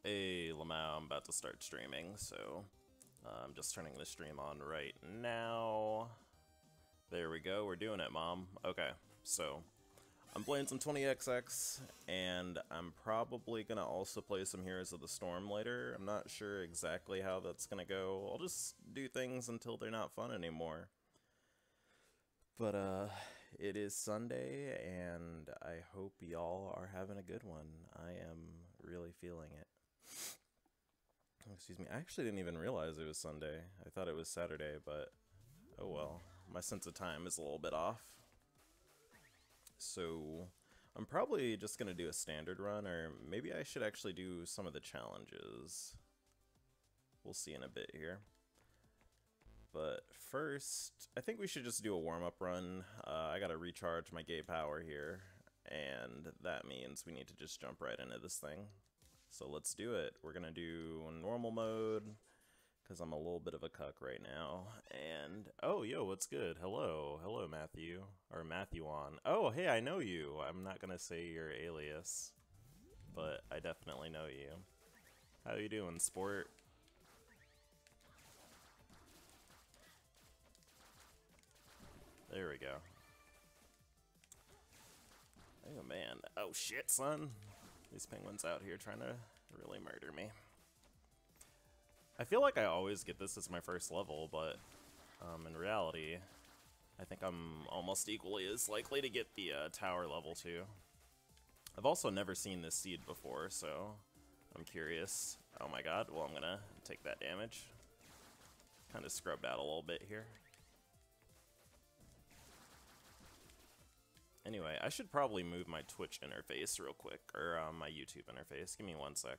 Hey, Lamau, I'm about to start streaming, so I'm just turning the stream on right now. There we go, we're doing it, Mom. Okay, so I'm playing some 20XX, and I'm probably gonna also play some Heroes of the Storm later. I'm not sure exactly how that's gonna go. I'll just do things until they're not fun anymore. But, it is Sunday, and I hope y'all are having a good one. I am really feeling it. Excuse me, I actually didn't even realize it was Sunday. I thought it was Saturday, but oh well. My sense of time is a little bit off. So, I'm probably just gonna do a standard run, or maybe I should actually do some of the challenges. We'll see in a bit here. But first, I think we should just do a warm-up run. I gotta recharge my gay power here, and that means we need to just jump right into this thing. So let's do it. We're gonna do normal mode, because I'm a little bit of a cuck right now. And, oh, yo, what's good? Hello. Hello, Matthew. Or Matthew-on. Oh, hey, I know you. I'm not gonna say your alias, but I definitely know you. How you doing, sport? There we go. Oh man. Oh shit, son. These penguins out here trying to really murder me. I feel like I always get this as my first level, but in reality, I think I'm almost equally as likely to get the tower level too. I've also never seen this seed before, so I'm curious. Oh my god, well I'm gonna take that damage. Kinda scrubbed out a little bit here. Anyway, I should probably move my Twitch interface real quick, or my YouTube interface. Give me one sec.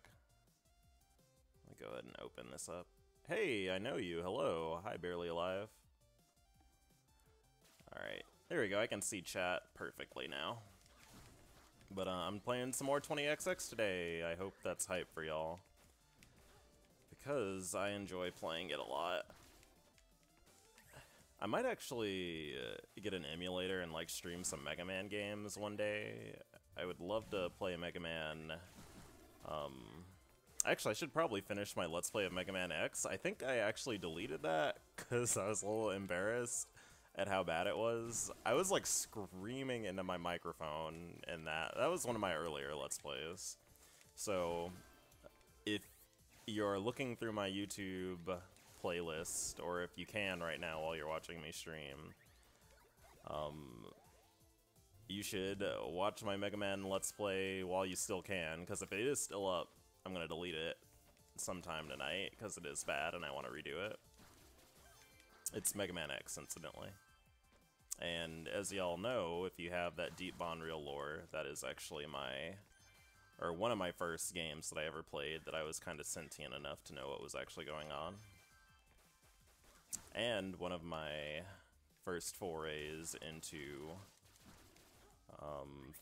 Let me go ahead and open this up. Hey, I know you. Hello. Hi, Barely Alive. Alright, there we go. I can see chat perfectly now. But I'm playing some more 20XX today. I hope that's hype for y'all, because I enjoy playing it a lot. I might actually get an emulator and like stream some Mega Man games one day. I would love to play Mega Man. Actually, I should probably finish my Let's Play of Mega Man X. I think I actually deleted that because I was a little embarrassed at how bad it was. I was like screaming into my microphone in that. That was one of my earlier Let's Plays. So, if you're looking through my YouTube playlist, or if you can right now while you're watching me stream, you should watch my Mega Man Let's Play while you still can, because if it is still up, I'm gonna delete it sometime tonight, because it is bad and I want to redo it. It's Mega Man X, incidentally. And as y'all know, if you have that Deep Bond Real lore, that is actually one of my first games that I ever played that I was kind of sentient enough to know what was actually going on. And one of my first forays into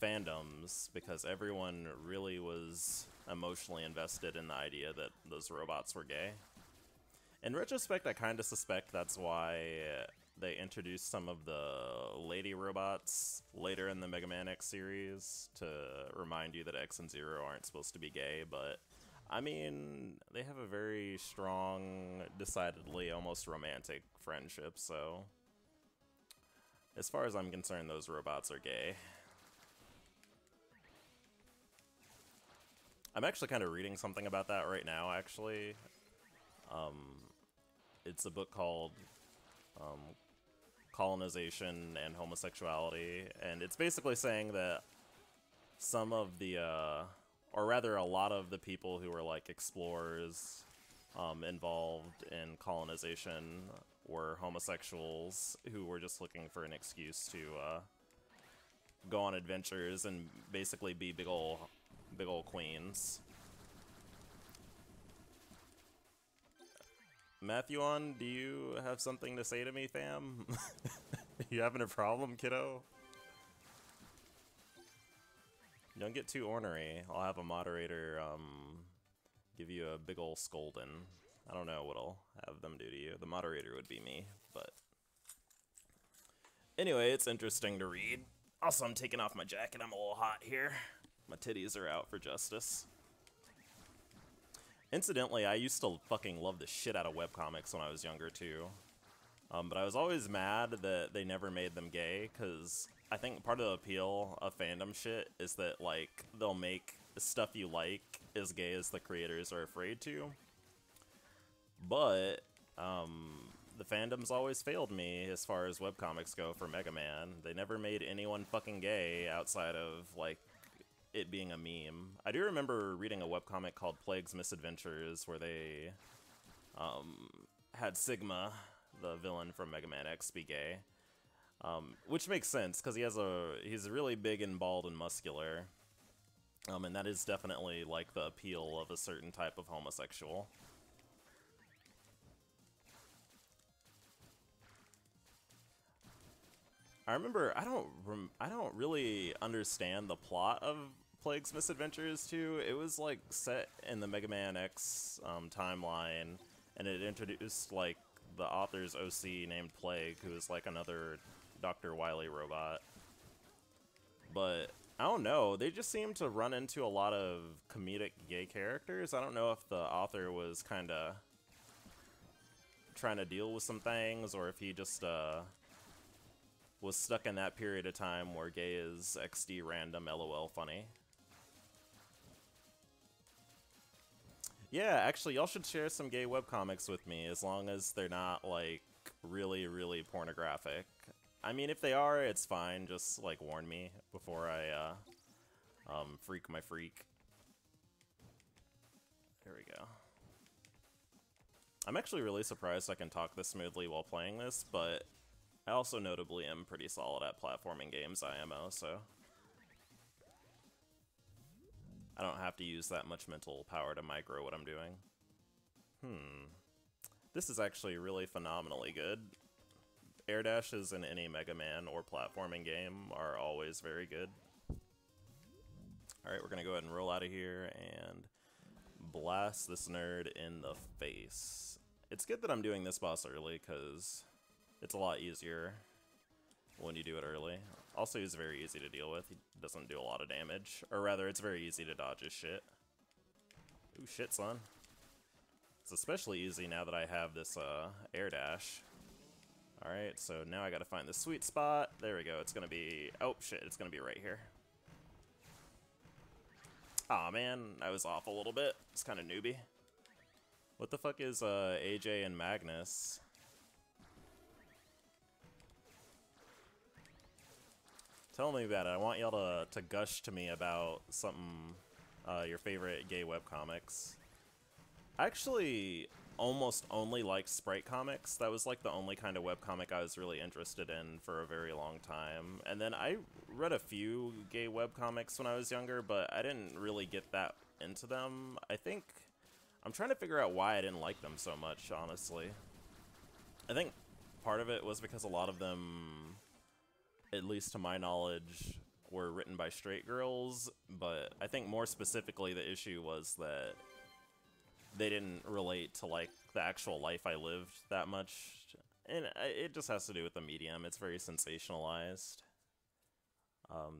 fandoms, because everyone really was emotionally invested in the idea that those robots were gay. In retrospect, I kind of suspect that's why they introduced some of the lady robots later in the Mega Man X series to remind you that X and Zero aren't supposed to be gay, but I mean, they have a very strong, decidedly almost romantic friendship, so as far as I'm concerned, those robots are gay. I'm actually kind of reading something about that right now, actually. It's a book called Colonization and Homosexuality, and it's basically saying that some of the, or rather a lot of the people who were like explorers involved in colonization were homosexuals who were just looking for an excuse to go on adventures and basically be big ol' queens. Matthew-on, do you have something to say to me, fam? You having a problem, kiddo? Don't get too ornery. I'll have a moderator give you a big ol' scolding. I don't know what I'll have them do to you. The moderator would be me, but anyway, it's interesting to read. Also, I'm taking off my jacket. I'm a little hot here. My titties are out for justice. Incidentally, I used to fucking love the shit out of webcomics when I was younger, too. But I was always mad that they never made them gay, because I think part of the appeal of fandom shit is that, like, they'll make stuff you like as gay as the creators are afraid to. But, the fandoms always failed me as far as webcomics go for Mega Man. They never made anyone fucking gay outside of, like, it being a meme. I do remember reading a webcomic called Plague's Misadventures where they, had Sigma, the villain from Mega Man X, be gay. Which makes sense, because he's really big and bald and muscular. And that is definitely, like, the appeal of a certain type of homosexual. I remember, I don't really understand the plot of Plague's Misadventures 2. It was, like, set in the Mega Man X timeline, and it introduced, like, the author's OC named Plague, who is, like, another Dr. Wily robot. But, I don't know, they just seem to run into a lot of comedic gay characters. I don't know if the author was kinda trying to deal with some things, or if he just, was stuck in that period of time where gay is XD random LOL funny. Yeah, actually, y'all should share some gay webcomics with me, as long as they're not, like, really, really pornographic. I mean, if they are, it's fine, just, like, warn me before I, freak my freak. There we go. I'm actually really surprised I can talk this smoothly while playing this, but I also notably am pretty solid at platforming games IMO, so I don't have to use that much mental power to micro what I'm doing. This is actually really phenomenally good. Air dashes in any Mega Man or platforming game are always very good. Alright, we're gonna go ahead and roll out of here and blast this nerd in the face. It's good that I'm doing this boss early, because it's a lot easier when you do it early. Also, he's very easy to deal with. He doesn't do a lot of damage. Or rather, it's very easy to dodge his shit. Ooh, shit, son. It's especially easy now that I have this, air dash. Alright, so now I gotta find the sweet spot. There we go, it's gonna be... Oh, shit, it's gonna be right here. Aw, man, I was off a little bit. It's kinda newbie. What the fuck is, AJ and Magnus? Tell me about it. I want y'all to gush to me about something, your favorite gay webcomics. I actually almost only liked sprite comics. That was like the only kind of webcomic I was really interested in for a very long time. And then I read a few gay webcomics when I was younger, but I didn't really get that into them. I think I'm trying to figure out why I didn't like them so much, honestly. I think part of it was because a lot of them, at least to my knowledge, were written by straight girls, but I think more specifically the issue was that they didn't relate to, like, the actual life I lived that much. And it just has to do with the medium. It's very sensationalized.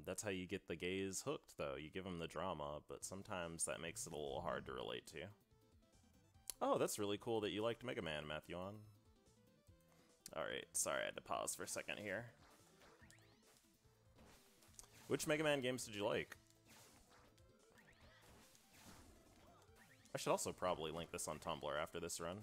That's how you get the gays hooked, though. You give them the drama, but sometimes that makes it a little hard to relate to. Oh, that's really cool that you liked Mega Man, Matthewan. Alright, sorry I had to pause for a second here. Which Mega Man games did you like? I should also probably link this on Tumblr after this run.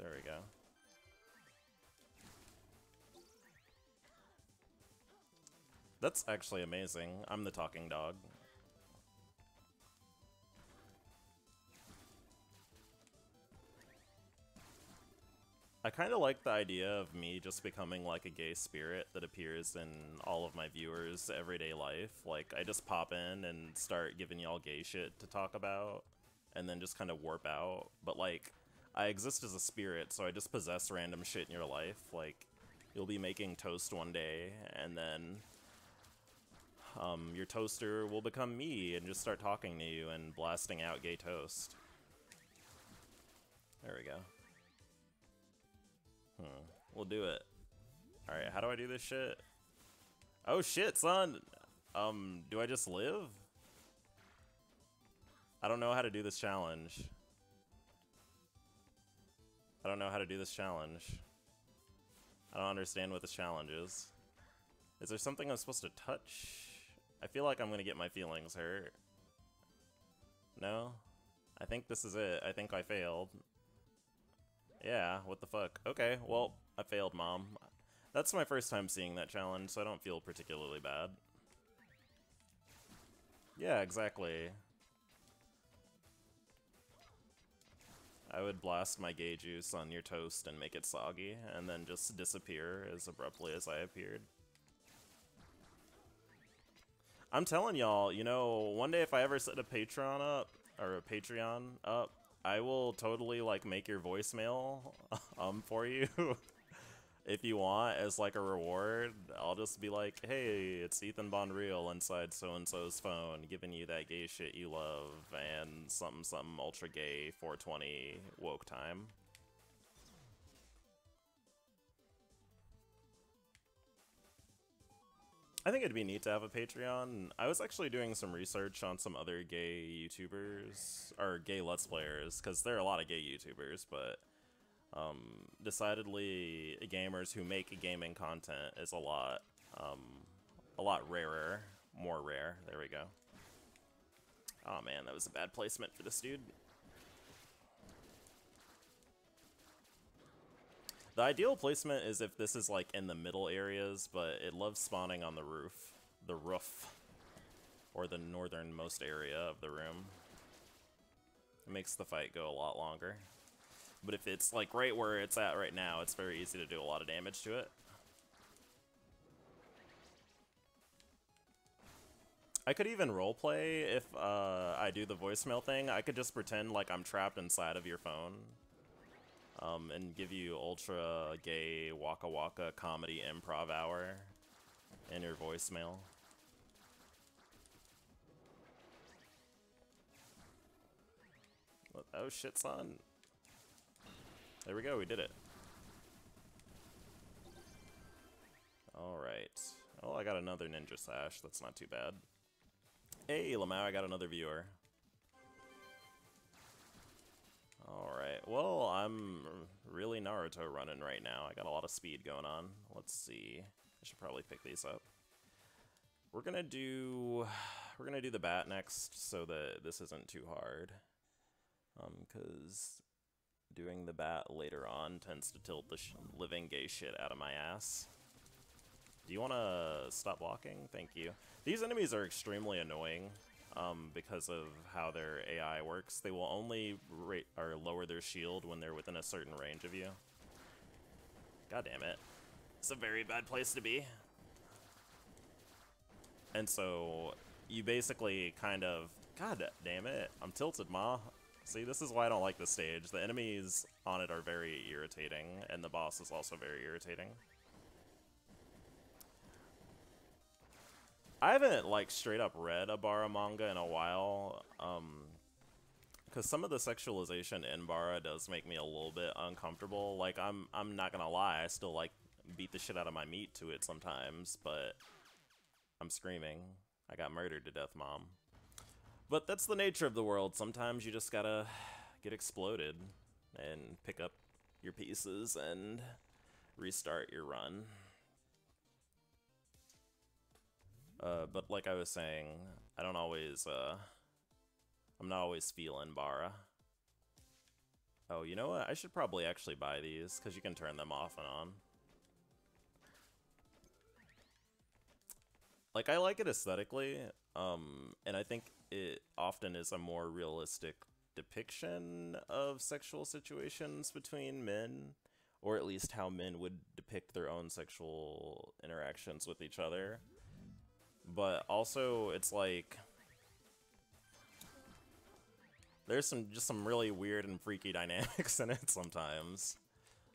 There we go. That's actually amazing. I'm the talking dog. I kind of like the idea of me just becoming like a gay spirit that appears in all of my viewers' everyday life. Like, I just pop in and start giving y'all gay shit to talk about, and then just kind of warp out. But, like, I exist as a spirit, so I just possess random shit in your life. Like, you'll be making toast one day, and then your toaster will become me and just start talking to you and blasting out gay toast. we go. We'll do it. Alright, how do I do this shit? Oh shit, son! Do I just live? I don't know how to do this challenge. I don't know how to do this challenge. I don't understand what this challenge is. Is there something I'm supposed to touch? I feel like I'm gonna get my feelings hurt. No? I think this is it. I think I failed. Yeah, what the fuck? Okay, well, I failed, Mom. That's my first time seeing that challenge, so I don't feel particularly bad. Yeah, exactly. I would blast my gay juice on your toast and make it soggy, and then just disappear as abruptly as I appeared. I'm telling y'all, you know, one day if I ever set a Patreon up, I will totally, like, make your voicemail, for you. If you want, as, like, a reward. I'll just be like, hey, it's Ethan Bondreal inside so-and-so's phone, giving you that gay shit you love, and something ultra gay 420 woke time. I think it'd be neat to have a Patreon. I was actually doing some research on some other gay YouTubers, or gay Let's Players, because there are a lot of gay YouTubers, but decidedly gamers who make gaming content is a lot rarer, more rare. There we go. Oh man, that was a bad placement for this dude. The ideal placement is if this is like in the middle areas, but it loves spawning on the roof, or the northernmost area of the room. It makes the fight go a lot longer. But if it's like right where it's at right now, it's very easy to do a lot of damage to it. I could even roleplay if I do the voicemail thing. I could just pretend like I'm trapped inside of your phone. And give you ultra gay waka waka comedy improv hour in your voicemail. Oh shit, son. There we go, we did it. Alright. Oh, I got another ninja sash, that's not too bad. Hey, Lamau, I got another viewer. Alright, well, I'm really Naruto running right now. I got a lot of speed going on. Let's see. I should probably pick these up. We're gonna do the bat next so that this isn't too hard. Because doing the bat later on tends to tilt the living gay shit out of my ass. Do you want to stop blocking? Thank you. These enemies are extremely annoying. Because of how their AI works. They will only lower their shield when they're within a certain range of you. God damn it. It's a very bad place to be. And so, you basically kind of... God damn it. I'm tilted, ma. See, this is why I don't like this stage. The enemies on it are very irritating, and the boss is also very irritating. I haven't, like, straight up read a Bara manga in a while, because some of the sexualization in Bara does make me a little bit uncomfortable. Like, I'm not gonna lie, I still, like, beat the shit out of my meat to it sometimes, but I'm screaming. I got murdered to death, Mom. But that's the nature of the world. Sometimes you just gotta get exploded and pick up your pieces and restart your run. But like I was saying, I'm not always feeling Bara. Oh, you know what? I should probably actually buy these, because you can turn them off and on. Like, I like it aesthetically, and I think it often is a more realistic depiction of sexual situations between men, or at least how men would depict their own sexual interactions with each other. But also, it's like, there's just some really weird and freaky dynamics in it sometimes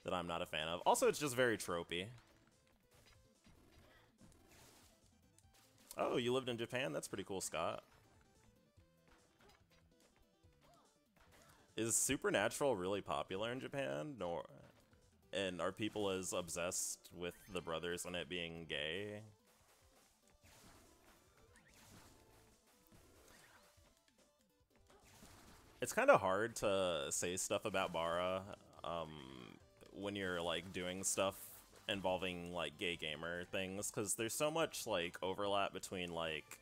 that I'm not a fan of. Also, it's just very tropey. Oh, you lived in Japan? That's pretty cool, Scott. Is Supernatural really popular in Japan? And are people as obsessed with the brothers and it being gay? It's kind of hard to say stuff about Bara um, when you're like doing stuff involving like gay gamer things, because there's so much like overlap between like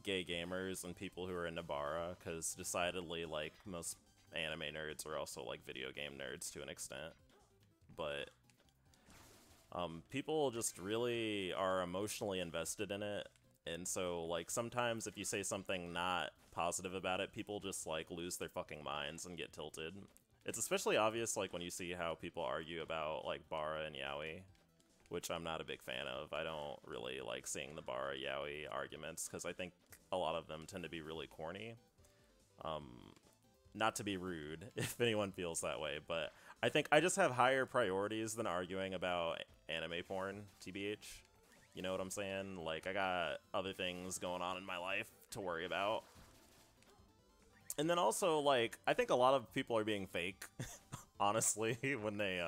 gay gamers and people who are into Bara, because decidedly like most anime nerds are also like video game nerds to an extent. But people just really are emotionally invested in it, and so like sometimes if you say something not positive about it, people just like lose their fucking minds and get tilted. It's especially obvious like when you see how people argue about like Bara and Yaoi, which I'm not a big fan of. I don't really like seeing the Bara Yaoi arguments because I think a lot of them tend to be really corny. Not to be rude if anyone feels that way, but I think I just have higher priorities than arguing about anime porn, TBH. You know what I'm saying? Like, I got other things going on in my life to worry about. And then also, like, I think a lot of people are being fake, honestly, when they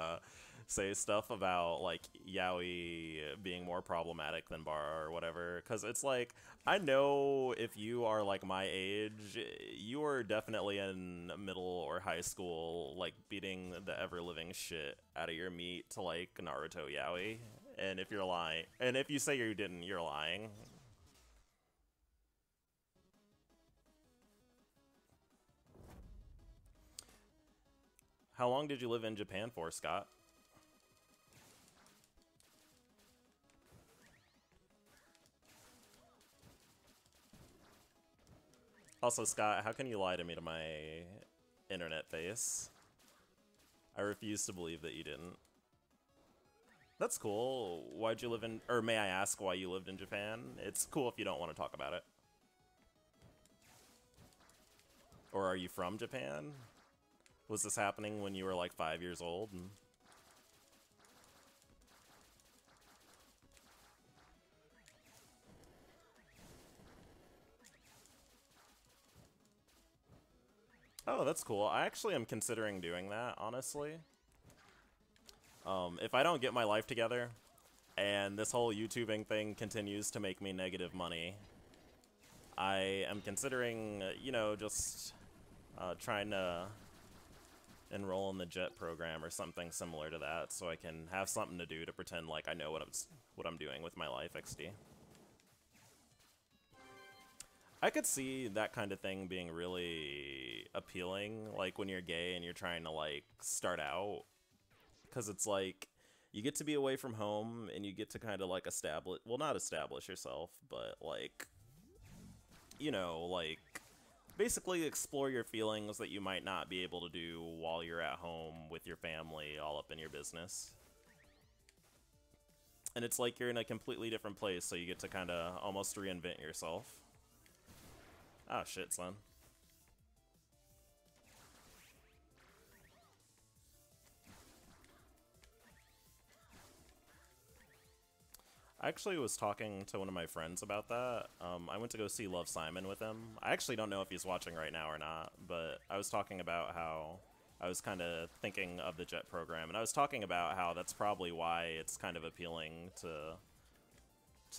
say stuff about, like, yaoi being more problematic than Bara or whatever. Because it's like, I know if you are, like, my age, you are definitely in middle or high school, like, beating the ever-living shit out of your meat to, like, Naruto yaoi. And if you're lying, and if you say you didn't, you're lying. How long did you live in Japan for, Scott? Also, Scott, how can you lie to me to my internet face? I refuse to believe that you didn't. That's cool. Why'd you live in, or may I ask why you lived in Japan? It's cool if you don't want to talk about it. Or are you from Japan? Was this happening when you were like 5 years old? Oh, that's cool. I actually am considering doing that, honestly. If I don't get my life together, and this whole YouTubing thing continues to make me negative money, I am considering, you know, just trying to enroll in the JET program or something similar to that, so I can have something to do to pretend like I know what I'm doing with my life, XD. I could see that kind of thing being really appealing, like when you're gay and you're trying to like start out, because it's like you get to be away from home and you get to kind of like establish, well, not establish yourself, but like, you know, like basically explore your feelings that you might not be able to do while you're at home with your family all up in your business. And it's like you're in a completely different place, so you get to kind of almost reinvent yourself. Oh shit, son. I actually was talking to one of my friends about that. I went to go see Love, Simon with him. I actually don't know if he's watching right now or not, but I was talking about how I was kind of thinking of the JET program, and I was talking about how that's probably why it's kind of appealing to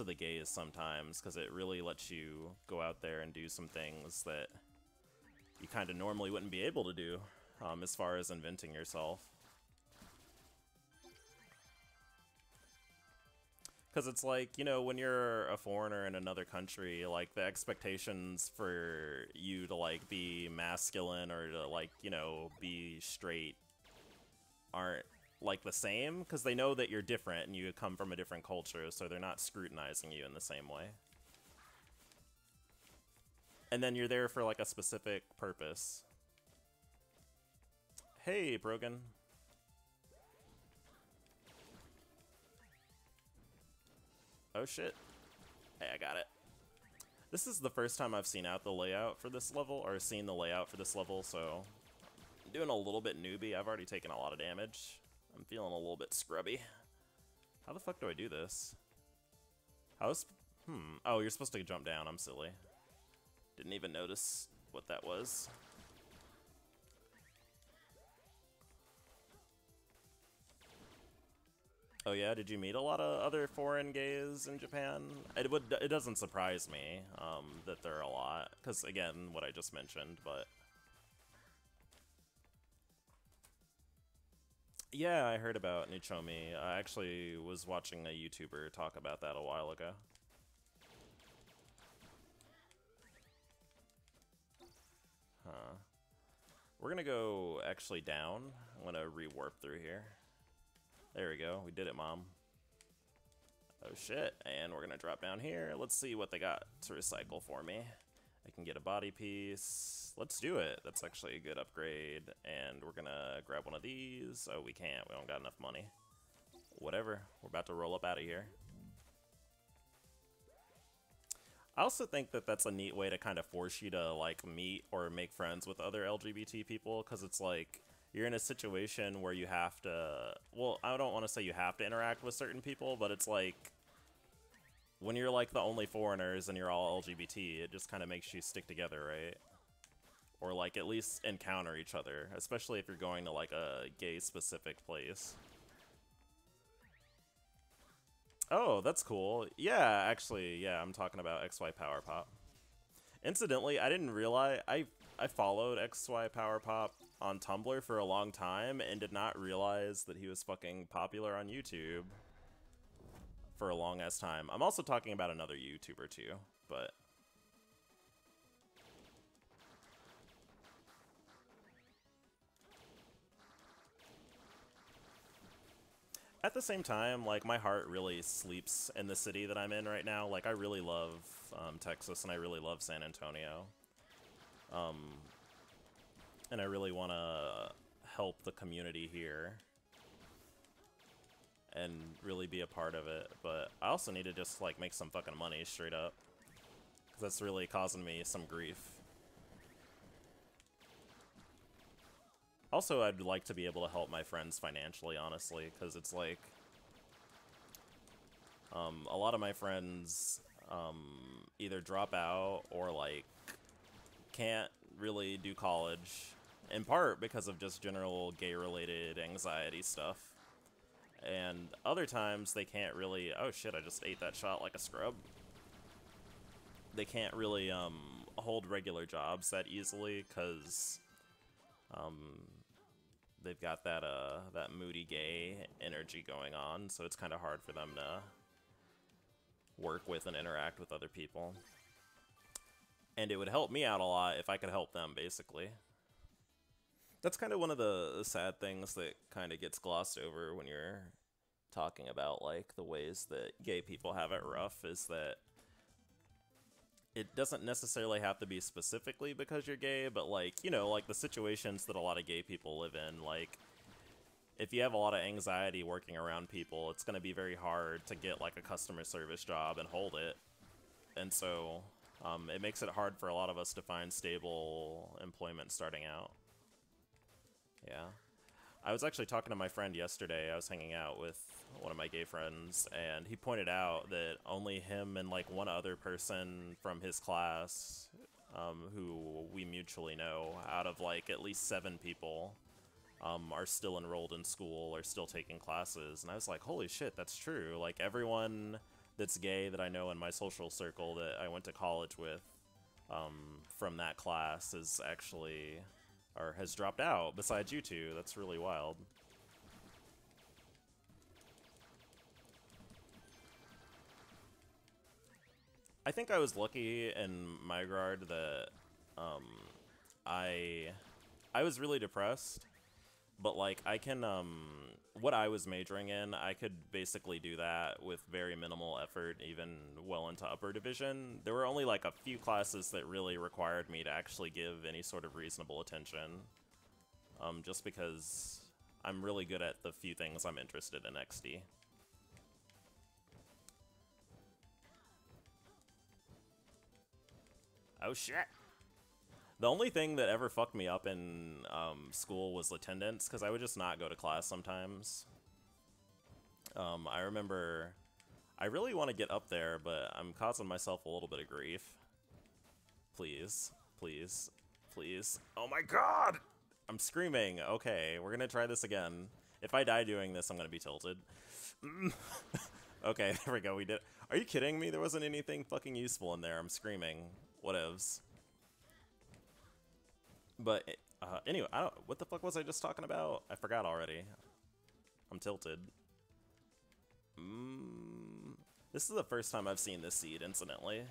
the gays sometimes, because it really lets you go out there and do some things that you kind of normally wouldn't be able to do, as far as inventing yourself. Because it's like, you know, when you're a foreigner in another country, like, the expectations for you to, like, be masculine or to, like, you know, be straight aren't, like, the same. Because they know that you're different and you come from a different culture, so they're not scrutinizing you in the same way. And then you're there for, like, a specific purpose. Hey, Brogan. Oh shit. Hey, I got it. This is the first time I've seen out the layout for this level, or seen the layout for this level, so I'm doing a little bit newbie. I've already taken a lot of damage. I'm feeling a little bit scrubby. How the fuck do I do this? Oh, you're supposed to jump down. I'm silly. Didn't even notice what that was. Oh yeah, did you meet a lot of other foreign gays in Japan? It doesn't surprise me that there are a lot, because again, what I just mentioned, but yeah, I heard about Nichomi. I actually was watching a YouTuber talk about that a while ago. Huh. We're gonna go actually down. I'm gonna re-warp through here. There we go. We did it, Mom. Oh shit. And we're gonna drop down here. Let's see what they got to recycle for me. I can get a body piece. Let's do it. That's actually a good upgrade. And we're gonna grab one of these. Oh, we can't. We don't got enough money. Whatever. We're about to roll up out of here. I also think that that's a neat way to kind of force you to, like, meet or make friends with other LGBT people, because it's like, you're in a situation where you have to, well, I don't want to say you have to interact with certain people, but it's like, when you're like the only foreigners and you're all LGBT, it just kind of makes you stick together, right? Or like at least encounter each other, especially if you're going to like a gay specific place. Oh, that's cool. Yeah, actually, yeah, I'm talking about XY Power Pop. Incidentally, I didn't realize I followed XY Power Pop on Tumblr for a long time and did not realize that he was fucking popular on YouTube for a long ass time. I'm also talking about another YouTuber too, but at the same time, like, my heart really sleeps in the city that I'm in right now. Like, I really love Texas, and I really love San Antonio. And I really want to help the community here and really be a part of it. But I also need to just, like, make some fucking money straight up, because that's really causing me some grief. Also, I'd like to be able to help my friends financially, honestly, because it's like, a lot of my friends either drop out or like can't really do college, in part because of just general gay-related anxiety stuff. And other times they can't really, oh shit, I just ate that shot like a scrub. They can't really hold regular jobs that easily because they've got that that moody gay energy going on, so it's kind of hard for them to work with and interact with other people. And it would help me out a lot if I could help them, basically. That's kind of one of the sad things that kind of gets glossed over when you're talking about, like, the ways that gay people have it rough, is that it doesn't necessarily have to be specifically because you're gay, but, like, you know, like the situations that a lot of gay people live in, like, if you have a lot of anxiety working around people, it's going to be very hard to get, like, a customer service job and hold it. And so, it makes it hard for a lot of us to find stable employment starting out. Yeah. I was actually talking to my friend yesterday. I was hanging out with one of my gay friends, and he pointed out that only him and, like, one other person from his class, who we mutually know, out of, like, at least 7 people, are still enrolled in school or still taking classes. And I was like, holy shit, that's true. Like, everyone that's gay that I know in my social circle that I went to college with, from that class is actually, or has dropped out, besides you two. That's really wild. I think I was lucky in my regard that, I was really depressed, but, like, I can, what I was majoring in, I could basically do that with very minimal effort, even well into upper division. There were only, like, a few classes that really required me to actually give any sort of reasonable attention, just because I'm really good at the few things I'm interested in XD. Oh shit! The only thing that ever fucked me up in school was attendance, because I would just not go to class sometimes. I remember I really want to get up there, but I'm causing myself a little bit of grief. Please, please, please. Oh my god! I'm screaming. Okay, we're gonna try this again. If I die doing this, I'm gonna be tilted. Okay, there we go, we did. Are you kidding me? There wasn't anything fucking useful in there. I'm screaming. Whatevs. But, anyway, what the fuck was I just talking about? I forgot already. I'm tilted. This is the first time I've seen this seed, incidentally.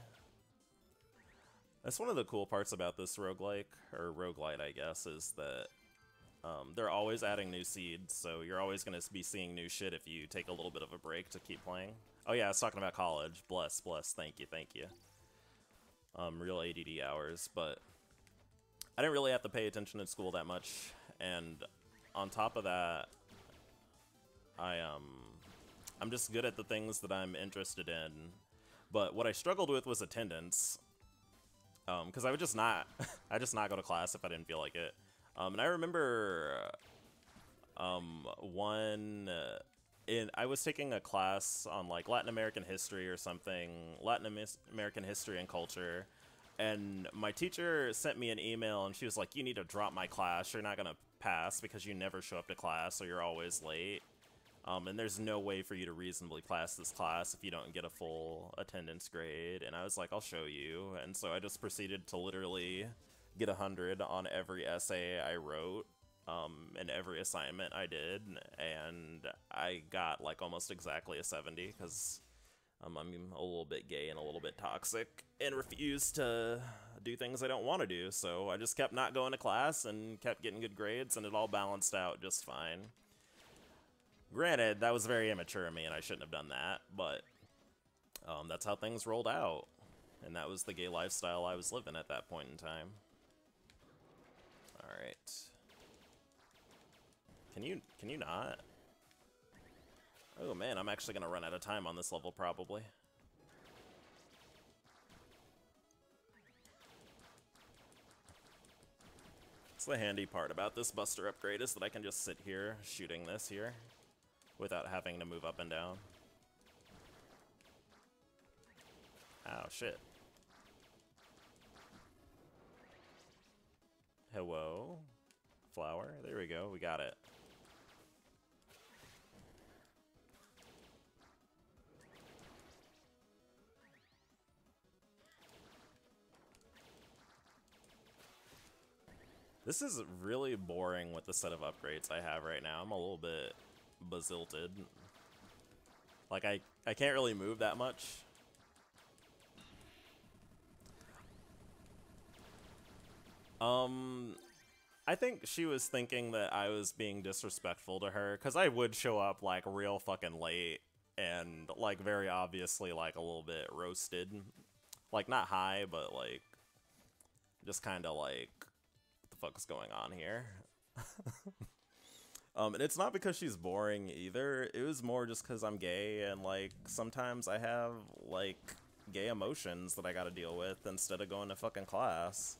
That's one of the cool parts about this roguelike, or roguelite, I guess, is that they're always adding new seeds, so you're always going to be seeing new shit if you take a little bit of a break to keep playing. Oh yeah, I was talking about college. Bless, thank you. Real ADD hours, but I didn't really have to pay attention in school that much, and on top of that, I'm just good at the things that I'm interested in. But what I struggled with was attendance, because I would just not, I just not go to class if I didn't feel like it. And I remember, I was taking a class on like Latin American history or something, American history and culture, and my teacher sent me an email and she was like, "You need to drop my class. You're not gonna pass because you never show up to class or you're always late. And there's no way for you to reasonably pass this class if you don't get a full attendance grade." And I was like, "I'll show you." And so I just proceeded to literally get 100 on every essay I wrote, and every assignment I did, and I got like almost exactly a 70 because I'm a little bit gay and a little bit toxic and refuse to do things I don't want to do. So I just kept not going to class and kept getting good grades, and it all balanced out just fine. Granted, that was very immature of me, and I shouldn't have done that, but that's how things rolled out, and that was the gay lifestyle I was living at that point in time. All right. Can you not? Oh man, I'm actually gonna run out of time on this level probably. That's the handy part about this Buster upgrade, is that I can just sit here shooting this here without having to move up and down. Oh shit. Hello? Flower? There we go, we got it. This is really boring with the set of upgrades I have right now. I'm a little bit bazilted. Like, I can't really move that much. I think she was thinking that I was being disrespectful to her, because I would show up, like, real fucking late, and, like, very obviously, like, a little bit roasted. Like, not high, but, like, just kind of, like, what the fuck is going on here? And it's not because she's boring, either. It was more just because I'm gay, and, like, sometimes I have, like, gay emotions that I gotta deal with instead of going to fucking class.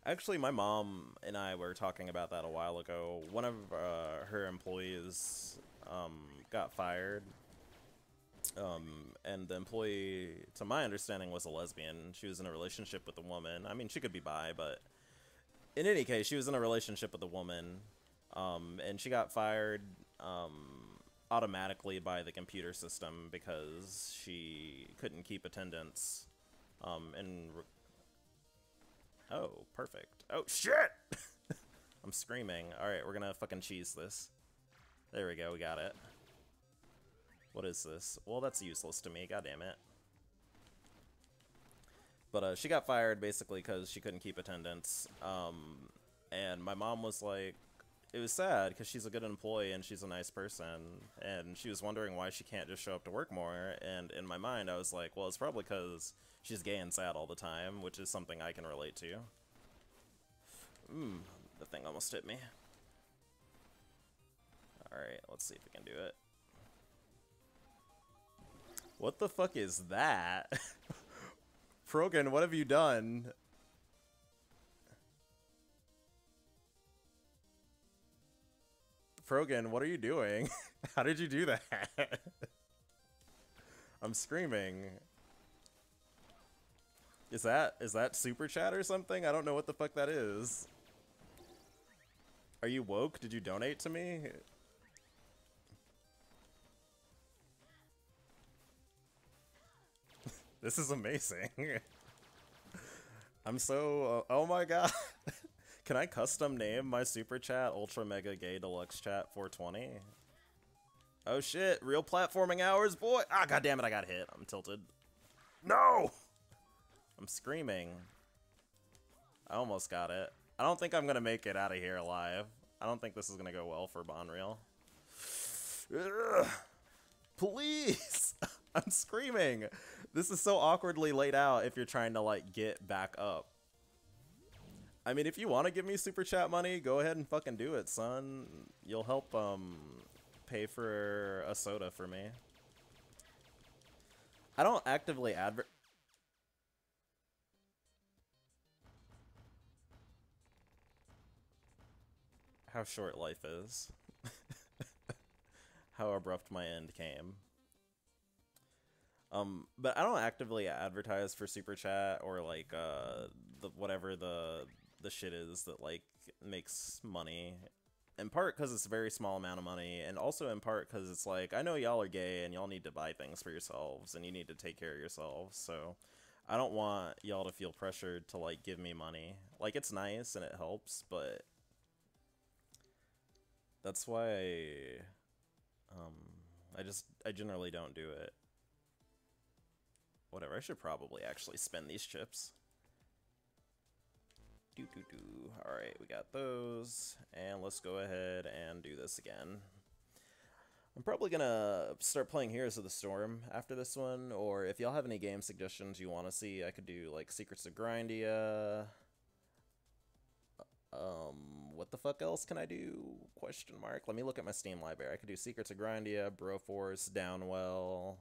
Actually, my mom and I were talking about that a while ago. One of her employees got fired, and the employee, to my understanding, was a lesbian. She was in a relationship with a woman. I mean, she could be bi, but in any case, she was in a relationship with a woman, and she got fired automatically by the computer system because she couldn't keep attendance, oh, perfect. Oh, shit! I'm screaming. Alright, we're gonna fucking cheese this. There we go, we got it. What is this? Well, that's useless to me, goddammit. But, she got fired, basically, because she couldn't keep attendance. And my mom was like, it was sad, because she's a good employee and she's a nice person, and she was wondering why she can't just show up to work more, and in my mind, I was like, well, it's probably because she's gay and sad all the time, which is something I can relate to. The thing almost hit me. Alright, let's see if we can do it. What the fuck is that? Progan, what have you done? Progan, what are you doing? How did you do that? I'm screaming. Is that super chat or something? I don't know what the fuck that is. Are you woke? Did you donate to me? This is amazing. I'm so... oh my god. Can I custom name my super chat Ultra Mega Gay Deluxe Chat 420? Oh shit, real platforming hours, boy! Ah, goddammit, I got hit. I'm tilted. No! I'm screaming. I almost got it. I don't think I'm gonna make it out of here alive. I don't think this is gonna go well for Bonreal. Please! I'm screaming! This is so awkwardly laid out if you're trying to, like, get back up. I mean, if you want to give me super chat money, go ahead and fucking do it, son. You'll help, pay for a soda for me. I don't actively how short life is. How abrupt my end came. But I don't actively advertise for super chat or like whatever the shit is that like makes money. In part because it's a very small amount of money, and also in part because it's like, I know y'all are gay and y'all need to buy things for yourselves and you need to take care of yourselves, so I don't want y'all to feel pressured to like give me money. Like, it's nice and it helps, but that's why I generally don't do it. Whatever, I should probably actually spend these chips. Alright, we got those, and let's go ahead and do this again. I'm probably gonna start playing Heroes of the Storm after this one, or if y'all have any game suggestions you want to see, I could do, like, Secrets of Grindia. What the fuck else can I do? Question mark. Let me look at my Steam library. I could do Secrets of Grindia, Broforce, Downwell,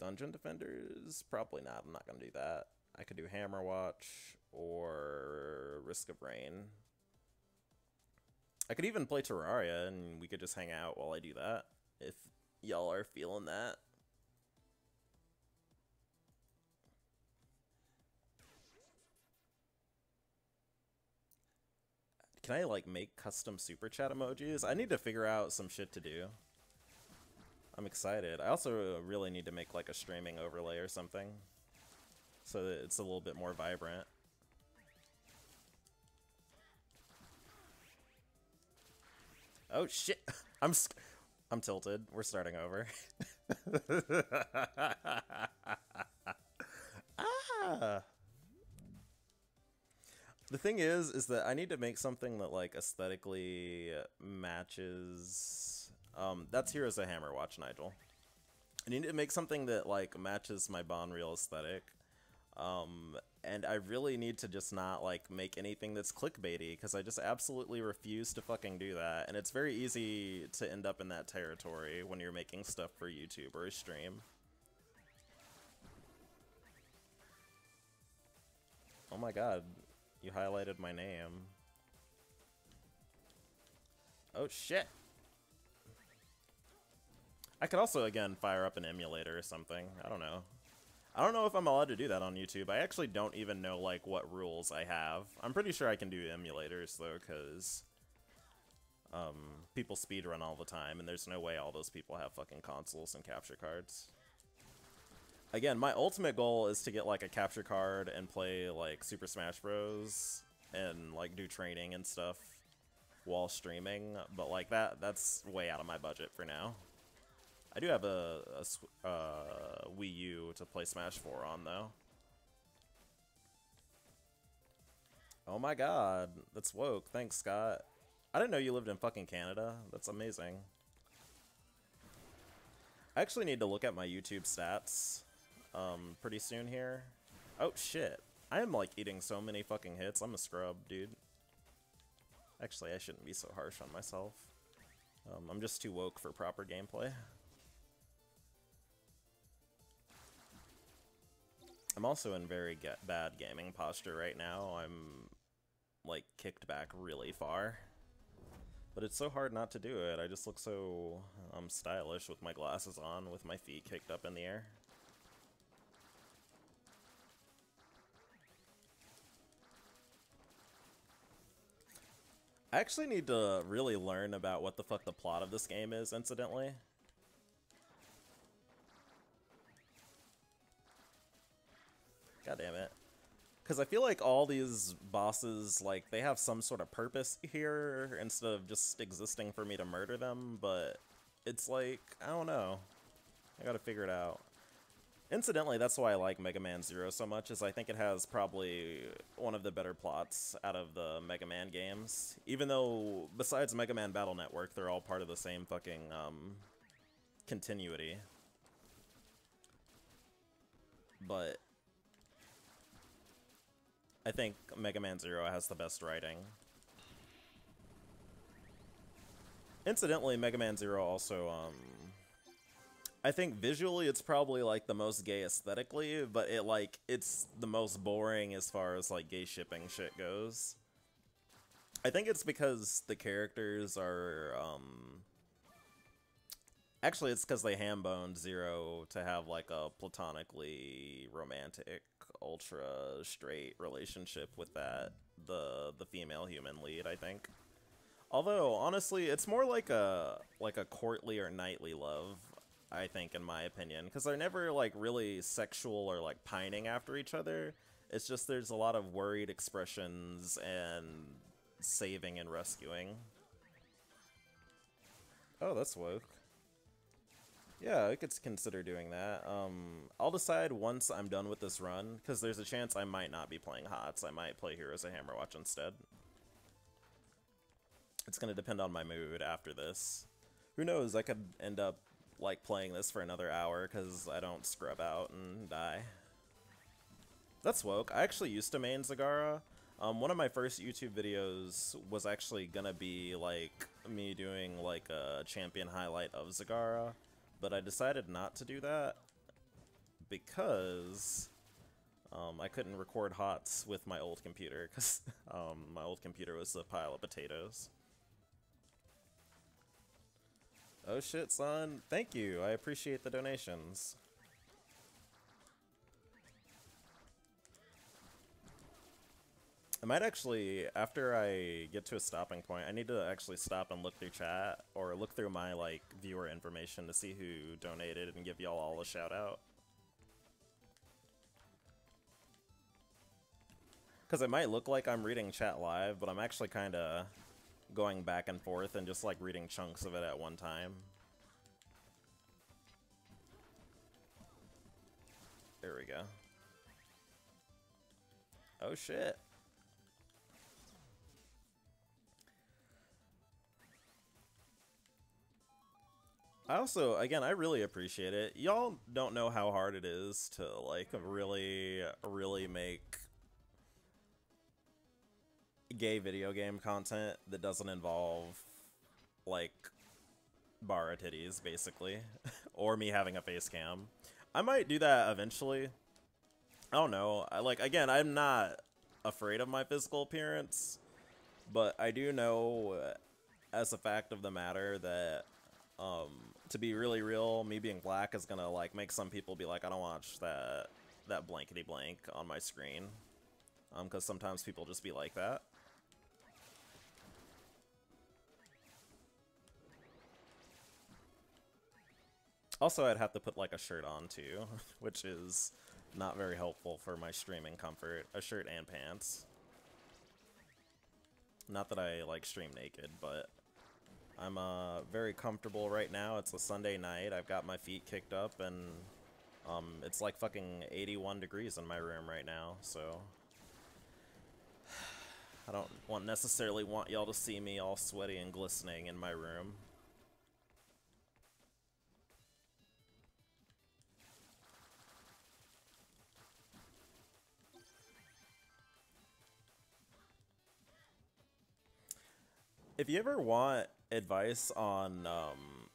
Dungeon Defenders? Probably not. I'm not gonna do that. I could do Hammerwatch or Risk of Rain. I could even play Terraria and we could just hang out while I do that, if y'all are feeling that. Can I, like, make custom super chat emojis? I need to figure out some shit to do. I'm excited. I also really need to make, like, a streaming overlay or something, so that it's a little bit more vibrant. Oh shit! I'm tilted. We're starting over. Ah! The thing is that I need to make something that, like, aesthetically matches. That's Heroes of Hammerwatch, Nigel. I need to make something that, like, matches my Bonreal aesthetic. And I really need to just not, like, make anything that's clickbaity, because I just absolutely refuse to fucking do that. And it's very easy to end up in that territory when you're making stuff for YouTube or a stream. Oh my god, you highlighted my name. Oh shit! I could also, again, fire up an emulator or something. I don't know. I don't know if I'm allowed to do that on YouTube. I actually don't even know, like, what rules I have. I'm pretty sure I can do emulators, though, because people speedrun all the time, and there's no way all those people have fucking consoles and capture cards. Again, my ultimate goal is to get, like, a capture card and play, like, Super Smash Bros. And, like, do training and stuff while streaming, but, like, that's way out of my budget for now. I do have a Wii U to play Smash 4 on, though. Oh my god, that's woke. Thanks, Scott. I didn't know you lived in fucking Canada. That's amazing. I actually need to look at my YouTube stats pretty soon here. Oh shit. I am, like, eating so many fucking hits. I'm a scrub, dude. Actually, I shouldn't be so harsh on myself. I'm just too woke for proper gameplay. I'm also in very bad gaming posture right now. I'm, like, kicked back really far. But it's so hard not to do it. I just look so stylish with my glasses on, with my feet kicked up in the air. I actually need to really learn about what the fuck the plot of this game is, incidentally. God damn it. Because I feel like all these bosses, like, they have some sort of purpose here instead of just existing for me to murder them, but it's like, I don't know. I gotta figure it out. Incidentally, that's why I like Mega Man Zero so much, is I think it has probably one of the better plots out of the Mega Man games. Even though, besides Mega Man Battle Network, they're all part of the same fucking, continuity. But I think Mega Man Zero has the best writing. Incidentally, Mega Man Zero also, I think visually it's probably, like, the most gay aesthetically, but it's the most boring as far as, like, gay shipping shit goes. I think it's because the characters are, actually, it's because they ham-boned Zero to have, like, a platonically romantic, ultra-straight relationship with the female human lead, I think. Although, honestly, it's more like a courtly or knightly love, I think, in my opinion, because they're never, like, really sexual or, like, pining after each other. It's just there's a lot of worried expressions and saving and rescuing. Oh, that's woke. Yeah, I could consider doing that. I'll decide once I'm done with this run, because there's a chance I might not be playing HOTS. I might play Heroes of Hammerwatch instead. It's gonna depend on my mood after this. Who knows, I could end up, like, playing this for another hour, because I don't scrub out and die. That's woke. I actually used to main Zagara. One of my first YouTube videos was actually gonna be, like, me doing, like, a champion highlight of Zagara. But I decided not to do that because I couldn't record HOTS with my old computer because my old computer was a pile of potatoes. Oh shit, son. Thank you. I appreciate the donations. I might actually, after I get to a stopping point, I need to actually stop and look through chat, or look through my, like, viewer information to see who donated and give y'all all a shout out. Because it might look like I'm reading chat live, but I'm actually kind of going back and forth and just, like, reading chunks of it at one time. There we go. Oh shit. I also, again, I really appreciate it. Y'all don't know how hard it is to, like, really make gay video game content that doesn't involve, like, bara titties, basically. Or me having a face cam. I might do that eventually. I don't know. Again, I'm not afraid of my physical appearance, but I do know, as a fact of the matter, that, to be really real, me being black is gonna, like, make some people be like, I don't watch that blankety blank on my screen. Because sometimes people just be like that. Also, I'd have to put, like, a shirt on, too, which is not very helpful for my streaming comfort. A shirt and pants. Not that I, like, stream naked, but I'm very comfortable right now. It's a Sunday night. I've got my feet kicked up, and it's like fucking 81 degrees in my room right now, so I don't necessarily want y'all to see me all sweaty and glistening in my room. If you ever want advice on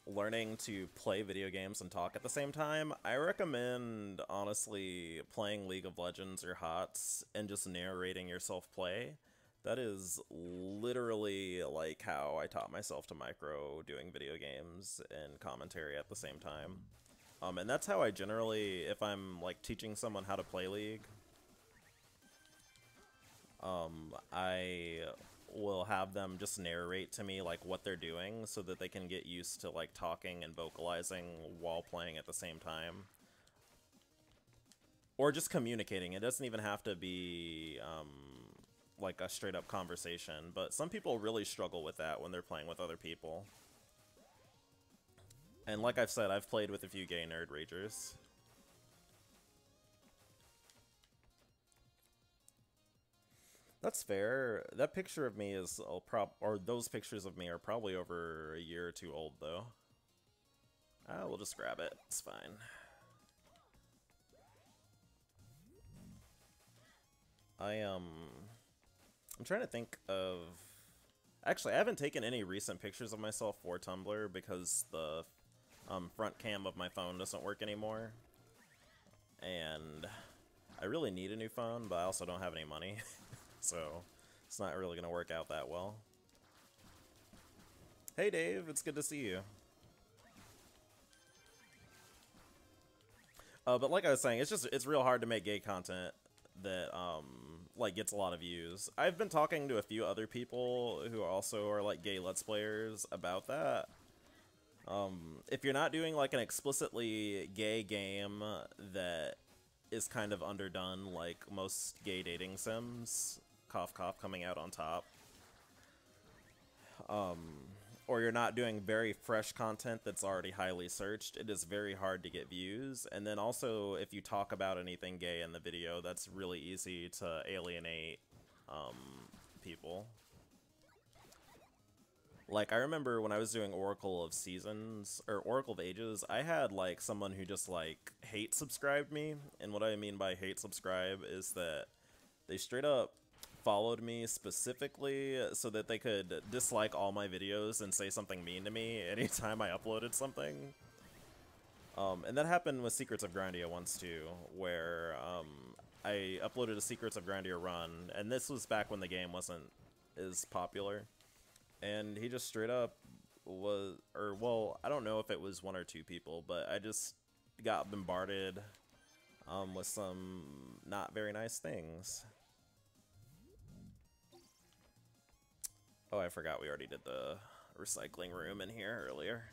learning to play video games and talk at the same time, I recommend, honestly, playing League of Legends or HOTS and just narrating yourself play. That is literally, like, how I taught myself to micro doing video games and commentary at the same time. And that's how I generally, if I'm, like, teaching someone how to play League, I will have them just narrate to me like what they're doing so that they can get used to like talking and vocalizing while playing at the same time. Or just communicating. It doesn't even have to be like a straight up conversation, but some people really struggle with that when they're playing with other people. And like I've said, I've played with a few gay nerd ragers. That's fair. That picture of me is or those pictures of me are probably over a year or two old though. We'll just grab it. It's fine. I'm trying to think of... Actually, I haven't taken any recent pictures of myself for Tumblr because the front cam of my phone doesn't work anymore. And I really need a new phone, but I also don't have any money. So it's not really going to work out that well. Hey Dave, it's good to see you. But like I was saying, it's real hard to make gay content that like gets a lot of views. I've been talking to a few other people who also are like gay Let's Players about that. If you're not doing like an explicitly gay game that is kind of underdone like most gay dating sims, cough cough coming out on top, or you're not doing very fresh content that's already highly searched, it is very hard to get views. And then also, if you talk about anything gay in the video, that's really easy to alienate people. Like, I remember when I was doing Oracle of Seasons, or Oracle of Ages, I had, like, someone who just, like, hate subscribed me. And what I mean by hate subscribe is that they straight up followed me specifically so that they could dislike all my videos and say something mean to me anytime I uploaded something. And that happened with Secrets of Grindia once too, where I uploaded a Secrets of Grindia run, and this was back when the game wasn't as popular. And he just straight up was, or well, I don't know if it was one or two people, but I just got bombarded with some not very nice things. Oh, I forgot we already did the recycling room in here earlier.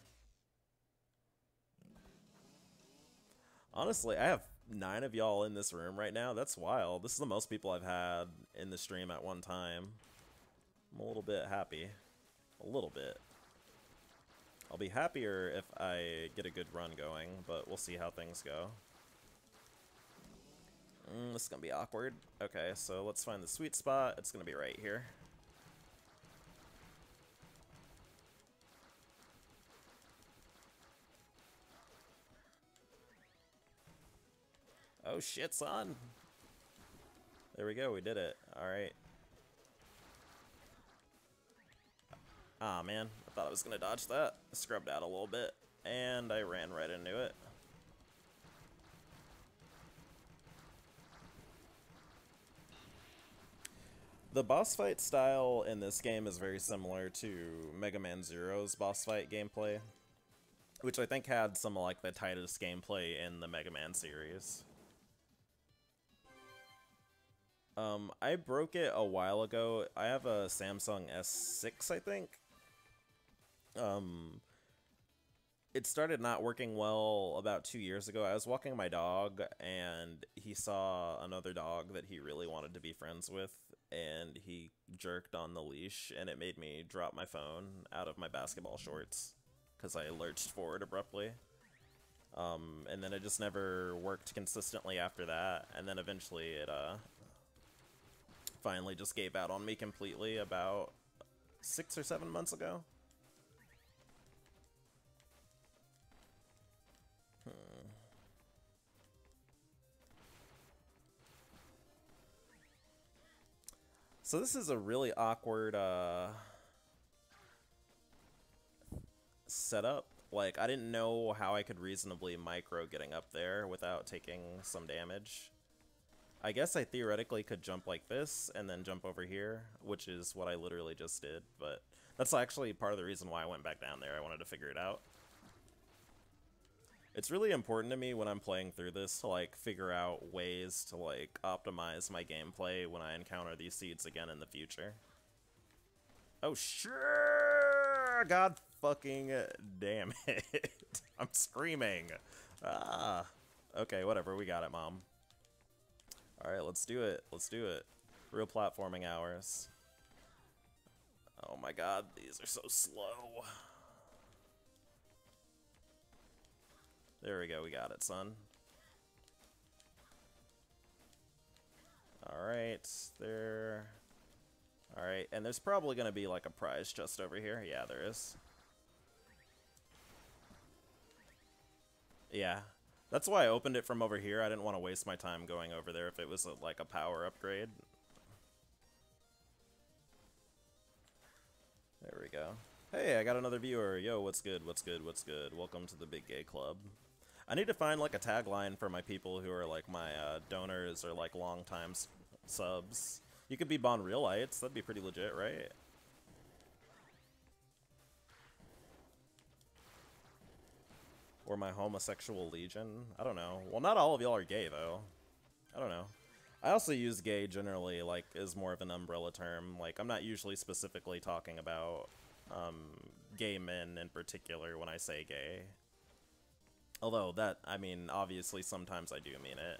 Honestly, I have 9 of y'all in this room right now. That's wild. This is the most people I've had in the stream at one time. I'm a little bit happy. A little bit. I'll be happier if I get a good run going, but we'll see how things go. This is gonna be awkward. Okay, so let's find the sweet spot. It's gonna be right here. Oh shit, son. There we go, we did it. Alright. Ah, man. I thought I was gonna dodge that. I scrubbed out a little bit, and I ran right into it. The boss fight style in this game is very similar to Mega Man Zero's boss fight gameplay, which I think had some of like the tightest gameplay in the Mega Man series. I broke it a while ago. I have a Samsung S6, I think. It started not working well about 2 years ago. I was walking my dog, and he saw another dog that he really wanted to be friends with, and he jerked on the leash, and it made me drop my phone out of my basketball shorts, because I lurched forward abruptly. And then it just never worked consistently after that, and then eventually it, finally just gave out on me completely about 6 or 7 months ago. So this is a really awkward setup. Like, I didn't know how I could reasonably micro getting up there without taking some damage. I guess I theoretically could jump like this and then jump over here, which is what I literally just did, but that's actually part of the reason why I went back down there. I wanted to figure it out. It's really important to me when I'm playing through this to, like, figure out ways to, like, optimize my gameplay when I encounter these seeds again in the future. Oh, sure! God fucking damn it. I'm screaming. Ah. Okay, whatever. We got it, Mom. Alright, let's do it. Let's do it. Real platforming hours. Oh my god, these are so slow. There we go, we got it, son. Alright, there. Alright, and there's probably gonna be like a prize chest over here. Yeah, there is. Yeah. That's why I opened it from over here. I didn't want to waste my time going over there if it was like a power upgrade. There we go. Hey, I got another viewer. Yo, what's good, what's good, what's good? Welcome to the Big Gay Club. I need to find like a tagline for my people who are like my donors or like long time subs. You could be Bon Realites. That'd be pretty legit, right? Or my homosexual legion. I don't know. Well, not all of y'all are gay, though. I don't know. I also use gay generally, like, as more of an umbrella term. Like, I'm not usually specifically talking about gay men in particular when I say gay. Although that, I mean, obviously sometimes I do mean it.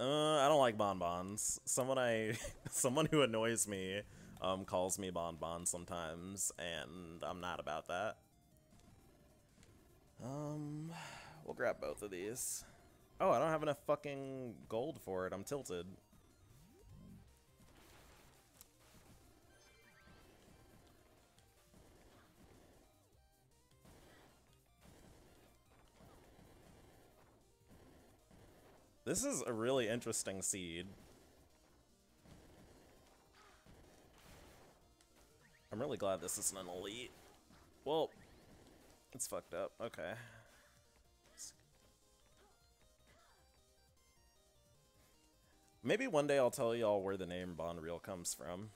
I don't like bonbons. Someone who annoys me, calls me bonbon sometimes, and I'm not about that. We'll grab both of these. Oh, I don't have enough fucking gold for it. I'm tilted. This is a really interesting seed. I'm really glad this isn't an elite. Well, it's fucked up. Okay. Maybe one day I'll tell y'all where the name Bon Real comes from.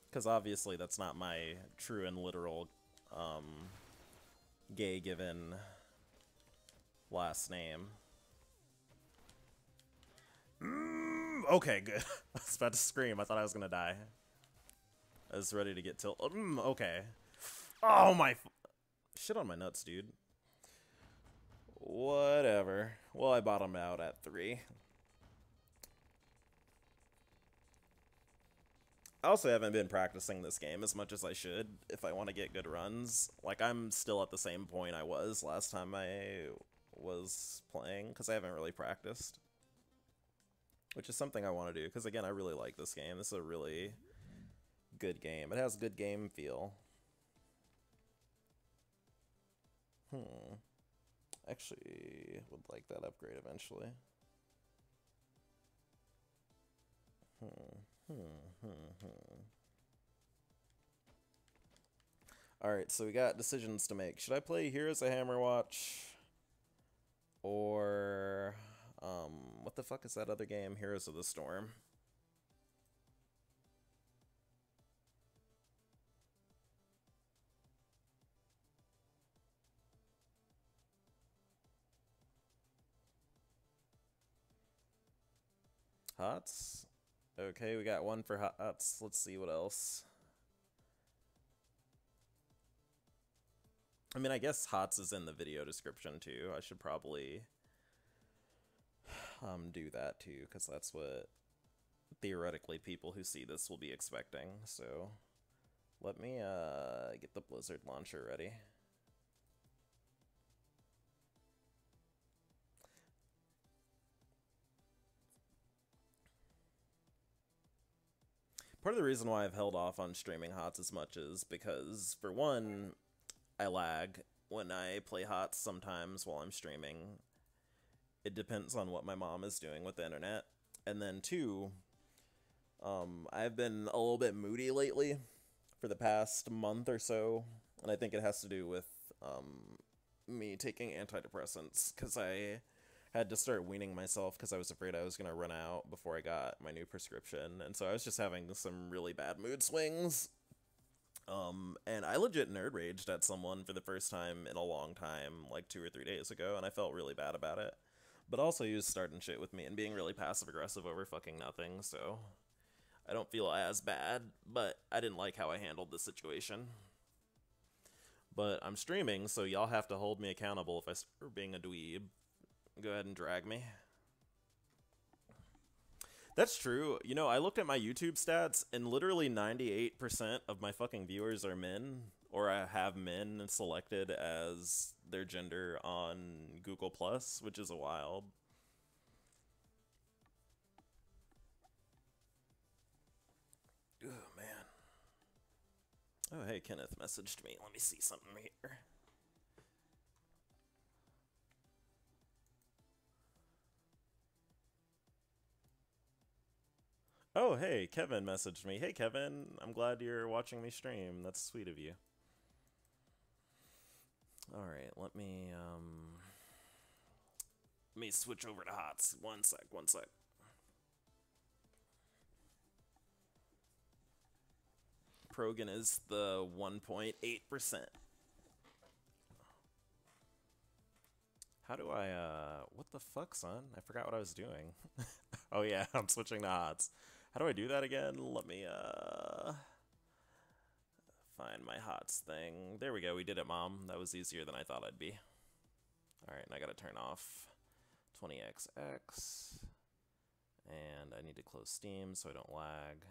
Because obviously that's not my true and literal gay given last name. Okay, good. I was about to scream. I thought I was gonna die. I was ready to get tilted. Okay. Oh my... Shit on my nuts, dude. Whatever. Well, I bottomed out at 3. I also haven't been practicing this game as much as I should if I want to get good runs. Like, I'm still at the same point I was last time I was playing, because I haven't really practiced. Which is something I want to do, because again, I really like this game. This is a really good game. It has good game feel. Actually, would like that upgrade eventually. Alright, so we got decisions to make. Should I play Heroes of Hammerwatch? Or, what the fuck is that other game? Heroes of the Storm. Hots? Okay, we got one for Hots. Let's see what else. I mean, I guess Hots is in the video description too. I should probably do that too, because that's what theoretically people who see this will be expecting. So let me get the Blizzard launcher ready. Part of the reason why I've held off on streaming HOTS as much is because, for one, I lag when I play HOTS sometimes while I'm streaming. It depends on what my mom is doing with the internet. And then two, I've been a little bit moody lately for the past month or so, and I think it has to do with me taking antidepressants, because I had to start weaning myself because I was afraid I was going to run out before I got my new prescription, and so I was just having some really bad mood swings. And I legit nerd raged at someone for the first time in a long time, like 2 or 3 days ago, and I felt really bad about it. But also he was starting shit with me and being really passive aggressive over fucking nothing, so I don't feel as bad, but I didn't like how I handled the situation. But I'm streaming, so y'all have to hold me accountable if I start being a dweeb. Go ahead and drag me. That's true. You know, I looked at my YouTube stats, and literally 98% of my fucking viewers are men, or I have men selected as their gender on Google Plus, which is a wild. Oh man. Oh hey, Kenneth messaged me. Let me see something here. Oh, hey, Kevin messaged me. Hey, Kevin, I'm glad you're watching me stream. That's sweet of you. Alright, let me switch over to HOTS. One sec. Progan is the 1.8%. How do I, what the fuck, son? I forgot what I was doing. Oh yeah, I'm switching to HOTS. How do I do that again? Let me, find my HOTS thing. There we go, we did it, Mom. That was easier than I thought I'd be. Alright, and I gotta turn off 20XX. And I need to close Steam so I don't lag.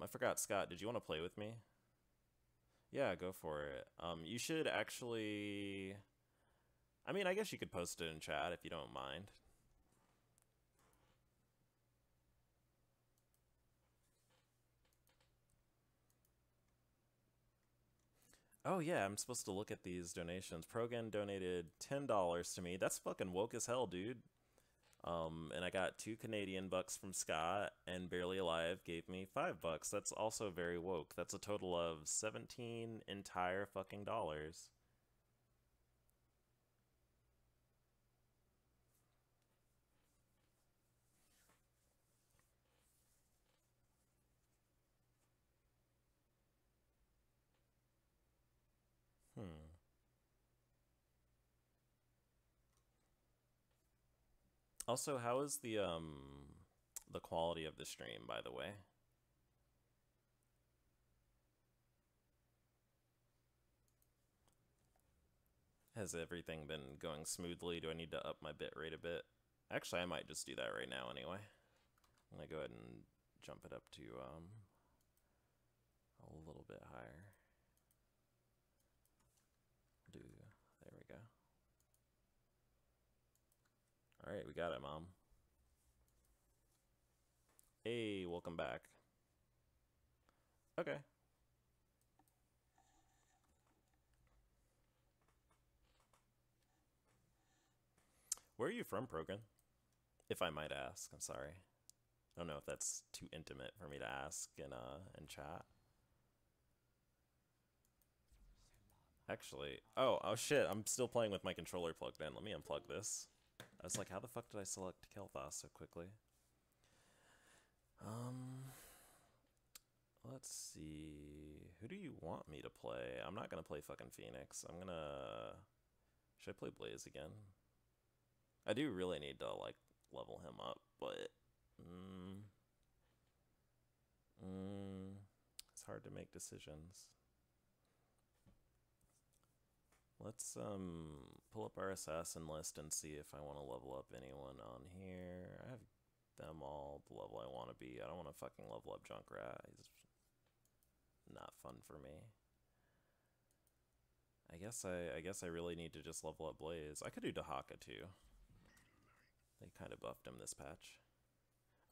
I forgot, Scott, did you want to play with me? Yeah, go for it. You should actually... I mean, I guess you could post it in chat if you don't mind. Oh yeah, I'm supposed to look at these donations. Progan donated $10 to me. That's fucking woke as hell, dude. And I got 2 Canadian bucks from Scott, and Barely Alive gave me $5. That's also very woke. That's a total of 17 entire fucking dollars. Also, how is the quality of the stream, by the way? Has everything been going smoothly? Do I need to up my bitrate a bit? Actually, I might just do that right now anyway. I'm gonna go ahead and jump it up to a little bit higher. There we go. Alright, we got it, Mom. Hey, welcome back. Okay. Where are you from, Progan? If I might ask, I'm sorry. I don't know if that's too intimate for me to ask in chat. Actually, oh shit, I'm still playing with my controller plugged in. Let me unplug this. I was like, how the fuck did I select Kel'Thas so quickly? Let's see. Who do you want me to play? I'm not gonna play fucking Phoenix. I'm gonna... Should I play Blaze again? I do really need to, like, level him up, but... it's hard to make decisions. Let's pull up our assassin list and see if I want to level up anyone on here. I have them all the level I want to be. I don't want to fucking level up Junkrat. He's not fun for me. I guess I really need to just level up Blaze. I could do Dahaka too. They kind of buffed him this patch.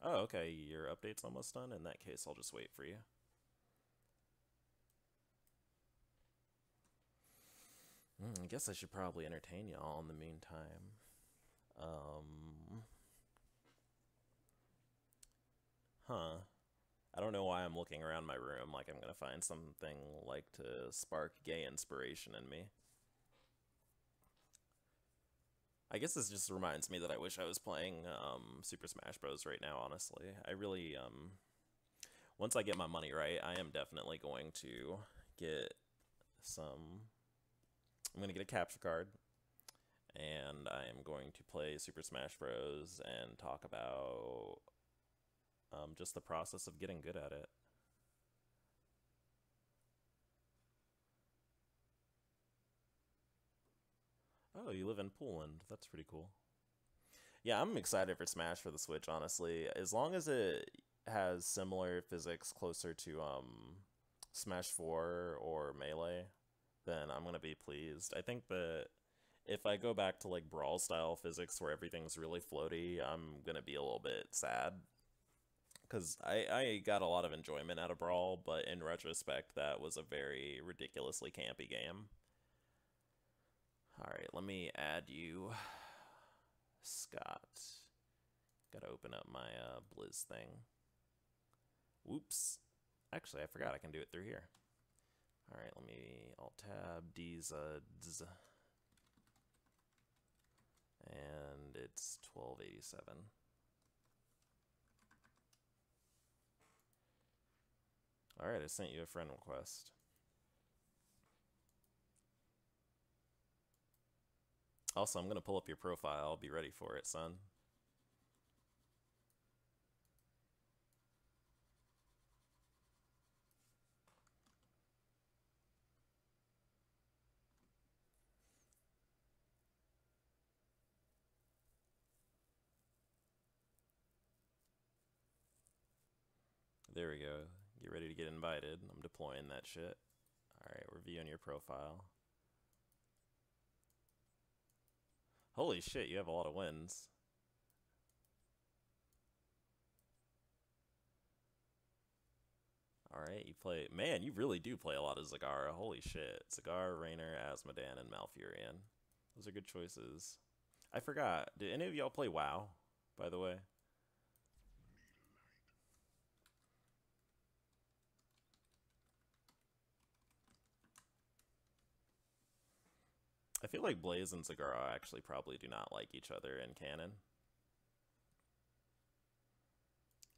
Oh, okay, your update's almost done? In that case, I'll just wait for you. I guess I should probably entertain y'all in the meantime. I don't know why I'm looking around my room like I'm gonna find something like to spark gay inspiration in me. I guess this just reminds me that I wish I was playing Super Smash Bros. Right now, honestly. I really, once I get my money right, I am definitely going to get some. I'm going to get a capture card, and I am going to play Super Smash Bros. And talk about just the process of getting good at it. Oh, you live in Poland. That's pretty cool. Yeah, I'm excited for Smash for the Switch, honestly. As long as it has similar physics closer to Smash 4 or Melee, then I'm gonna be pleased. I think that if I go back to like Brawl style physics where everything's really floaty, I'm gonna be a little bit sad. Because I got a lot of enjoyment out of Brawl, but in retrospect, that was a very ridiculously campy game. Alright, let me add you, Scott. Gotta open up my Blizz thing. Whoops. Actually, I forgot I can do it through here. Alright, let me Alt-Tab, D's, and it's 1287. Alright, I sent you a friend request. Also, I'm going to pull up your profile. I'll be ready for it, son. There we go. Get ready to get invited. I'm deploying that shit. Alright, we're viewing your profile. Holy shit, you have a lot of wins. Alright, you play... Man, you really do play a lot of Zagara. Holy shit. Zagara, Rainer, Asmodan, and Malfurion. Those are good choices. I forgot. Did any of y'all play WoW, by the way? I feel like Blaze and Zagara actually probably do not like each other in canon.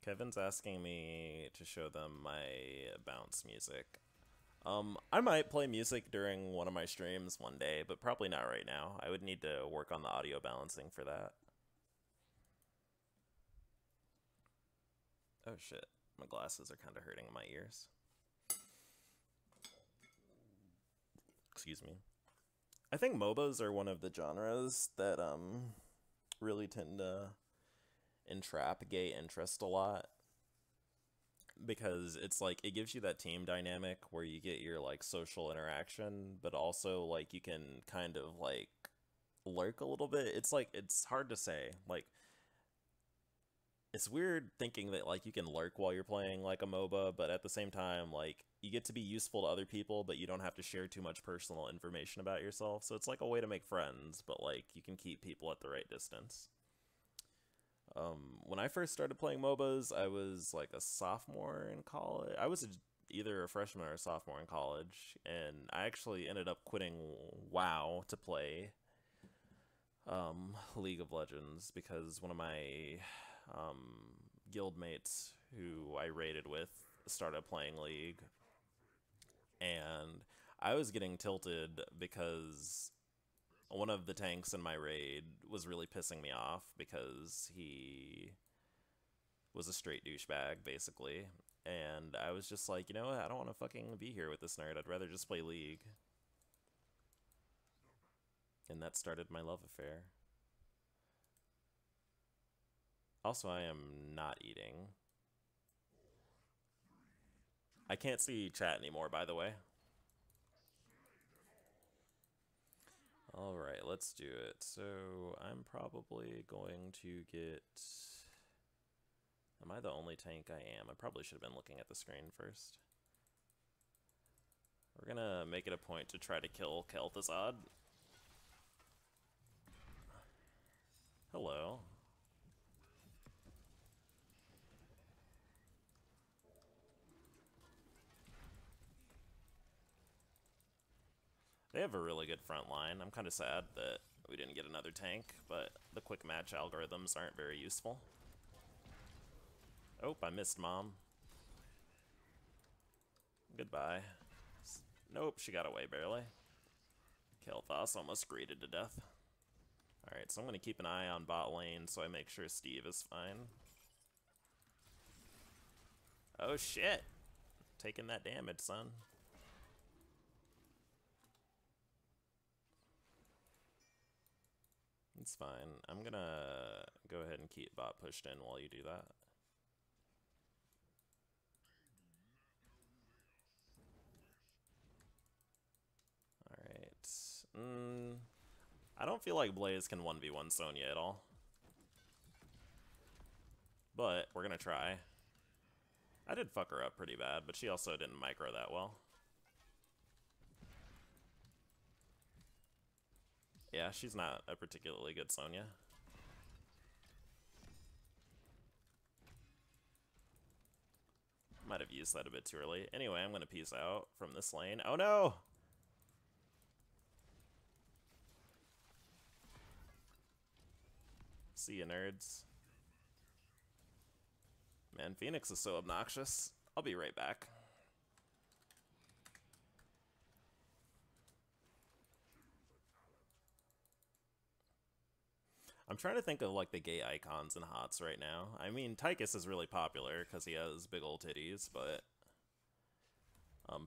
Kevin's asking me to show them my bounce music. I might play music during one of my streams one day, but probably not right now. I would need to work on the audio balancing for that. Oh shit, my glasses are kind of hurting my ears. Excuse me. I think MOBAs are one of the genres that really tend to entrap gay interest a lot, because it's like it gives you that team dynamic where you get your like social interaction, but also like you can kind of like lurk a little bit. It's like it's hard to say. Like it's weird thinking that like you can lurk while you're playing like a MOBA, but at the same time like you get to be useful to other people, but you don't have to share too much personal information about yourself. So it's like a way to make friends, but like you can keep people at the right distance. When I first started playing MOBAs, I was like a sophomore in college. I was either a freshman or a sophomore in college, and I actually ended up quitting WoW to play League of Legends because one of my guild mates who I raided with started playing League, and I was getting tilted because one of the tanks in my raid was really pissing me off because he was a straight douchebag, basically. And I was just like, you know what? I don't want to fucking be here with this nerd. I'd rather just play League. And that started my love affair. Also, I am not eating. I can't see chat anymore, by the way. Alright, let's do it. So, I'm probably going to get... Am I the only tank? I am. I probably should have been looking at the screen first. We're gonna make it a point to try to kill Kel'Thuzad. Hello. They have a really good front line. I'm kind of sad that we didn't get another tank, but the quick match algorithms aren't very useful. Oh, I missed Mom. Goodbye. Nope, she got away barely. Kael'thas almost greeted to death. Alright, so I'm going to keep an eye on bot lane so I make sure Steve is fine. Oh shit! Taking that damage, son. It's fine. I'm gonna go ahead and keep bot pushed in while you do that. Alright. I don't feel like Blaze can 1v1 Sonya at all. But we're gonna try. I did fuck her up pretty bad, but she also didn't micro that well. Yeah, she's not a particularly good Sonya. Might have used that a bit too early. Anyway, I'm gonna peace out from this lane. Oh no! See ya, nerds. Man, Phoenix is so obnoxious. I'll be right back. I'm trying to think of like the gay icons and HOTS right now. I mean, Tychus is really popular because he has big old titties, but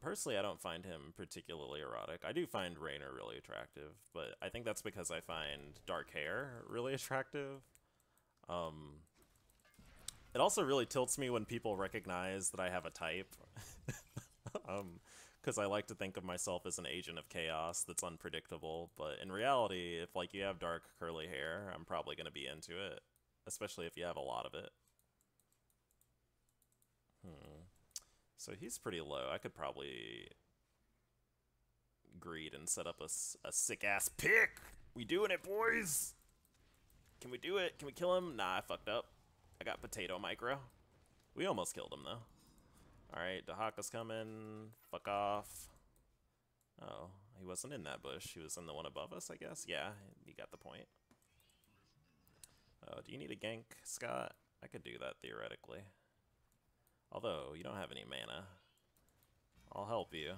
personally I don't find him particularly erotic. I do find Raynor really attractive, but I think that's because I find dark hair really attractive. It also really tilts me when people recognize that I have a type. Because I like to think of myself as an agent of chaos that's unpredictable, but in reality, if like you have dark curly hair, I'm probably going to be into it, especially if you have a lot of it. So he's pretty low. I could probably greed and set up a sick-ass pick! We doing it, boys! Can we do it? Can we kill him? Nah, I fucked up. I got potato micro. We almost killed him, though. Alright, Dahaka's coming. Fuck off. Oh, he wasn't in that bush. He was in the one above us, I guess? Yeah, you got the point. Oh, do you need a gank, Scott? I could do that, theoretically. Although, you don't have any mana. I'll help you.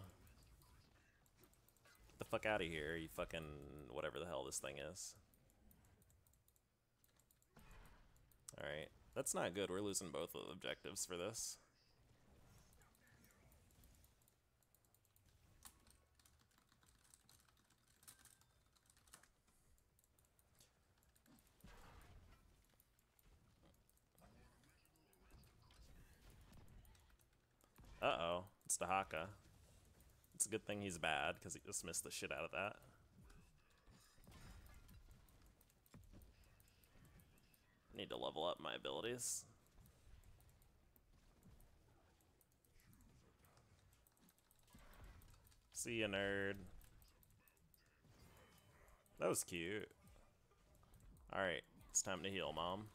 Get the fuck out of here, you fucking whatever the hell this thing is. Alright, that's not good. We're losing both of the objectives for this. Uh-oh, it's Dahaka. It's a good thing he's bad, because he just missed the shit out of that. Need to level up my abilities. See ya, nerd. That was cute. Alright, it's time to heal, Mom.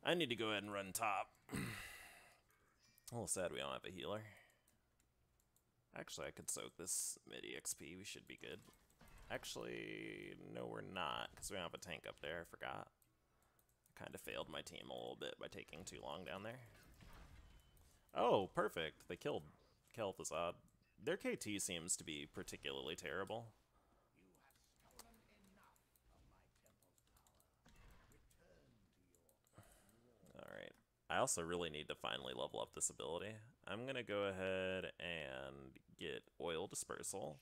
I need to go ahead and run top. A little sad we don't have a healer. Actually, I could soak this mid-EXP. We should be good. Actually, no we're not, because we don't have a tank up there. I forgot. I kind of failed my team a little bit by taking too long down there. Oh, perfect. They killed Kael'thas. Their KT seems to be particularly terrible. Alright. I also really need to finally level up this ability. I'm gonna go ahead and get Oil Dispersal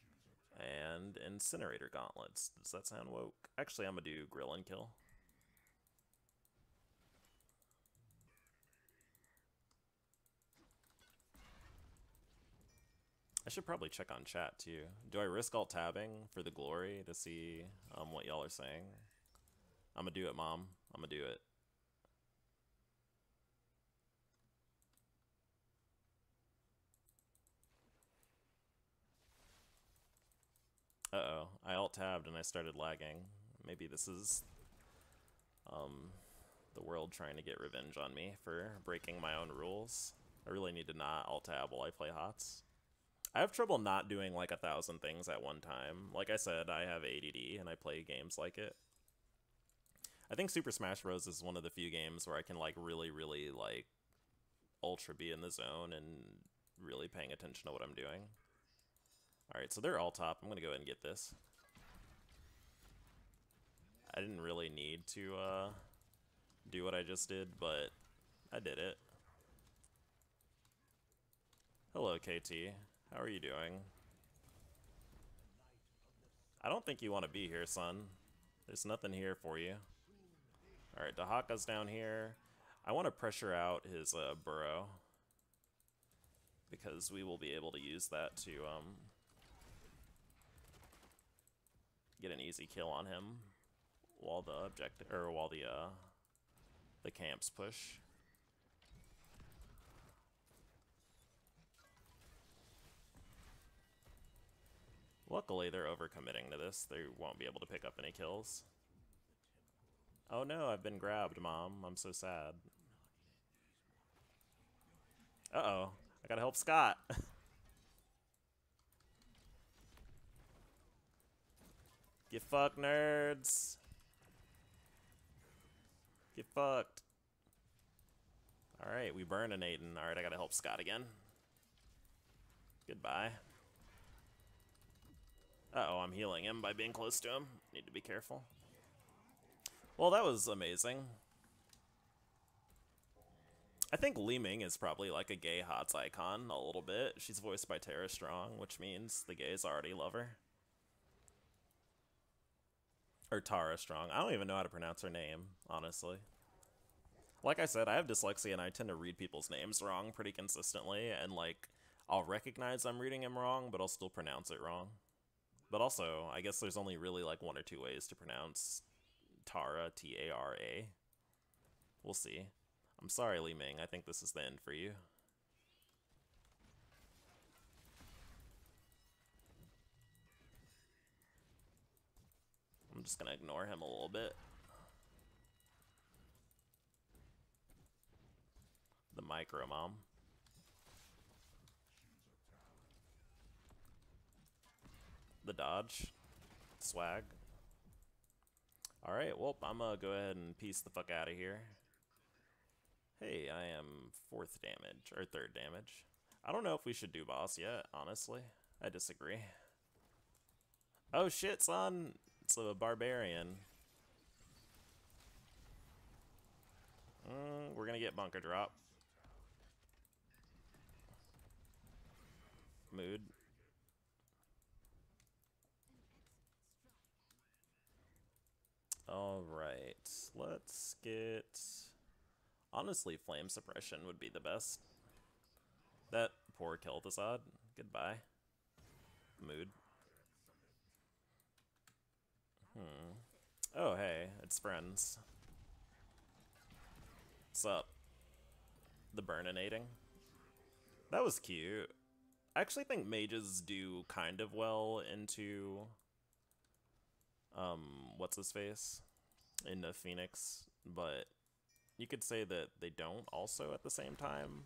and Incinerator Gauntlets. Does that sound woke? Actually, I'm gonna do Grill and Kill. I should probably check on chat too. Do I risk alt-tabbing for the glory to see what y'all are saying? I'm gonna do it, Mom. I'm gonna do it. Uh-oh. I alt-tabbed and I started lagging. Maybe this is the world trying to get revenge on me for breaking my own rules. I really need to not alt-tab while I play HOTS. I have trouble not doing like 1,000 things at one time. Like I said, I have ADD and I play games like it. I think Super Smash Bros. Is one of the few games where I can like really like ultra be in the zone and really paying attention to what I'm doing. Alright, so they're all top. I'm gonna go ahead and get this. I didn't really need to do what I just did, but I did it. Hello, KT. How are you doing? I don't think you want to be here, son. There's nothing here for you. Alright, Dahaka's down here. I want to pressure out his burrow, because we will be able to use that to get an easy kill on him while the the camps push. Luckily, they're overcommitting to this. They won't be able to pick up any kills. Oh no, I've been grabbed, Mom. I'm so sad. Uh-oh. I gotta help Scott. Get fucked, nerds. Get fucked. Alright, we burn an Aiden. Alright, I gotta help Scott again. Goodbye. Uh-oh, I'm healing him by being close to him. Need to be careful. Well, that was amazing. I think Li Ming is probably like a gay HOTS icon a little bit. She's voiced by Tara Strong, which means the gays already love her. Or Tara Strong. I don't even know how to pronounce her name, honestly. Like I said, I have dyslexia and I tend to read people's names wrong pretty consistently, and like, I'll recognize I'm reading him wrong, but I'll still pronounce it wrong. But also, I guess there's only really like one or two ways to pronounce Tara, T-A-R-A. We'll see. I'm sorry, Li Ming. I think this is the end for you. I'm just gonna ignore him a little bit. The micro mom. The dodge. Swag. Alright, well, I'm gonna go ahead and piece the fuck out of here. Hey, I am 4th damage, or 3rd damage. I don't know if we should do boss yet, honestly. I disagree. Oh shit, son! It's a barbarian. We're gonna get bunker drop. Mood. Alright, let's get... Honestly, flame suppression would be the best. That poor Kel'Thuzad. Goodbye. Mood. Oh, hey, it's friends. What's up? The burninating. That was cute. I actually think mages do kind of well into... what's his face? Into Phoenix, but... You could say that they don't also at the same time,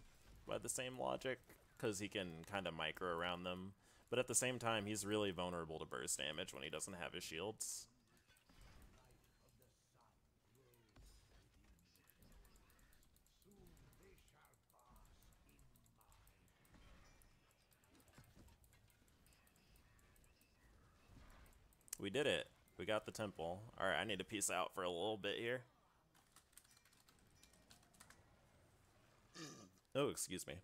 by the same logic, because he can kind of micro around them. But at the same time, he's really vulnerable to burst damage when he doesn't have his shields. We did it. We got the temple. Alright, I need to peace out for a little bit here. Oh, excuse me.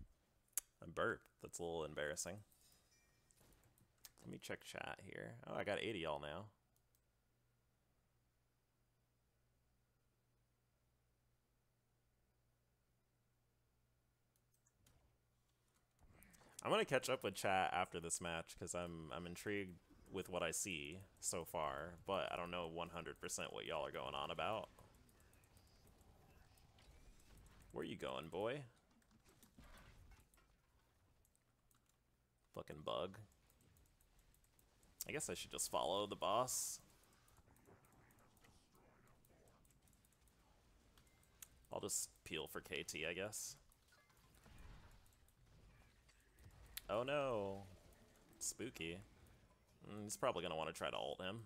I burped. That's a little embarrassing. Let me check chat here. Oh, I got 80 y'all now. I'm gonna catch up with chat after this match because I'm intrigued with what I see so far, but I don't know 100% what y'all are going on about. Where you going, boy? Fucking bug. I guess I should just follow the boss. I'll just peel for KT, I guess. Oh no. Spooky. He's probably gonna want to try to ult him.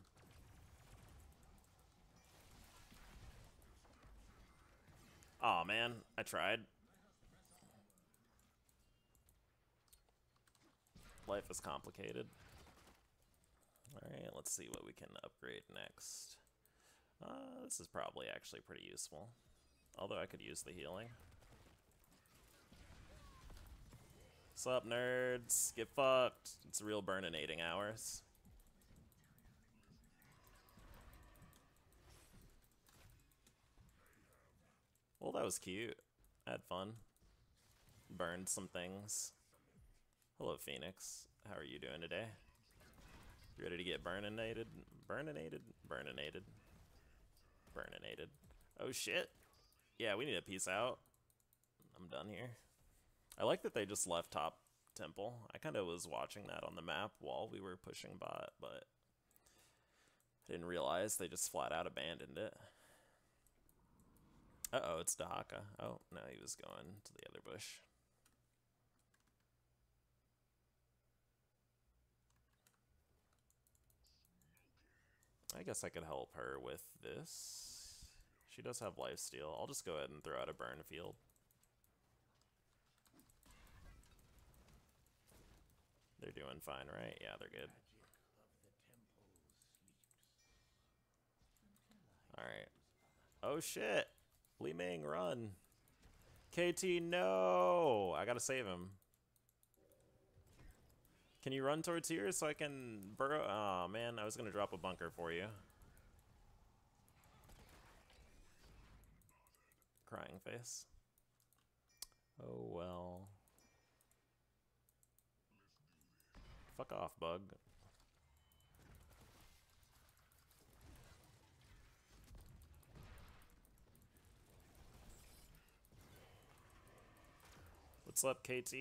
Aw, man. I tried. Life is complicated. Alright, let's see what we can upgrade next. This is probably actually pretty useful. Although I could use the healing. What's up, nerds? Get fucked. It's real burninating hours. Well, that was cute. I had fun. Burned some things. Hello, Phoenix. How are you doing today? You ready to get burninated? Burninated? Burninated. Burninated. Oh, shit. Yeah, we need to peace out. I'm done here. I like that they just left top temple. I kind of was watching that on the map while we were pushing bot, but I didn't realize they just flat out abandoned it. Uh-oh, it's Dahaka. Oh, no, he was going to the other bush. I guess I could help her with this. She does have lifesteal. I'll just go ahead and throw out a burn field. They're doing fine, right? Yeah, they're good. Alright. Oh shit! Li Ming, run! KT, no! I gotta save him. Can you run towards here so I can burrow? Oh man, I was gonna drop a bunker for you. Crying face. Oh well. Fuck off, bug. What's up, KT?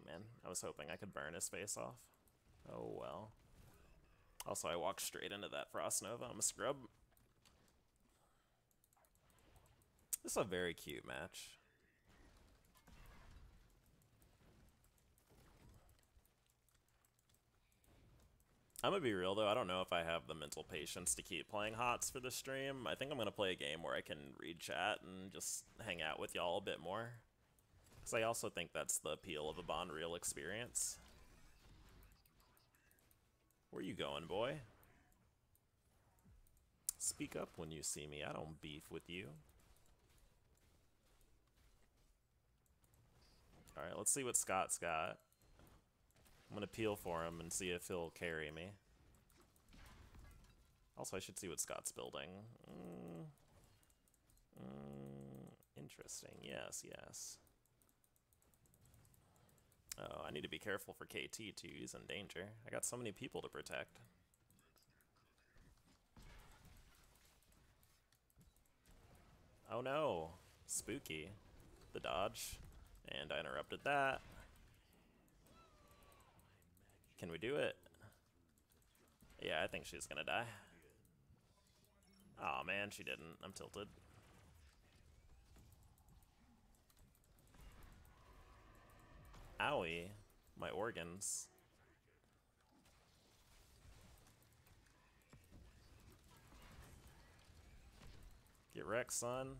Man, I was hoping I could burn his face off. Oh well. Also, I walked straight into that Frost Nova. I'm a scrub. This is a very cute match. I'm gonna be real though, I don't know if I have the mental patience to keep playing HOTS for the stream. I think I'm gonna play a game where I can read chat and just hang out with y'all a bit more. Because I also think that's the appeal of a Bond Real experience. Where you going, boy? Speak up when you see me, I don't beef with you. Alright, let's see what Scott's got. I'm gonna peel for him and see if he'll carry me. Also, I should see what Scott's building. Interesting. Yes, yes. Oh, I need to be careful for KT too. He's in danger. I got so many people to protect. Oh no. Spooky. The dodge. And I interrupted that. Can we do it? Yeah, I think she's gonna die. Aw, man, she didn't. I'm tilted. Owie. My organs. Get wrecked, son.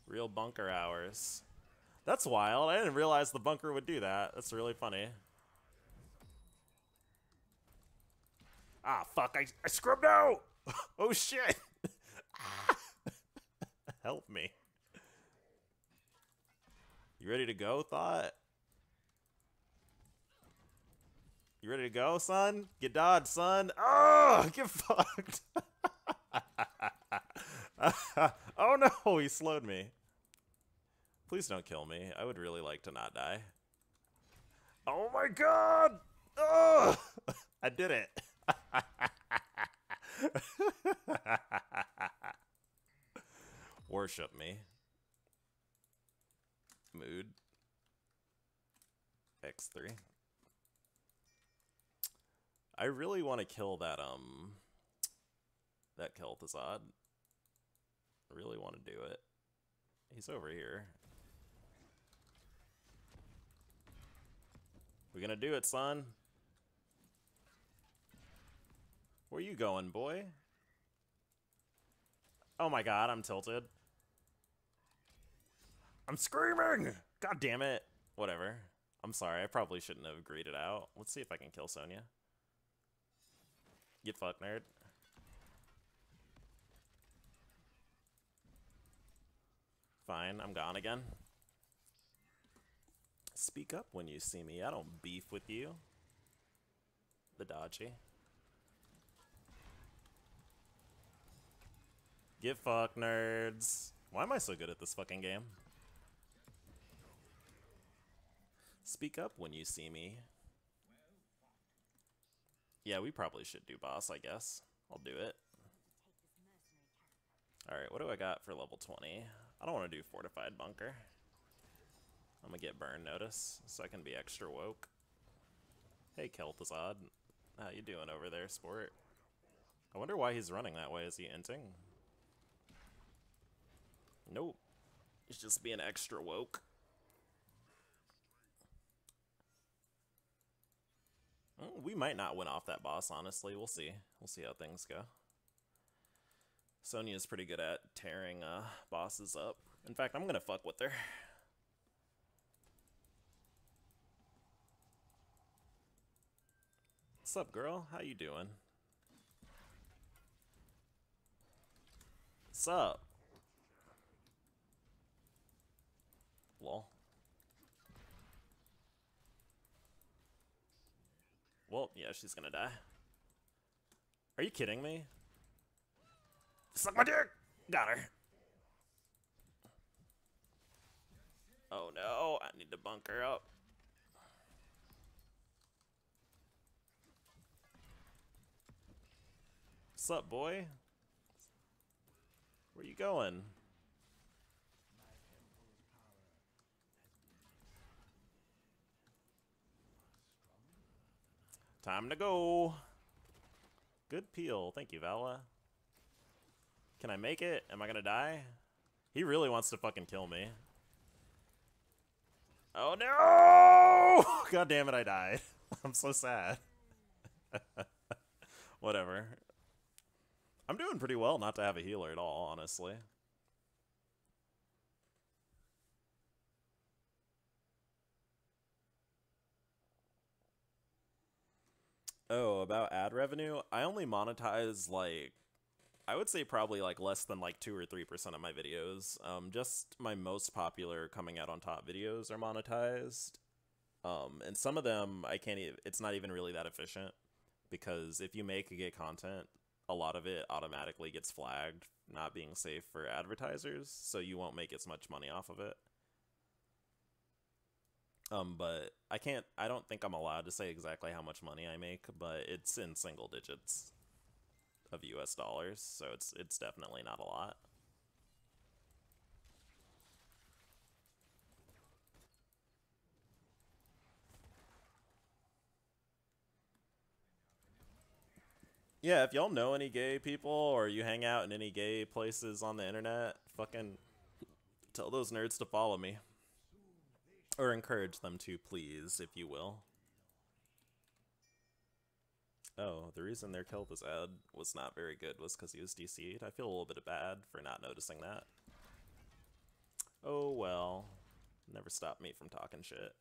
Real bunker hours. That's wild. I didn't realize the bunker would do that. That's really funny. Ah, fuck. I scrubbed out! Oh, shit! Help me. You ready to go, Thought? You ready to go, son? Get dodged, son. Oh, get fucked. Oh, no. He slowed me. Please don't kill me. I would really like to not die. Oh, my God. Oh, I did it. Worship me. Mood. X3. I really want to kill that Kel'Thuzad. I really want to do it. He's over here. We gonna do it, son? Where you going, boy? Oh my god, I'm tilted. I'm screaming! God damn it. Whatever. I'm sorry, I probably shouldn't have greeted out. Let's see if I can kill Sonya. Get fucked, nerd. Fine, I'm gone again. Speak up when you see me. I don't beef with you. The dodgy. Get fucked, nerds. Why am I so good at this fucking game? Speak up when you see me. Yeah, we probably should do boss, I guess. I'll do it. Alright, what do I got for level 20? I don't want to do fortified bunker. I'm gonna get burn notice, so I can be extra woke. Hey, Kel'Thuzad. How you doing over there, sport? I wonder why he's running that way. Is he inting? Nope. He's just being extra woke. We might not win off that boss, honestly. We'll see. We'll see how things go. Sonya's pretty good at tearing bosses up. In fact, I'm gonna fuck with her. What's up, girl? How you doing? What's up? Lol. Well, yeah, she's gonna die. Are you kidding me? Suck my dick! Got her. Oh no, I need to bunker up. What's up, boy? Where you going? Time to go. Good peel. Thank you, Vala. Can I make it? Am I gonna die? He really wants to fucking kill me. Oh no! God damn it, I died. I'm so sad. Whatever. I'm doing pretty well not to have a healer at all, honestly. Oh, about ad revenue? I only monetize, like, I would say probably, like, less than, like, 2 or 3% of my videos. Just my most popular coming out on top videos are monetized. And some of them, I can't even, it's not even really that efficient. Because if you make gay content, a lot of it automatically gets flagged not being safe for advertisers, so you won't make as much money off of it. But I don't think I'm allowed to say exactly how much money I make, but it's in single digits of US dollars, so it's definitely not a lot. Yeah, if y'all know any gay people or you hang out in any gay places on the internet, fucking tell those nerds to follow me. Or encourage them to, please, if you will. Oh, the reason their Kel'Thuzad was not very good was because he was DC'd. I feel a little bit bad for not noticing that. Oh well. Never stopped me from talking shit.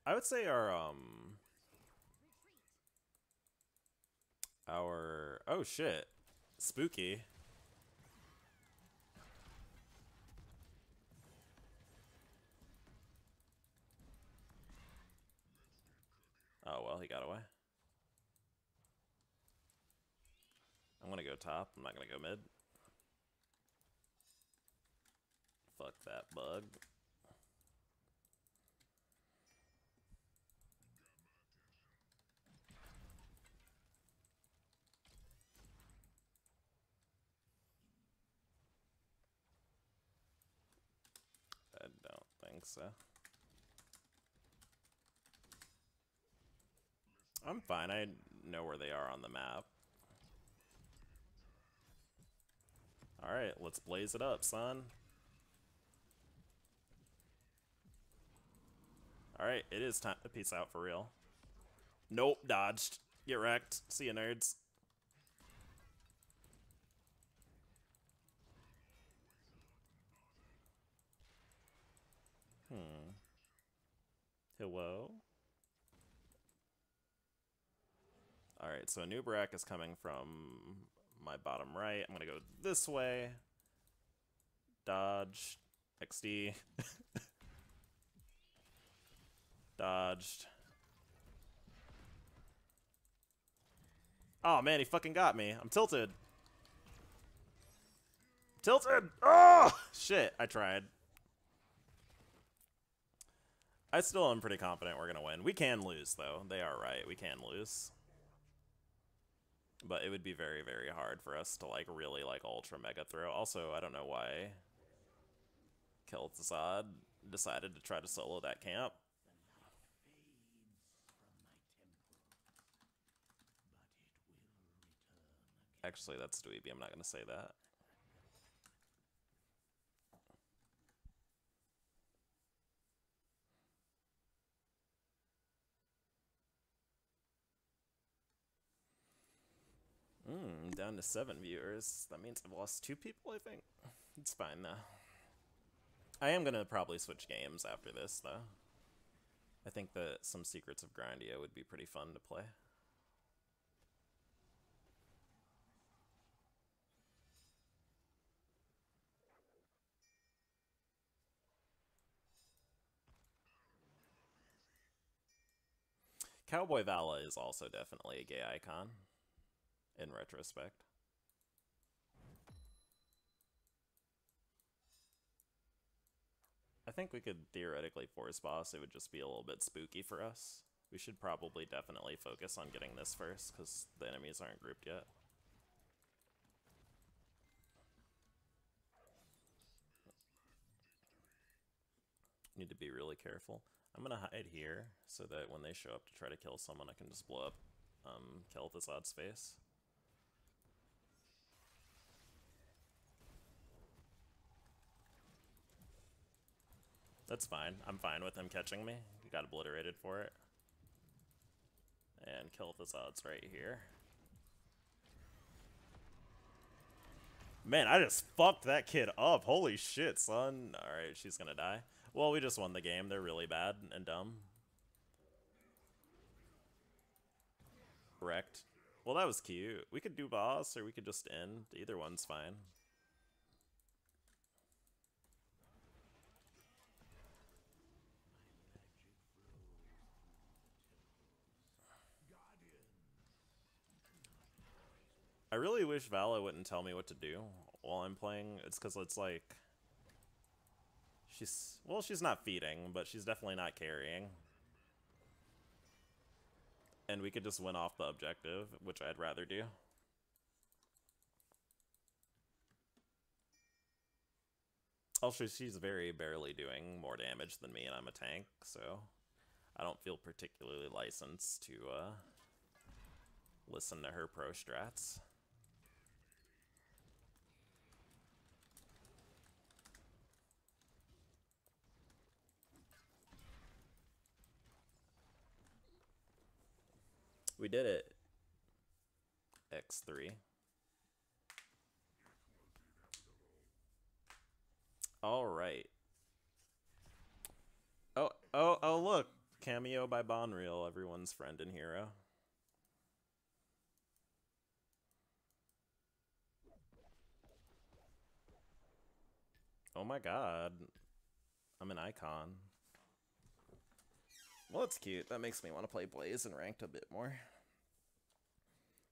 I would say our oh shit. Spooky. Oh well, he got away. I'm gonna go top, I'm not gonna go mid. Fuck that bug. I don't think so. I'm fine, I know where they are on the map. Alright, let's blaze it up, son. Alright, it is time to peace out for real. Nope, dodged. Get wrecked. See ya, nerds. Hello? Alright, so a new Barak is coming from my bottom right. I'm gonna go this way. Dodge. XD. Dodged. Oh man, he fucking got me. I'm tilted. Tilted! Oh! Shit, I tried. I still am pretty confident we're gonna win. We can lose, though. They are right. We can lose. But it would be very, very hard for us to, like, really, like, ultra mega throw. Also, I don't know why Kel'Thuzad decided to try to solo that camp. Actually, that's dweeby. I'm not gonna say that. Down to 7 viewers. That means I've lost 2 people, I think. It's fine, though. I am gonna probably switch games after this, though. I think that some Secrets of Grindia would be pretty fun to play. Cowboy Vala is also definitely a gay icon, in retrospect. I think we could theoretically force boss. It would just be a little bit spooky for us. We should probably definitely focus on getting this first, because the enemies aren't grouped yet. Need to be really careful. I'm gonna hide here, so that when they show up to try to kill someone, I can just blow up Kel'Thuzad's face. That's fine. I'm fine with him catching me. He got obliterated for it. And Kel'Thuzad's right here. Man, I just fucked that kid up. Holy shit, son. Alright, she's gonna die. Well, we just won the game. They're really bad and dumb. Wrecked. Well, that was cute. We could do boss, or we could just end. Either one's fine. I really wish Vala wouldn't tell me what to do while I'm playing. It's because it's like... she's not feeding, but she's definitely not carrying. And we could just win off the objective, which I'd rather do. Also, she's very barely doing more damage than me, and I'm a tank, so I don't feel particularly licensed to listen to her pro strats. We did it. X3. Alright. Oh, look! Cameo by Bonreal, everyone's friend and hero. Oh my god. I'm an icon. Well, it's cute. That makes me want to play Blaze and Ranked a bit more.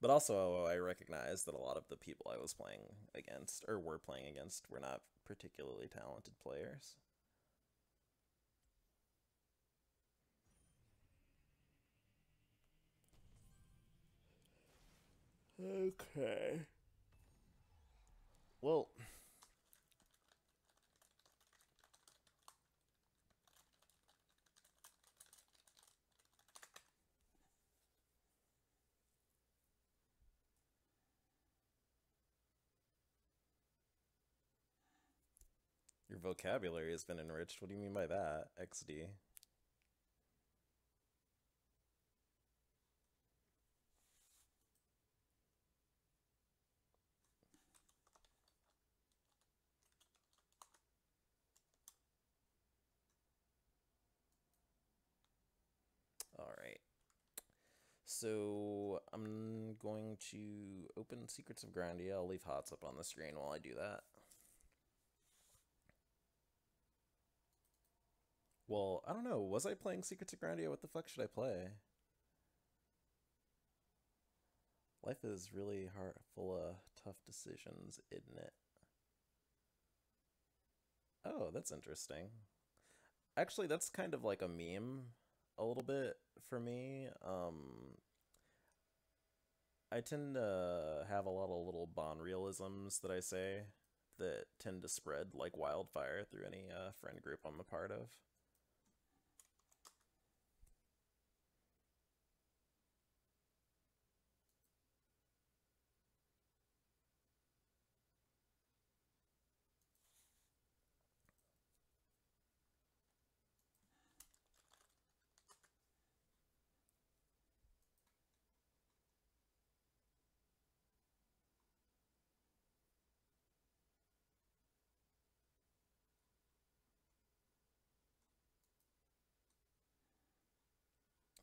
But also, I recognize that a lot of the people I was playing against, or were playing against, were not particularly talented players. Okay. Well... Your vocabulary has been enriched. What do you mean by that? XD. So I'm going to open Secrets of Grandia. I'll leave HOTS up on the screen while I do that. Well, I don't know. Was I playing Secrets of Grandia? What the fuck should I play? Life is really hard, full of tough decisions, isn't it? Oh, that's interesting. Actually, that's kind of like a meme a little bit for me. I tend to have a lot of little Bond realisms that I say that tend to spread like wildfire through any friend group I'm a part of.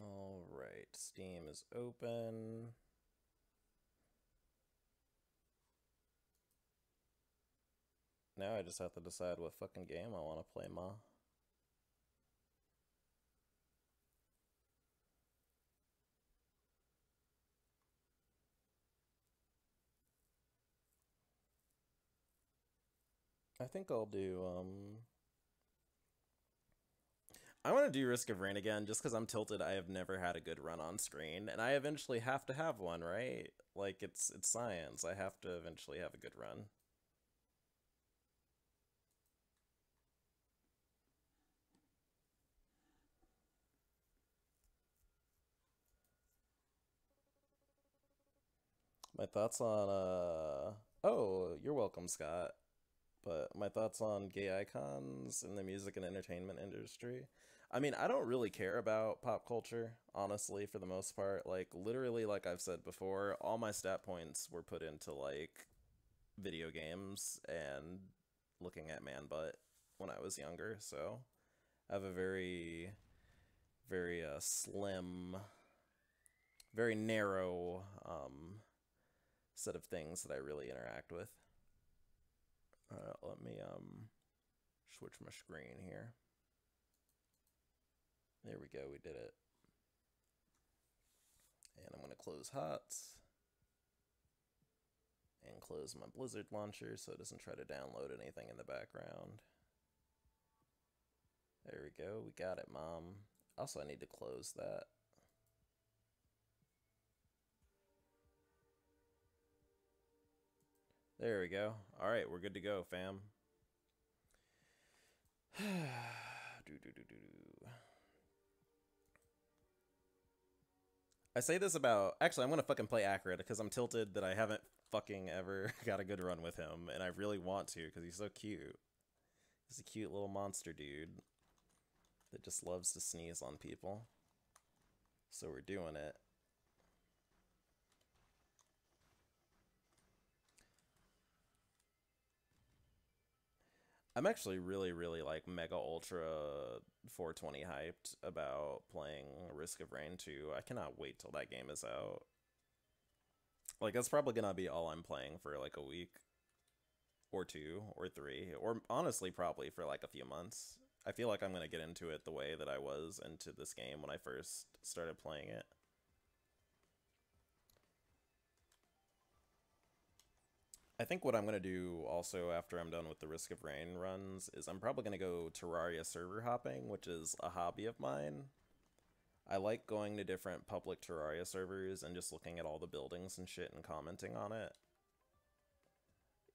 All right, Steam is open. Now I just have to decide what fucking game I want to play, ma. I think I'll do, I want to do Risk of Rain again just because I'm tilted. I have never had a good run on screen, and I eventually have to have one, right? Like, it's science. I have to eventually have a good run. My thoughts on, oh, you're welcome, Scott. But my thoughts on gay icons in the music and entertainment industry. I mean, I don't really care about pop culture, honestly, for the most part. Like, literally, like I've said before, all my stat points were put into, like, video games and looking at man butt when I was younger. So I have a very, very slim, very narrow set of things that I really interact with. Let me switch my screen here. There we go, we did it. And I'm gonna close HOTS and close my Blizzard launcher so it doesn't try to download anything in the background. There we go, we got it, Mom. Also, I need to close that. There we go. Alright, we're good to go, fam. I say this about... Actually, I'm gonna fucking play Accurate because I'm tilted that I haven't fucking ever got a good run with him, and I really want to because he's so cute. He's a cute little monster dude that just loves to sneeze on people. So we're doing it. I'm actually really, really like mega ultra 420 hyped about playing Risk of Rain 2. I cannot wait till that game is out. Like, that's probably gonna be all I'm playing for like a week or two or three, or honestly probably for like a few months. I feel like I'm gonna get into it the way that I was into this game when I first started playing it. I think what I'm going to do also after I'm done with the Risk of Rain runs is I'm probably going to go Terraria server hopping, which is a hobby of mine. I like going to different public Terraria servers and just looking at all the buildings and shit and commenting on it.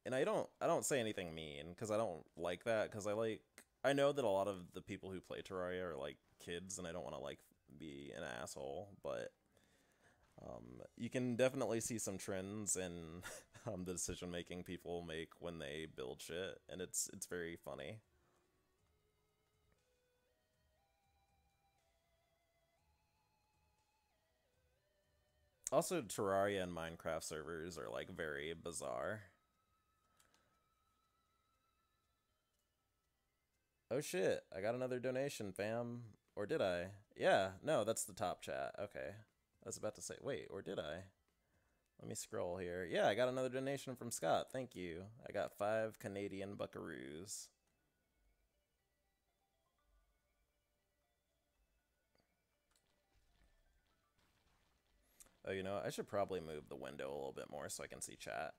And I don't say anything mean because I don't like that because I know that a lot of the people who play Terraria are like kids and I don't want to like be an asshole, but you can definitely see some trends in the decision making people make when they build shit, and it's very funny. Also, Terraria and Minecraft servers are like very bizarre. Oh shit, I got another donation, fam. Or did I? Yeah, no, that's the top chat. Okay. I was about to say, wait, or did I? Let me scroll here. Yeah, I got another donation from Scott. Thank you. I got 5 Canadian buckaroos. Oh, you know what? I should probably move the window a little bit more so I can see chat.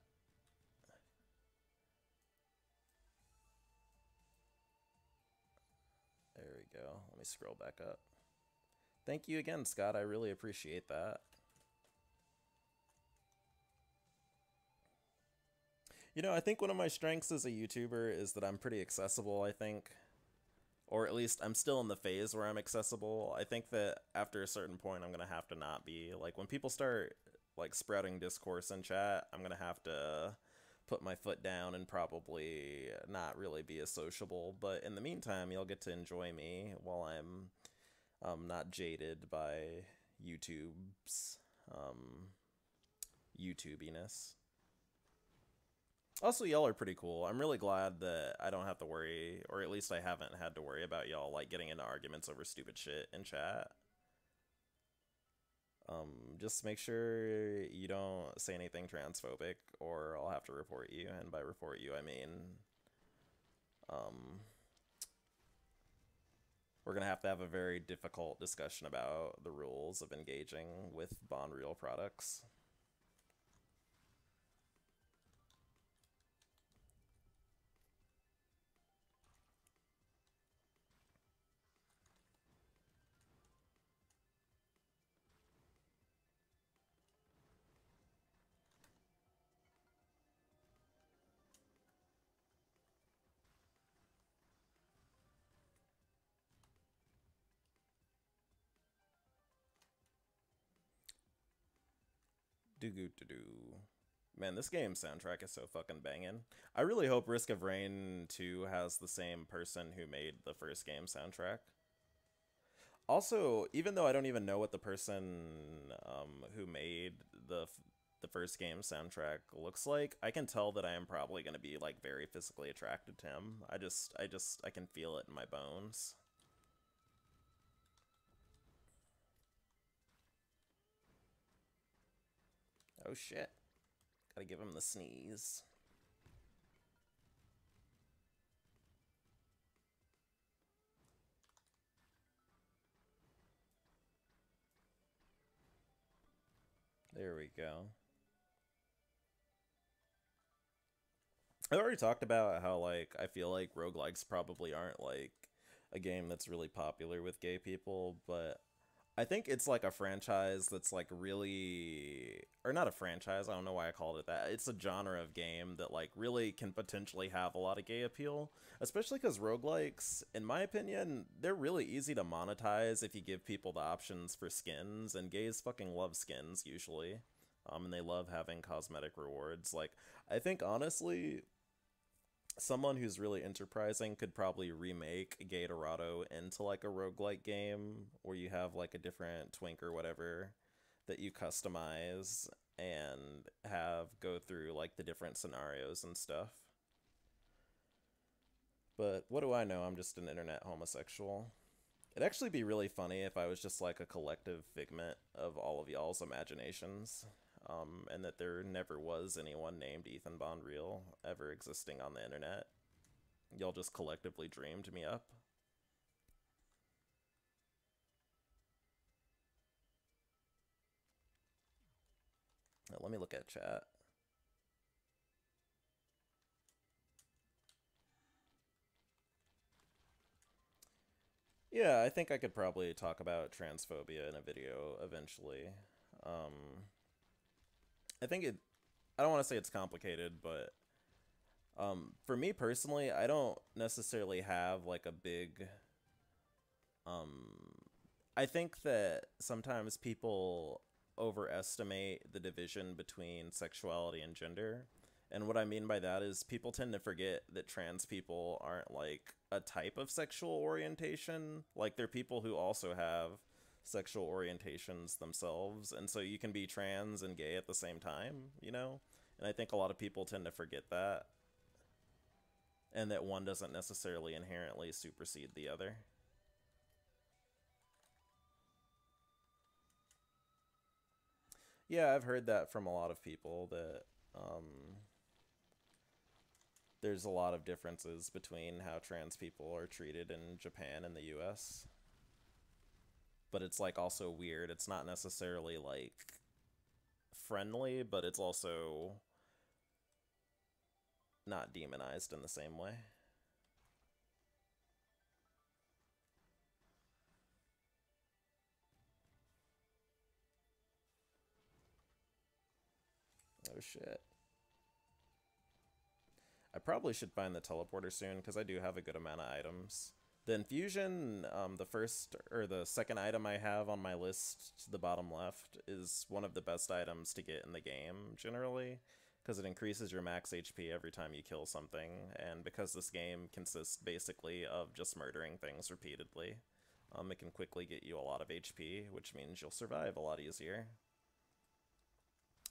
There we go. Let me scroll back up. Thank you again, Scott. I really appreciate that. You know, I think one of my strengths as a YouTuber is that I'm pretty accessible, I think. Or at least I'm still in the phase where I'm accessible. I think that after a certain point, I'm going to have to not be. Like, when people start, like, sprouting discourse in chat, I'm going to have to put my foot down and probably not really be as sociable. But in the meantime, you'll get to enjoy me while I'm not jaded by YouTube's YouTubiness. Also, y'all are pretty cool. I'm really glad that I don't have to worry, or at least I haven't had to worry about y'all, like, getting into arguments over stupid shit in chat. Just make sure you don't say anything transphobic, or I'll have to report you, and by report you, I mean, we're gonna have a very difficult discussion about the rules of engaging with Bond Real products. Do-goo-do-do. Man, this game's soundtrack is so fucking banging. I really hope Risk of Rain 2 has the same person who made the first game soundtrack. Also, even though I don't even know what the person who made the first game soundtrack looks like, I can tell that I am probably going to be, like, very physically attracted to him. I can feel it in my bones. Oh shit. Gotta give him the sneeze. There we go. I already talked about how, like, I feel like roguelikes probably aren't, like, a game that's really popular with gay people, but I think it's, like, a franchise that's, like, really... Or not a franchise, I don't know why I called it that. It's a genre of game that, like, really can potentially have a lot of gay appeal. Especially because roguelikes, in my opinion, they're really easy to monetize if you give people the options for skins, and gays fucking love skins, usually. And they love having cosmetic rewards. Like, I think, honestly, someone who's really enterprising could probably remake Gatorado into, like, a roguelike game where you have, like, a different twink or whatever that you customize and have go through, like, the different scenarios and stuff. But what do I know? I'm just an internet homosexual. It'd actually be really funny if I was just, like, a collective figment of all of y'all's imaginations. And that there never was anyone named Ethan Bond Real ever existing on the internet. Y'all just collectively dreamed me up. Now, let me look at chat. Yeah, I think I could probably talk about transphobia in a video eventually. I think I don't want to say it's complicated, but for me personally, I don't necessarily have, like, a big... I think that sometimes people overestimate the division between sexuality and gender. And what I mean by that is people tend to forget that trans people aren't, like, a type of sexual orientation. Like, they're people who also have sexual orientations themselves. And so you can be trans and gay at the same time, you know? And I think a lot of people tend to forget that. And that one doesn't necessarily inherently supersede the other. Yeah, I've heard that from a lot of people that there's a lot of differences between how trans people are treated in Japan and the US. But it's like also weird. It's not necessarily like friendly, but it's also not demonized in the same way. Oh shit. I probably should find the teleporter soon because I do have a good amount of items. The infusion, the first or the second item I have on my list to the bottom left, is one of the best items to get in the game generally because it increases your max HP every time you kill something, and because this game consists basically of just murdering things repeatedly, it can quickly get you a lot of HP, which means you'll survive a lot easier.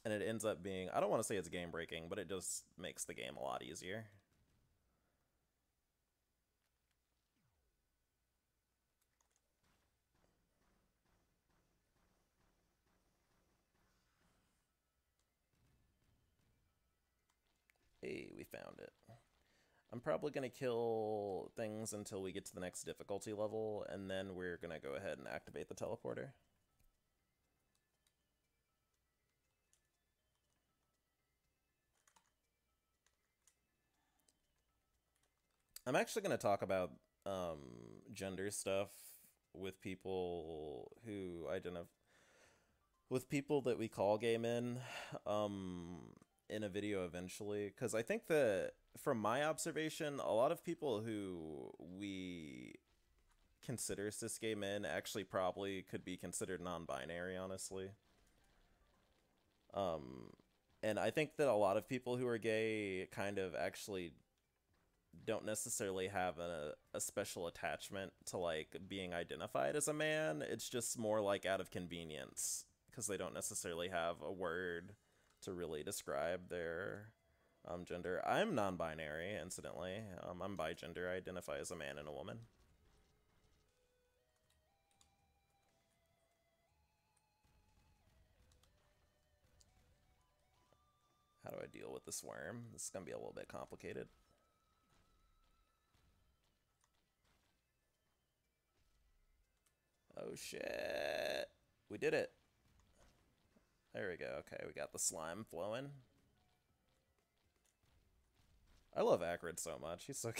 And it ends up being, I don't want to say it's game breaking, but it just makes the game a lot easier. Hey, we found it. I'm probably going to kill things until we get to the next difficulty level, and then we're going to go ahead and activate the teleporter. I'm actually going to talk about gender stuff with people who identify with people that we call gay men in a video eventually, because I think that from my observation, a lot of people who we consider cis gay men actually probably could be considered non-binary, honestly. Um, and I think that a lot of people who are gay kind of actually don't necessarily have a special attachment to like being identified as a man. It's just more like out of convenience because they don't necessarily have a word to really describe their gender. I'm non-binary, incidentally. I'm bigender. I identify as a man and a woman. How do I deal with this worm? This is gonna be a little bit complicated. Oh shit. We did it. There we go. Okay, we got the slime flowing. I love Acrid so much. He's so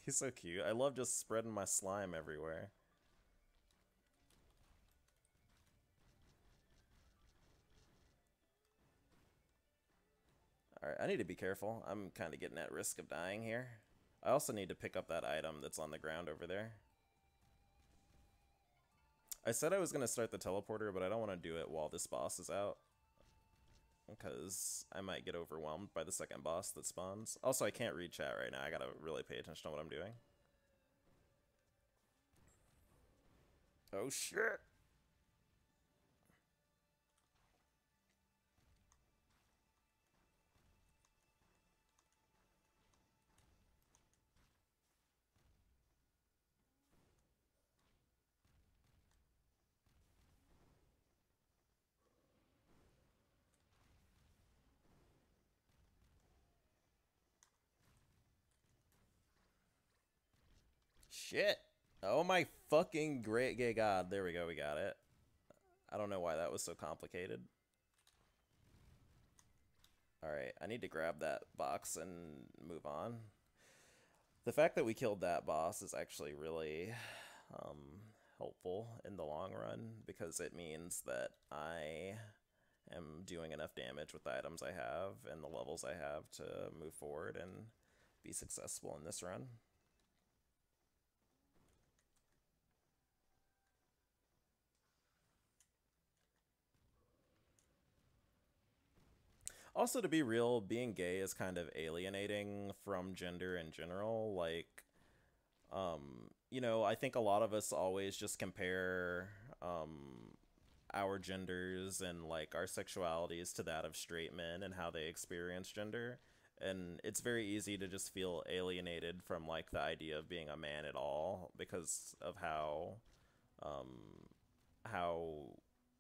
he's so cute. I love just spreading my slime everywhere. Alright, I need to be careful. I'm kind of getting at risk of dying here. I also need to pick up that item that's on the ground over there. I said I was going to start the teleporter, but I don't want to do it while this boss is out, because I might get overwhelmed by the second boss that spawns. Also, I can't read chat right now. I gotta really pay attention to what I'm doing. Oh shit! Shit! Oh my fucking great gay god. There we go, we got it. I don't know why that was so complicated. Alright, I need to grab that box and move on. The fact that we killed that boss is actually really helpful in the long run, because it means that I am doing enough damage with the items I have and the levels I have to move forward and be successful in this run. Also, to be real, being gay is kind of alienating from gender in general. Like, you know, I think a lot of us always just compare our genders and like our sexualities to that of straight men and how they experience gender. And it's very easy to just feel alienated from like the idea of being a man at all because of how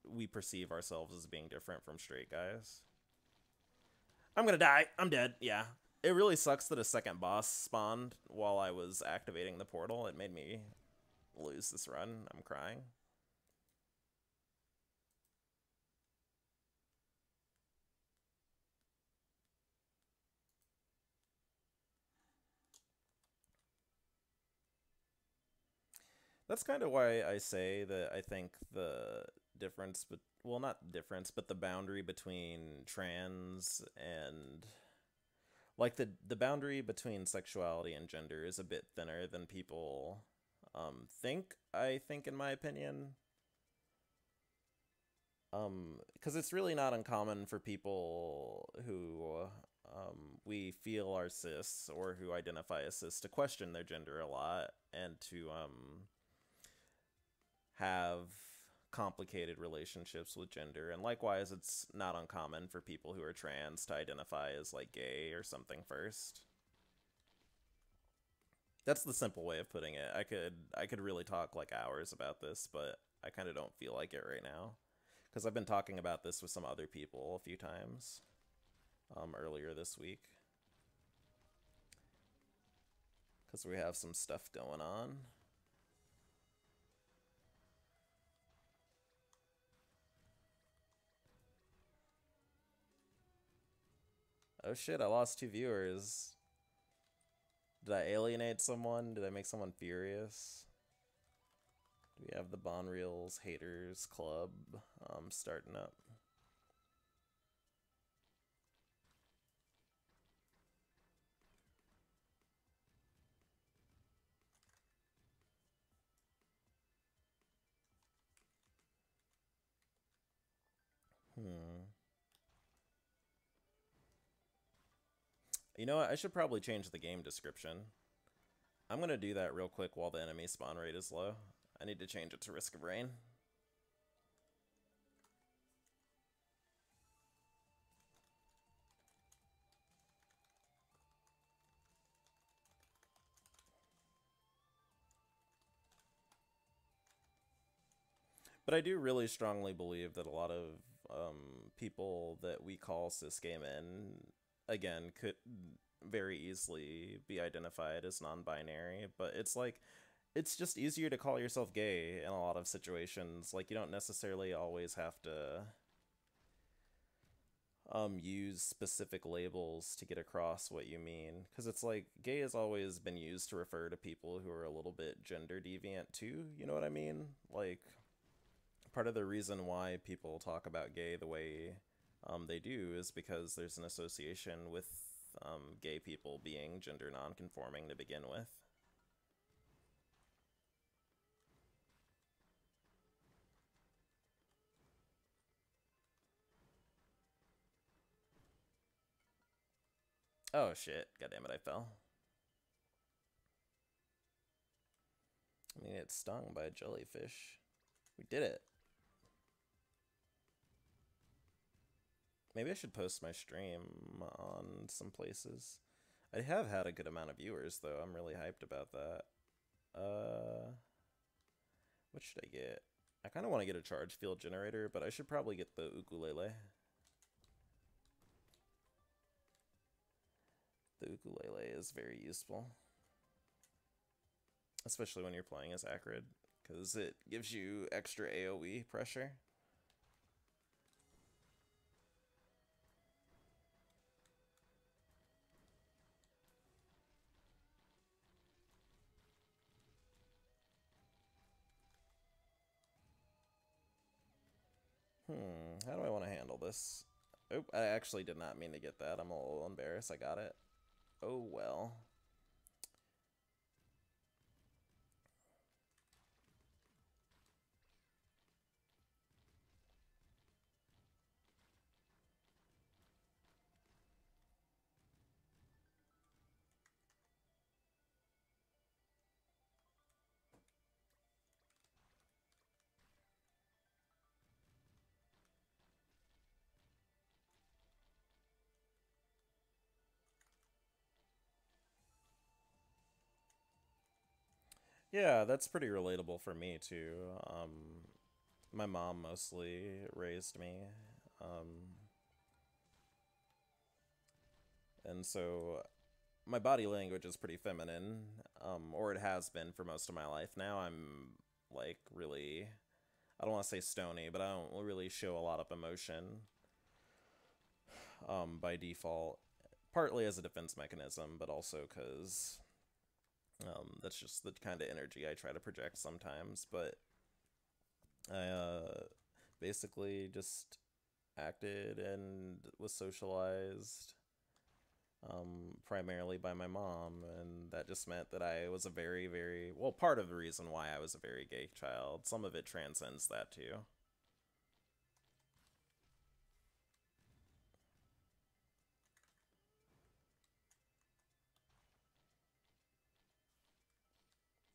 we perceive ourselves as being different from straight guys. I'm gonna die. I'm dead. Yeah. It really sucks that a second boss spawned while I was activating the portal. It made me lose this run. I'm crying. That's kind of why I say that I think the difference, but well, not difference, but the boundary between trans and like the boundary between sexuality and gender is a bit thinner than people think. I think, in my opinion, because it's really not uncommon for people who we feel are cis or who identify as cis to question their gender a lot and to have complicated relationships with gender. And likewise, it's not uncommon for people who are trans to identify as like gay or something first. That's the simple way of putting it. I could really talk like hours about this, but I kind of don't feel like it right now because I've been talking about this with some other people a few times earlier this week because we have some stuff going on. Oh shit, I lost 2 viewers. Did I alienate someone? Did I make someone furious? Do we have the Bonreels Haters Club starting up? You know what? I should probably change the game description. I'm gonna do that real quick while the enemy spawn rate is low. I need to change it to Risk of Rain. But I do really strongly believe that a lot of people that we call cis gay men, again, could very easily be identified as non-binary. But it's like, it's just easier to call yourself gay in a lot of situations. Like, you don't necessarily always have to use specific labels to get across what you mean, because it's like gay has always been used to refer to people who are a little bit gender deviant too, you know what I mean? Like, part of the reason why people talk about gay the way they do is because there's an association with gay people being gender non-conforming to begin with. Oh shit, god damn it, I fell. I mean, it's stung by a jellyfish. We did it. Maybe I should post my stream on some places. I have had a good amount of viewers, though. I'm really hyped about that. What should I get? I kind of want to get a charge field generator, but I should probably get the ukulele. The ukulele is very useful. Especially when you're playing as Acrid, because it gives you extra AoE pressure. How do I want to handle this? Oh, I actually did not mean to get that. I'm a little embarrassed I got it. Oh well. Yeah, that's pretty relatable for me too. My mom mostly raised me. Um, and so my body language is pretty feminine, or it has been for most of my life. Now I'm like really, I don't want to say stony, but I don't really show a lot of emotion by default, partly as a defense mechanism, but also because that's just the kind of energy I try to project sometimes. But I basically just acted and was socialized primarily by my mom, and that just meant that I was a very, very, well, part of the reason why I was a very gay child. Some of it transcends that too.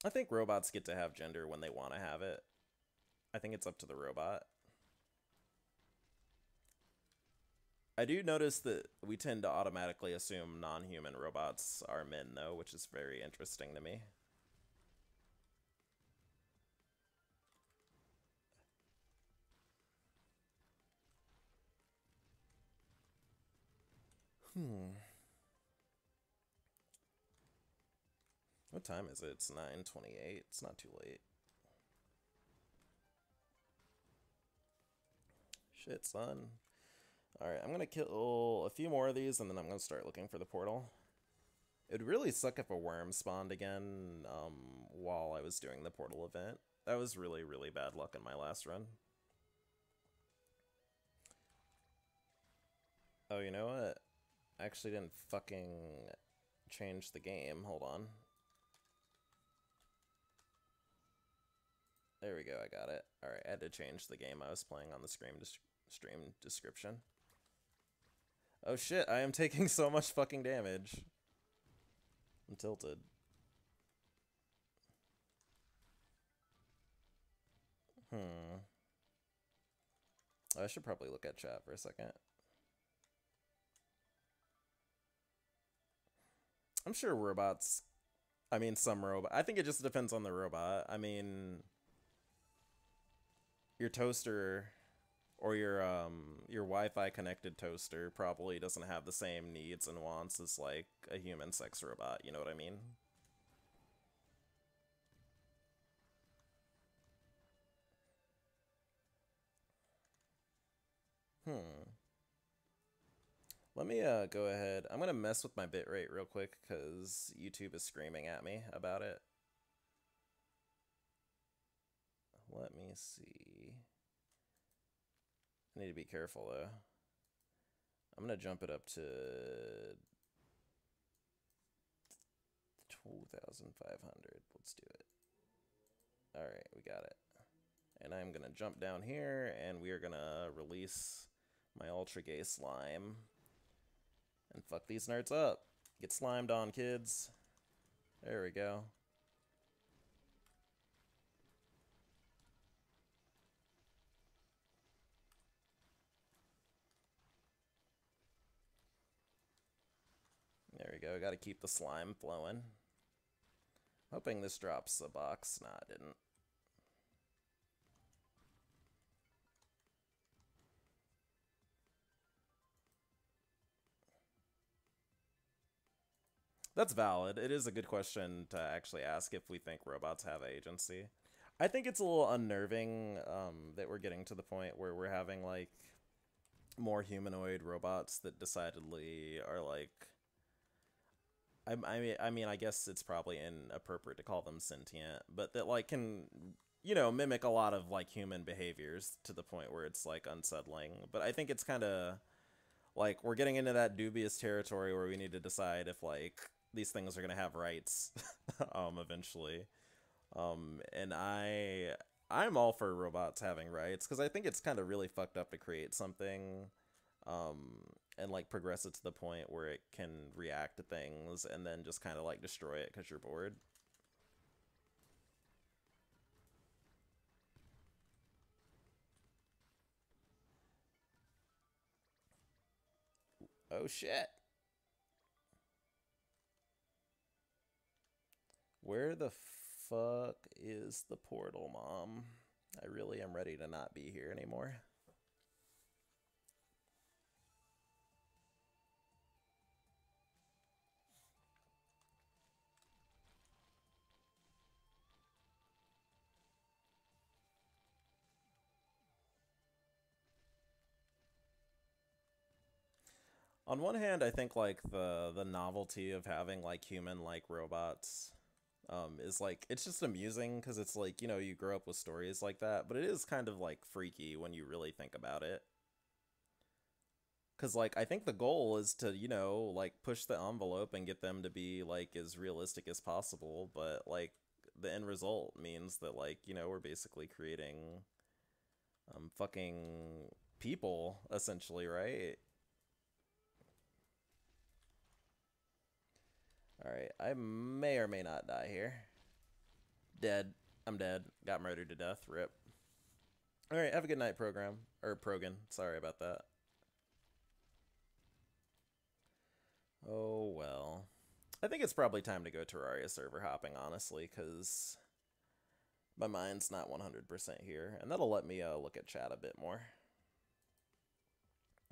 I think robots get to have gender when they want to have it. I think it's up to the robot. I do notice that we tend to automatically assume non-human robots are men, though, which is very interesting to me. Hmm. What time is it? It's 9:28. It's not too late. Shit, son. Alright, I'm gonna kill a few more of these, and then I'm gonna start looking for the portal. It would really suck if a worm spawned again while I was doing the portal event. That was really, really bad luck in my last run. Oh, you know what? I actually didn't fucking change the game. Hold on. There we go, I got it. Alright, I had to change the game I was playing on the stream description. Oh shit, I am taking so much fucking damage. I'm tilted. Hmm. I should probably look at chat for a second. I'm sure robots... I mean, some robot... I think it just depends on the robot. I mean... Your toaster... Or your Wi-Fi connected toaster probably doesn't have the same needs and wants as, like, a human sex robot, you know what I mean? Hmm. Let me go ahead. I'm gonna mess with my bitrate real quick because YouTube is screaming at me about it. Let me see. I need to be careful though. I'm gonna jump it up to 2,500. Let's do it. Alright, we got it. And I'm gonna jump down here and we are gonna release my ultra gay slime. And fuck these nerds up. Get slimed on, kids. There we go. There we go. Gotta keep the slime flowing. Hoping this drops a box. Nah, it didn't. That's valid. It is a good question to actually ask if we think robots have agency. I think it's a little unnerving that we're getting to the point where we're having, like, more humanoid robots that decidedly are, like... I guess it's probably inappropriate to call them sentient, but that, like, can, you know, mimic a lot of, like, human behaviors to the point where it's, like, unsettling. But I think it's kind of, like, we're getting into that dubious territory where we need to decide if, like, these things are going to have rights eventually. And I'm all for robots having rights, because I think it's kind of really fucked up to create something and like progress it to the point where it can react to things and then just kind of like destroy it because you're bored. Oh shit. Where the fuck is the portal, Mom? I really am ready to not be here anymore. On one hand, I think like the novelty of having like human like robots is like it's just amusing because it's like, you know, you grow up with stories like that, but it is kind of like freaky when you really think about it. Cause like I think the goal is to, you know, like push the envelope and get them to be like as realistic as possible, but like the end result means that like, you know, we're basically creating fucking people essentially, right? All right, I may or may not die here. Dead. I'm dead. Got murdered to death. Rip. All right, have a good night, program or Progan. Sorry about that. Oh well. I think it's probably time to go Terraria server hopping, honestly, because my mind's not 100% here, and that'll let me look at chat a bit more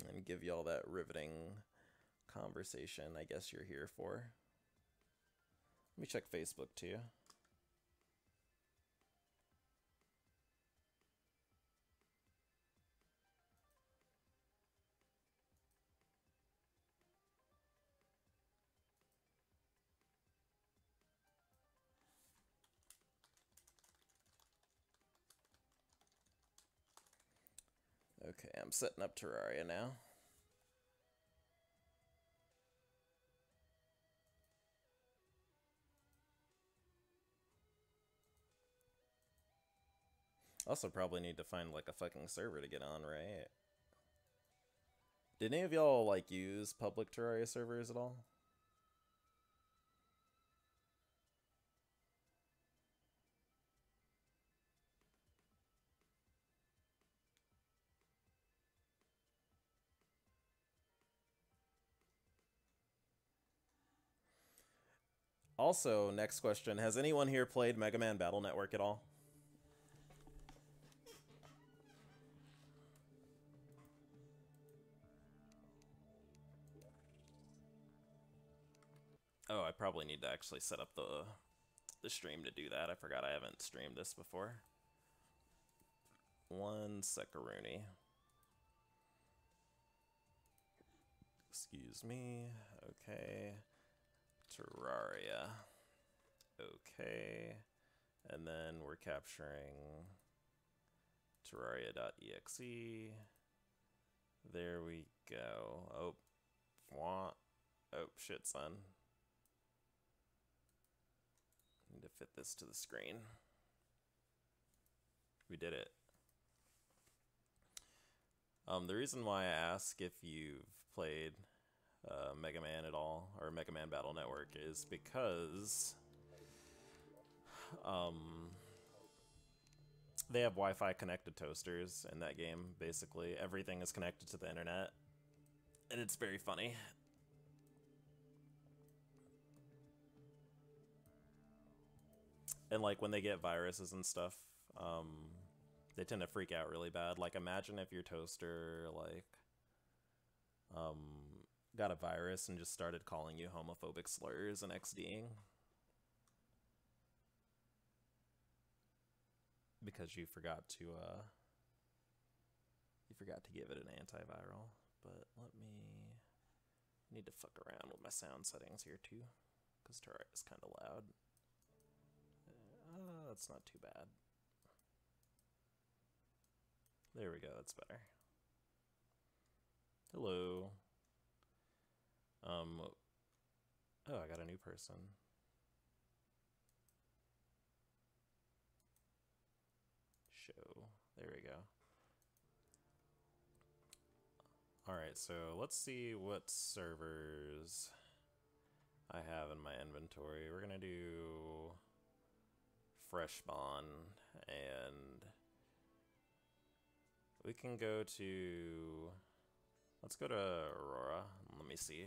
and give you all that riveting conversation I guess you're here for. Let me check Facebook too. Okay, I'm setting up Terraria now. Also probably need to find like a fucking server to get on, right? Did any of y'all like use public Terraria servers at all? Also, next question, has anyone here played Mega Man Battle Network at all? Oh, I probably need to actually set up the stream to do that. I forgot I haven't streamed this before. One secaroonie. Excuse me. Okay. Terraria. Okay. And then we're capturing Terraria.exe. There we go. Oh. Wah. Oh, shit, son. Need to fit this to the screen. We did it. The reason why I ask if you've played Mega Man at all, or Mega Man Battle Network, is because they have Wi-Fi connected toasters in that game, basically. Everything is connected to the internet, and it's very funny. And like when they get viruses and stuff, they tend to freak out really bad. Like imagine if your toaster like got a virus and just started calling you homophobic slurs and XDing because you forgot to give it an antiviral. But let me need to fuck around with my sound settings here too, because Terraria is kind of loud. That's not too bad. There we go, that's better. Hello. Oh, I got a new person. Show. There we go. Alright, so let's see what servers I have in my inventory. We're gonna do fresh spawn, and we can go to, let's go to Aurora. Let me see.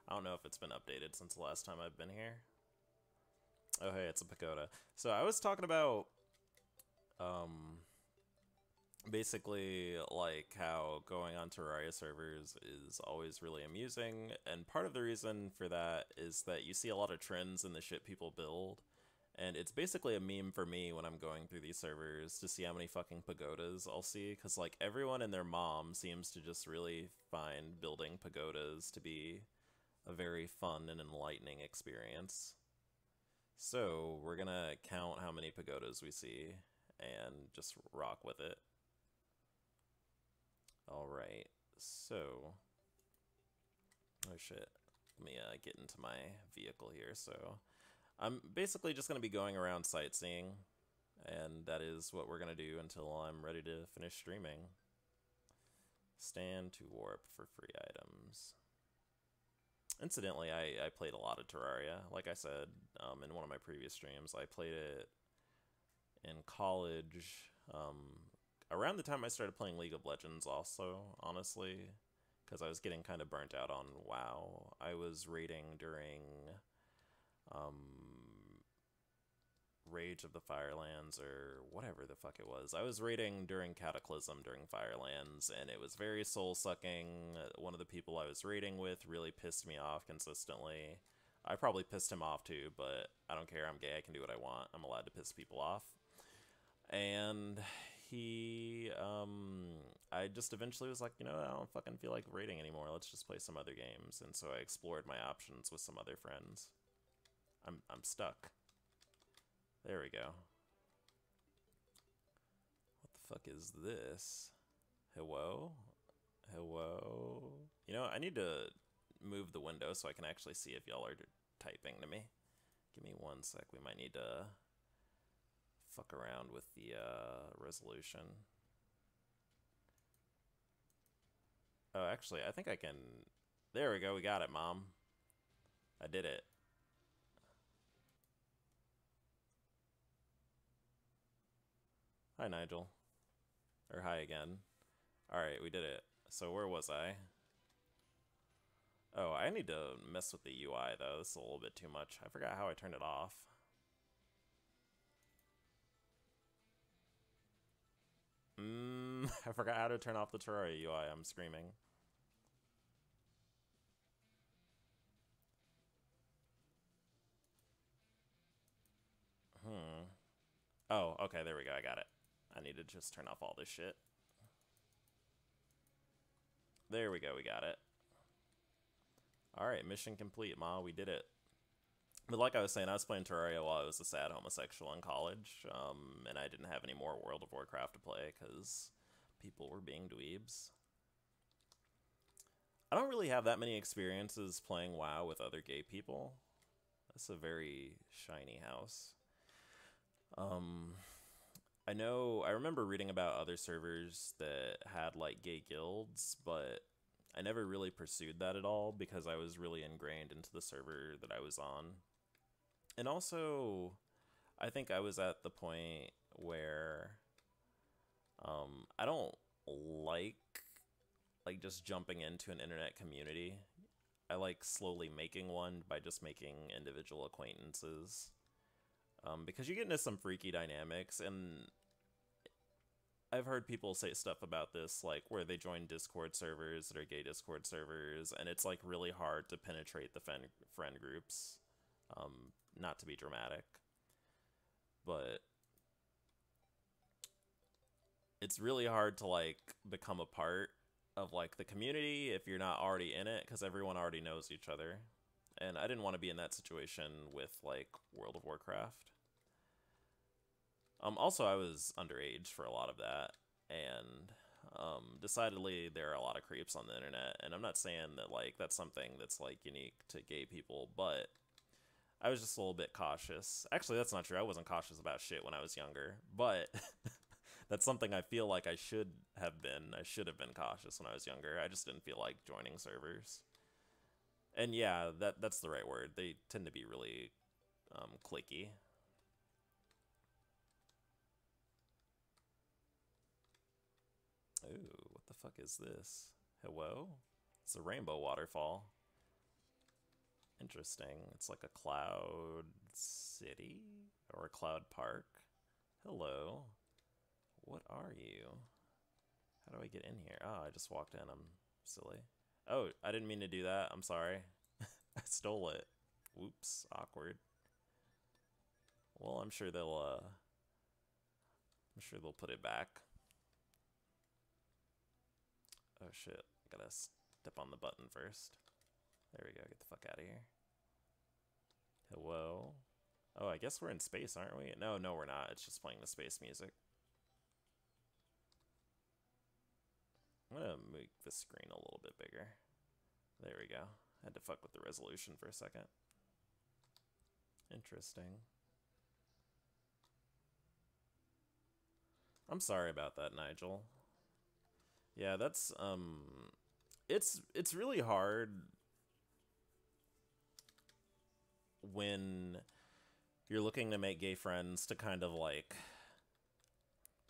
I don't know if it's been updated since the last time I've been here. Oh hey, it's a pagoda. So I was talking about Basically, like how going on Terraria servers is always really amusing, and part of the reason for that is that you see a lot of trends in the shit people build, and it's basically a meme for me when I'm going through these servers to see how many fucking pagodas I'll see, because like everyone and their mom seems to just really find building pagodas to be a very fun and enlightening experience. So we're gonna count how many pagodas we see and just rock with it. Alright, so... Oh shit. Let me get into my vehicle here. So I'm basically just going to be going around sightseeing, and that is what we're going to do until I'm ready to finish streaming. Stand to warp for free items. Incidentally, I played a lot of Terraria. Like I said in one of my previous streams, I played it in college, around the time I started playing League of Legends also, honestly, because I was getting kind of burnt out on WoW. I was raiding during Rage of the Firelands, or whatever the fuck it was. I was raiding during Cataclysm during Firelands, and it was very soul-sucking. One of the people I was raiding with really pissed me off consistently. I probably pissed him off too, but I don't care. I'm gay. I can do what I want. I'm allowed to piss people off. And he, I just eventually was like, you know, I don't fucking feel like raiding anymore. Let's just play some other games. And so I explored my options with some other friends. I'm stuck. There we go. What the fuck is this? Hello? Hello? You know, I need to move the window so I can actually see if y'all are typing to me. Give me one sec. We might need to fuck around with the resolution. Oh, actually, I think I can... There we go. We got it, Mom. I did it. Hi, Nigel. Or hi again. Alright, we did it. So where was I? Oh, I need to mess with the UI, though. This is a little bit too much. I forgot how I turned it off. I forgot how to turn off the Terraria UI. I'm screaming. Oh, okay, there we go. I got it. I need to just turn off all this shit. There we go. We got it. Alright, mission complete, Ma. We did it. But like I was saying, I was playing Terraria while I was a sad homosexual in college, and I didn't have any more World of Warcraft to play because people were being dweebs. I don't really have that many experiences playing WoW with other gay people. That's a very shiny house. I remember reading about other servers that had like gay guilds, but I never really pursued that at all because I was really ingrained into the server that I was on. And also, I think I was at the point where I don't like just jumping into an internet community. I like slowly making one by just making individual acquaintances. Because you get into some freaky dynamics, and I've heard people say stuff about this, like where they join Discord servers that are gay Discord servers, and it's like really hard to penetrate the friend groups. Not to be dramatic, but it's really hard to like become a part of like the community if you're not already in it, because everyone already knows each other. And I didn't want to be in that situation with like World of Warcraft. Also, I was underage for a lot of that, and decidedly there are a lot of creeps on the internet, and I'm not saying that like that's something that's like unique to gay people, but I was just a little bit cautious. Actually, that's not true. I wasn't cautious about shit when I was younger, but that's something I feel like I should have been. I should have been cautious when I was younger. I just didn't feel like joining servers. And yeah, that's the right word. They tend to be really cliquey. Ooh, what the fuck is this? Hello? It's a rainbow waterfall. Interesting. It's like a cloud city? Or a cloud park? Hello. What are you? How do I get in here? Oh, I just walked in. I'm silly. Oh, I didn't mean to do that. I'm sorry. I stole it. Whoops. Awkward. Well, I'm sure they'll put it back. Oh shit. Gotta step on the button first. There we go. Get the fuck out of here. Hello? Oh, I guess we're in space, aren't we? No, we're not. It's just playing the space music. I'm gonna make the screen a little bit bigger. There we go. Had to fuck with the resolution for a second. Interesting. I'm sorry about that, Nigel. Yeah, that's it's really hard when you're looking to make gay friends to kind of like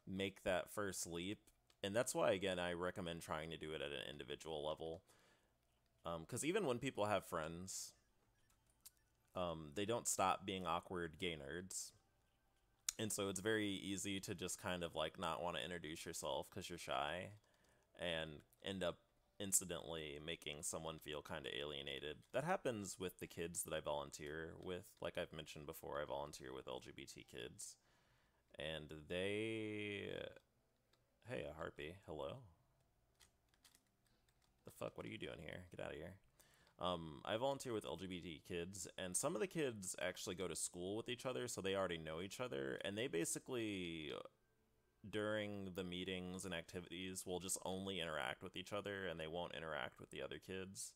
make that first leap. And that's why, again, I recommend trying to do it at an individual level. Because even when people have friends, they don't stop being awkward gay nerds. And so it's very easy to just kind of like not want to introduce yourself because you're shy and end up incidentally making someone feel kind of alienated. That happens with the kids that I volunteer with. Like I've mentioned before, I volunteer with LGBT kids. And they... Hey, a harpy. Hello. The fuck? What are you doing here? Get out of here. I volunteer with LGBT kids, and some of the kids actually go to school with each other, so they already know each other, and they basically, during the meetings and activities, will just only interact with each other, and they won't interact with the other kids.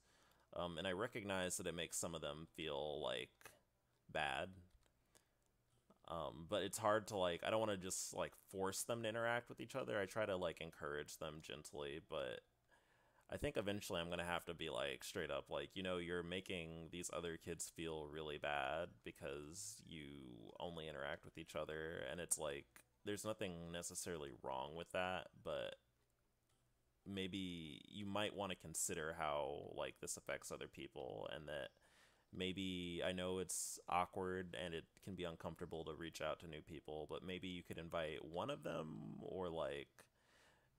And I recognize that it makes some of them feel, like, bad. But it's hard to, like, I don't want to just, like, force them to interact with each other. I try to, like, encourage them gently, but I think eventually I'm going to have to be like straight up like, you know, you're making these other kids feel really bad because you only interact with each other. And it's like, there's nothing necessarily wrong with that, but maybe you might want to consider how like this affects other people, and that maybe, I know it's awkward and it can be uncomfortable to reach out to new people, but maybe you could invite one of them, or like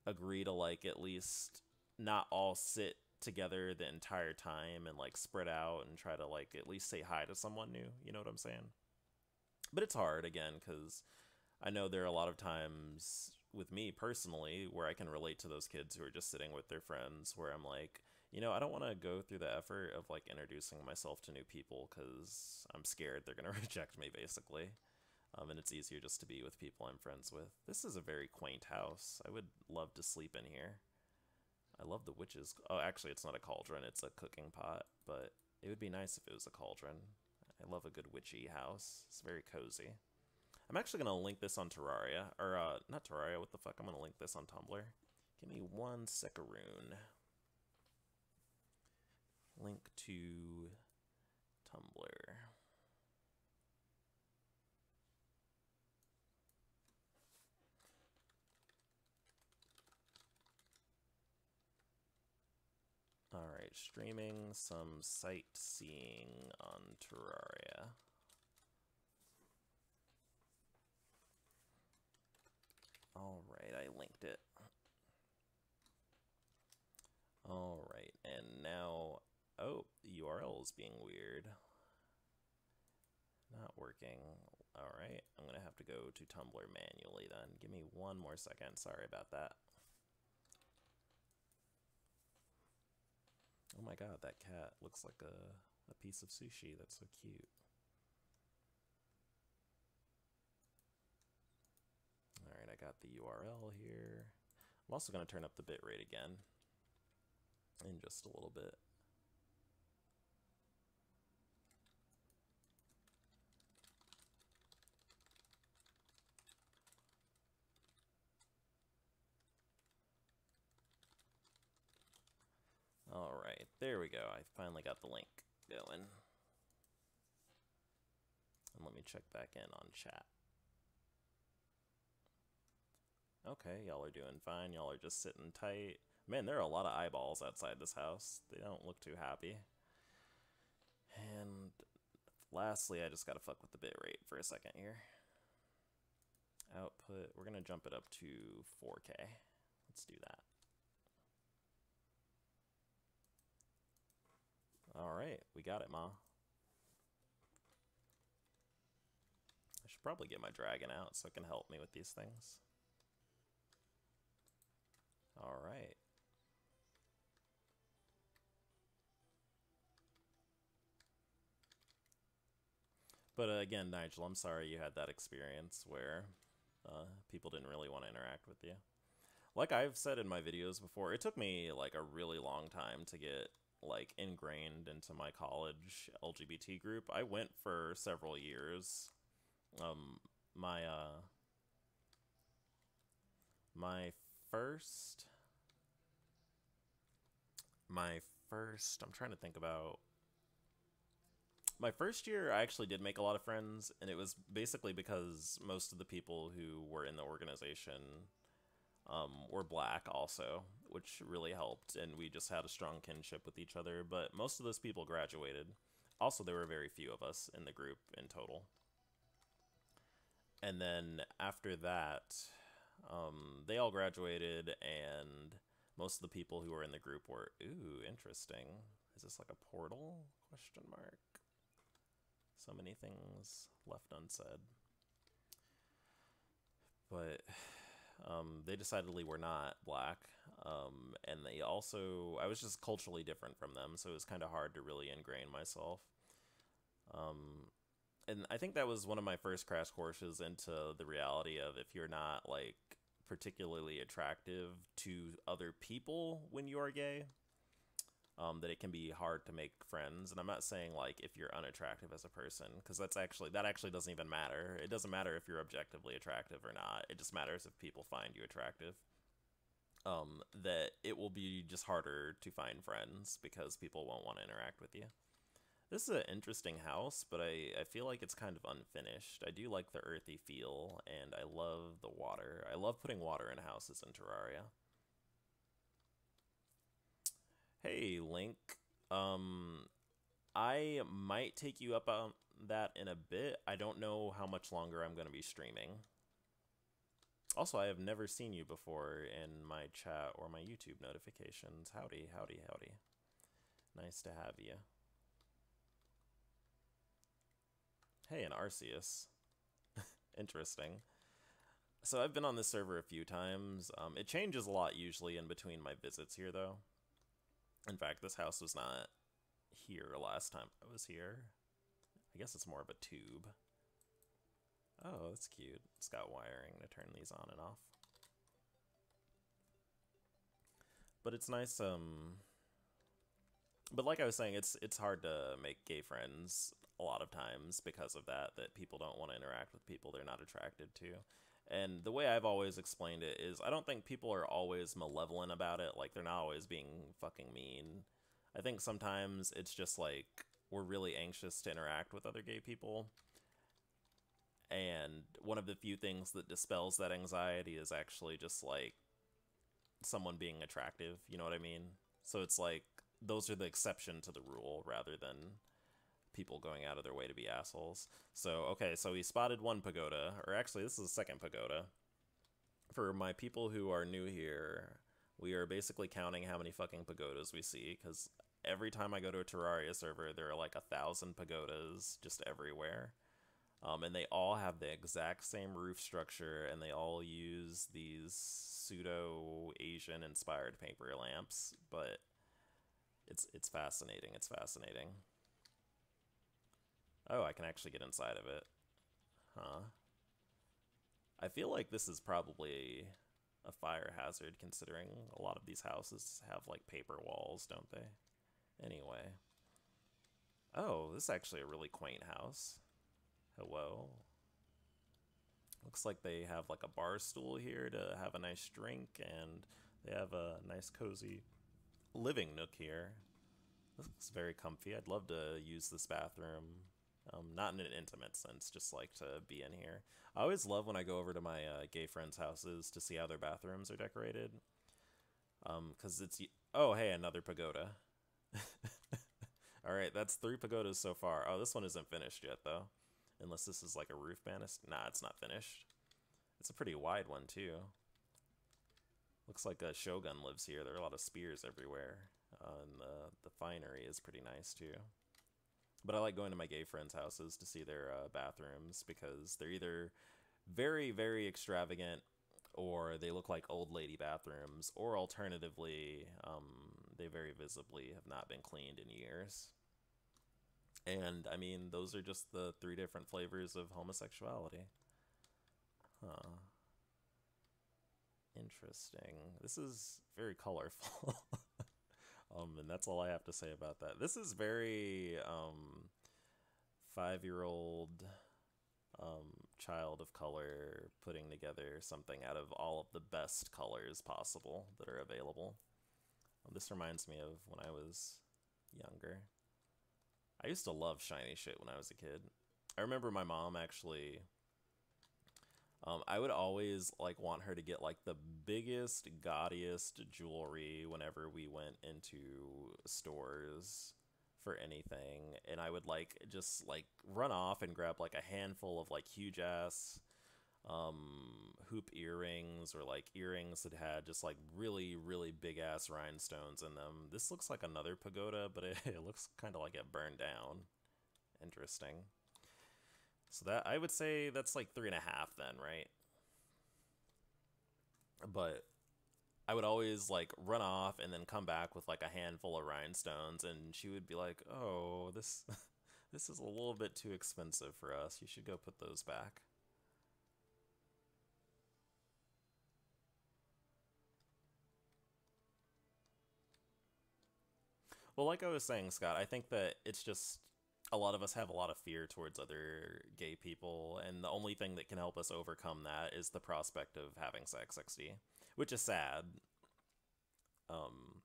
agree to like at least not all sit together the entire time and like spread out and try to like at least say hi to someone new. You know what I'm saying? But it's hard, again, because I know there are a lot of times with me personally where I can relate to those kids who are just sitting with their friends, where I'm like, you know, I don't want to go through the effort of like introducing myself to new people because I'm scared they're going to reject me, basically. And it's easier just to be with people I'm friends with. This is a very quaint house. I would love to sleep in here. I love the witches. Oh, actually, it's not a cauldron. It's a cooking pot, but it would be nice if it was a cauldron. I love a good witchy house. It's very cozy. I'm actually going to link this on Terraria. Or, not Terraria. What the fuck? I'm going to link this on Tumblr. Give me 1 secaroon. Link to Tumblr. Alright, streaming some sightseeing on Terraria. Alright, I linked it. Alright, and now... Oh, the URL is being weird. Not working. Alright, I'm gonna have to go to Tumblr manually then. Give me 1 more second. Sorry about that. Oh my god, that cat looks like a piece of sushi. That's so cute. Alright, I got the URL here. I'm also going to turn up the bitrate again in just a little bit. Alright, there we go. I finally got the link going. And let me check back in on chat. Okay, y'all are doing fine. Y'all are just sitting tight. Man, there are a lot of eyeballs outside this house. They don't look too happy. And lastly, I just gotta fuck with the bitrate for a second here. Output, we're gonna jump it up to 4K. Let's do that. Alright, we got it, Ma. I should probably get my dragon out so it can help me with these things. Alright. But again, Nigel, I'm sorry you had that experience where people didn't really want to interact with you. Like I've said in my videos before, it took me like a really long time to get like ingrained into my college LGBT group. I went for several years. Um, my my first my first I'm trying to think about my first year. I actually did make a lot of friends, and it was basically because most of the people who were in the organization were black also, which really helped, and we just had a strong kinship with each other. But most of those people graduated. Also, there were very few of us in the group in total. And then after that, they all graduated, and most of the people who were in the group were, ooh, interesting. Is this like a portal? Question mark. So many things left unsaid. But they decidedly were not black. And they also, I was just culturally different from them, so it was kind of hard to really ingrain myself. And I think that was one of my first crash courses into the reality of if you're not like particularly attractive to other people when you are gay, that it can be hard to make friends. And I'm not saying like if you're unattractive as a person, because that actually doesn't even matter. It doesn't matter if you're objectively attractive or not. It just matters if people find you attractive. That it will be just harder to find friends because people won't want to interact with you. This is an interesting house, but I feel like it's kind of unfinished. I do like the earthy feel, and I love the water. I love putting water in houses in Terraria. Hey, Link. I might take you up on that in a bit. I don't know how much longer I'm going to be streaming. Also, I have never seen you before in my chat or my YouTube notifications. Howdy, howdy, howdy. Nice to have you. Hey, an Arceus. Interesting. So I've been on this server a few times. It changes a lot usually in between my visits here, though. In fact, this house was not here last time I was here. I guess it's more of a tube. Oh, that's cute. It's got wiring to turn these on and off. But it's nice, but like I was saying, it's hard to make gay friends a lot of times because of that people don't want to interact with people they're not attracted to. And the way I've always explained it is I don't think people are always malevolent about it, like they're not always being fucking mean. I think sometimes it's just like we're really anxious to interact with other gay people. And one of the few things that dispels that anxiety is actually just like someone being attractive, you know what I mean? So it's like those are the exception to the rule rather than people going out of their way to be assholes. So, okay, so we spotted one pagoda, or actually this is the second pagoda. For my people who are new here, we are basically counting how many fucking pagodas we see, because every time I go to a Terraria server, there are like 1,000 pagodas just everywhere. And they all have the exact same roof structure, and they all use these pseudo-Asian inspired paper lamps, but it's fascinating. It's fascinating. Oh, I can actually get inside of it. Huh. I feel like this is probably a fire hazard, considering a lot of these houses have like paper walls, don't they? Anyway. Oh, this is actually a really quaint house. Hello. Looks like they have like a bar stool here to have a nice drink, and they have a nice cozy living nook here. This looks very comfy. I'd love to use this bathroom. Not in an intimate sense, just like to be in here. I always love when I go over to my gay friends' houses to see how their bathrooms are decorated. Because it's... Oh, hey, another pagoda. Alright, that's 3 pagodas so far. Oh, this one isn't finished yet, though. Unless this is like a roof banister. Nah, it's not finished. It's a pretty wide one, too. Looks like a Shogun lives here. There are a lot of spears everywhere. and the finery is pretty nice too. But I like going to my gay friends' houses to see their bathrooms because they're either very, very extravagant or they look like old lady bathrooms, or alternatively, they very visibly have not been cleaned in years. And I mean, those are just the three different flavors of homosexuality. Huh. Interesting. This is very colorful. And that's all I have to say about that. This is very 5-year-old child of color putting together something out of all of the best colors possible that are available. This reminds me of when I was younger. I used to love shiny shit when I was a kid. I remember my mom actually, I would always like want her to get like the biggest, gaudiest jewelry whenever we went into stores for anything, and I would like just like run off and grab like a handful of like huge ass hoop earrings, or like earrings that had just like really, really big ass rhinestones in them. This looks like another pagoda, but it looks kind of like it burned down. Interesting. So that, I would say that's like 3.5 then, right? But I would always like run off and then come back with like a handful of rhinestones, and she would be like, "Oh, this this is a little bit too expensive for us. You should go put those back." Well, like I was saying, Scott, I think that it's just a lot of us have a lot of fear towards other gay people, and the only thing that can help us overcome that is the prospect of having sex, XD, which is sad. Um,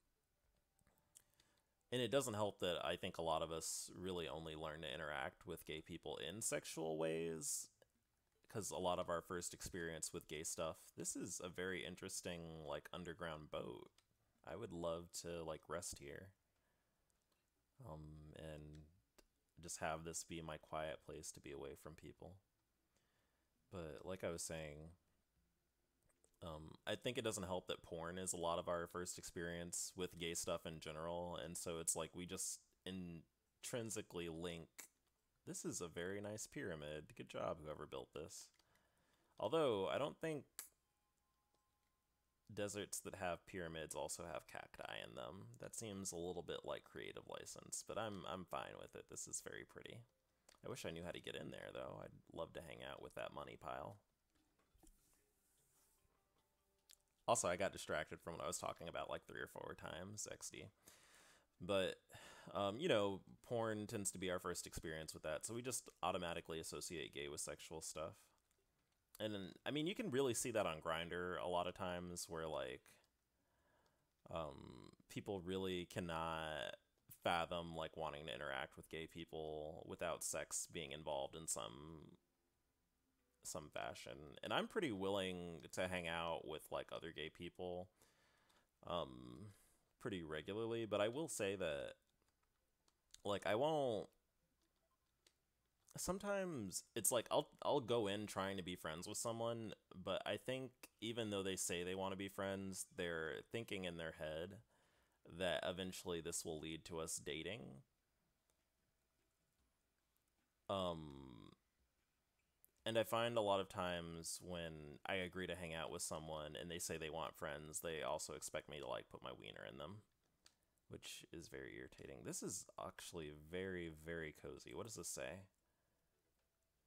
and it doesn't help that I think a lot of us really only learn to interact with gay people in sexual ways, because a lot of our first experience with gay stuff, this is a very interesting, like, underground boat. I would love to, like, rest here. And just have this be my quiet place to be away from people. But like I was saying, I think it doesn't help that porn is a lot of our first experience with gay stuff in general, and so it's like we just intrinsically link. This is a very nice pyramid. Good job, whoever built this. Although I don't think deserts that have pyramids also have cacti in them. That seems a little bit like creative license, but I'm fine with it. This is very pretty. I wish I knew how to get in there, though. I'd love to hang out with that money pile. Also, I got distracted from what I was talking about like 3 or 4 times, XD. But, porn tends to be our first experience with that, so we just automatically associate gay with sexual stuff. And then, I mean, you can really see that on Grindr a lot of times, where like people really cannot fathom like wanting to interact with gay people without sex being involved in some fashion. And I'm pretty willing to hang out with like other gay people pretty regularly, but I will say that like I won't, sometimes it's like I'll go in trying to be friends with someone, but I think even though they say they want to be friends, they're thinking in their head that eventually this will lead to us dating. Um and I find a lot of times when I agree to hang out with someone and they say they want friends, they also expect me to like put my wiener in them, which is very irritating. This is actually very, very cozy. What does this say?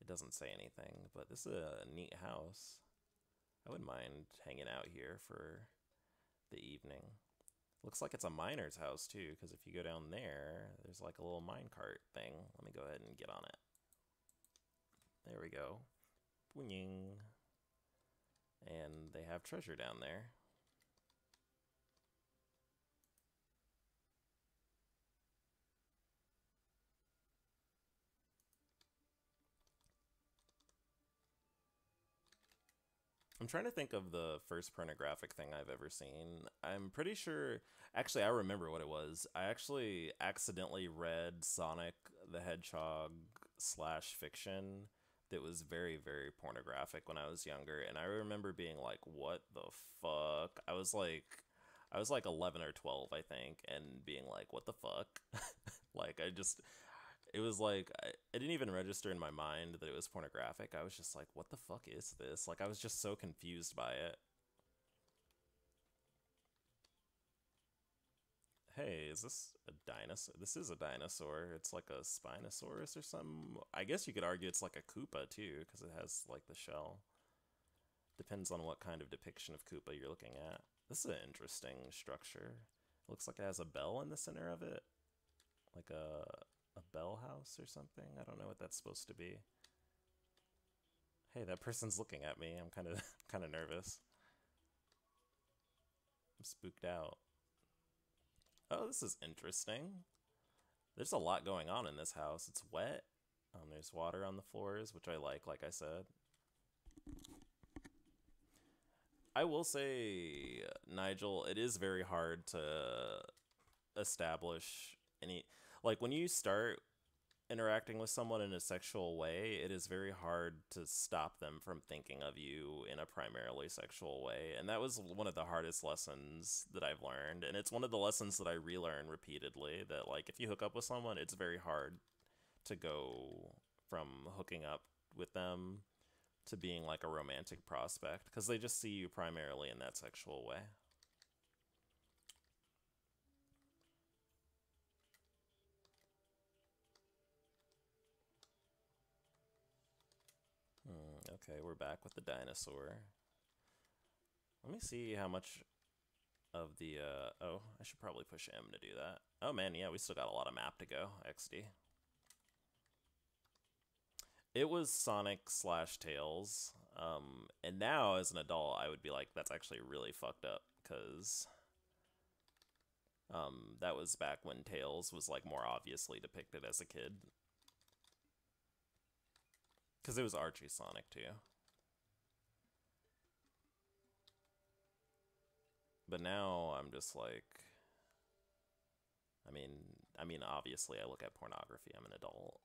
It doesn't say anything, but this is a neat house. I wouldn't mind hanging out here for the evening. Looks like it's a miner's house too, because if you go down there, there's like a little minecart thing. Let me go ahead and get on it. There we go. Boing. And they have treasure down there. I'm trying to think of the first pornographic thing I've ever seen. I'm pretty sure, actually, I remember what it was. I actually accidentally read Sonic the Hedgehog slash fiction that was very, very pornographic when I was younger. And I remember being like, what the fuck? I was like, I was like 11 or 12, I think, and being like, what the fuck? Like, it was like, I didn't even register in my mind that it was pornographic. I was just like, what the fuck is this? Like, I was just so confused by it. Hey, is this a dinosaur? This is a dinosaur. It's like a Spinosaurus or something. I guess you could argue it's like a Koopa too, because it has like the shell. Depends on what kind of depiction of Koopa you're looking at. This is an interesting structure. It looks like it has a bell in the center of it. Like a bell house or something. I don't know what that's supposed to be. Hey, that person's looking at me. I'm kind of kind of nervous. I'm spooked out. Oh, this is interesting. There's a lot going on in this house. It's wet. There's water on the floors, which I like I said. I will say, Nigel, it is very hard to establish any... Like, when you start interacting with someone in a sexual way, it is very hard to stop them from thinking of you in a primarily sexual way. And that was one of the hardest lessons that I've learned. And it's one of the lessons that I relearn repeatedly, that, like, if you hook up with someone, it's very hard to go from hooking up with them to being like a romantic prospect, because they just see you primarily in that sexual way. Okay, we're back with the dinosaur. Let me see how much of the, oh, I should probably push M to do that. Oh man, yeah, we still got a lot of map to go, XD. It was Sonic slash Tails, and now as an adult, I would be like, that's actually really fucked up, because that was back when Tails was like more obviously depicted as a kid. Because it was Archie Sonic too. But now I'm just like, I mean, obviously I look at pornography. I'm an adult,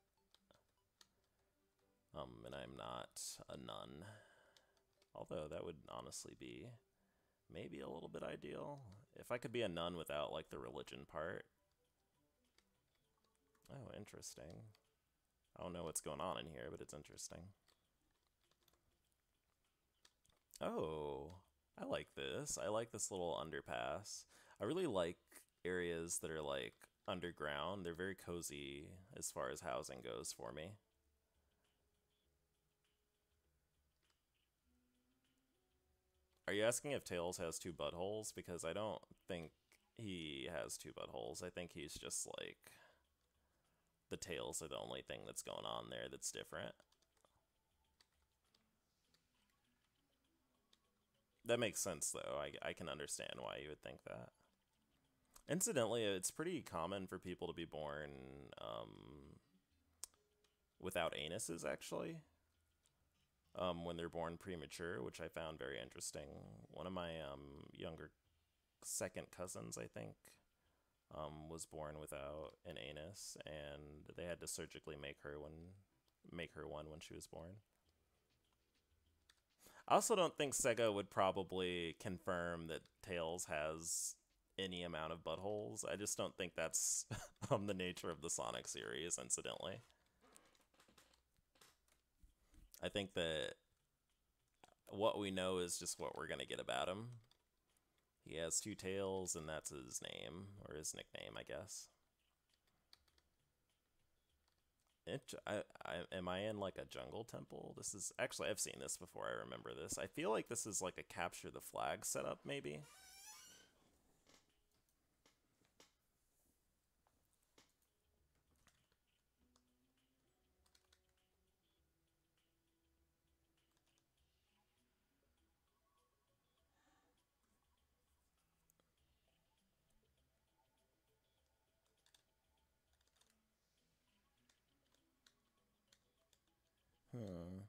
and I'm not a nun. Although that would honestly be maybe a little bit ideal if I could be a nun without like the religion part. Oh, interesting. I don't know what's going on in here, but it's interesting. Oh, I like this. I like this little underpass. I really like areas that are like underground. They're very cozy as far as housing goes for me. Are you asking if Tails has two buttholes? Because I don't think he has two buttholes. I think he's just like, the tails are the only thing that's going on there that's different. That makes sense, though. I can understand why you would think that. Incidentally, it's pretty common for people to be born without anuses, actually, when they're born premature, which I found very interesting. One of my younger second cousins, I think, was born without an anus, and they had to surgically make her one when she was born. I also don't think Sega would probably confirm that Tails has any amount of buttholes. I just don't think that's the nature of the Sonic series, incidentally. I think that what we know is just what we're going to get about him. He has two tails, and that's his name, or his nickname, I guess. Am I in like a jungle temple? This is actually, I've seen this before. I remember this. I feel like this is like a capture the flag setup, maybe. Hmm.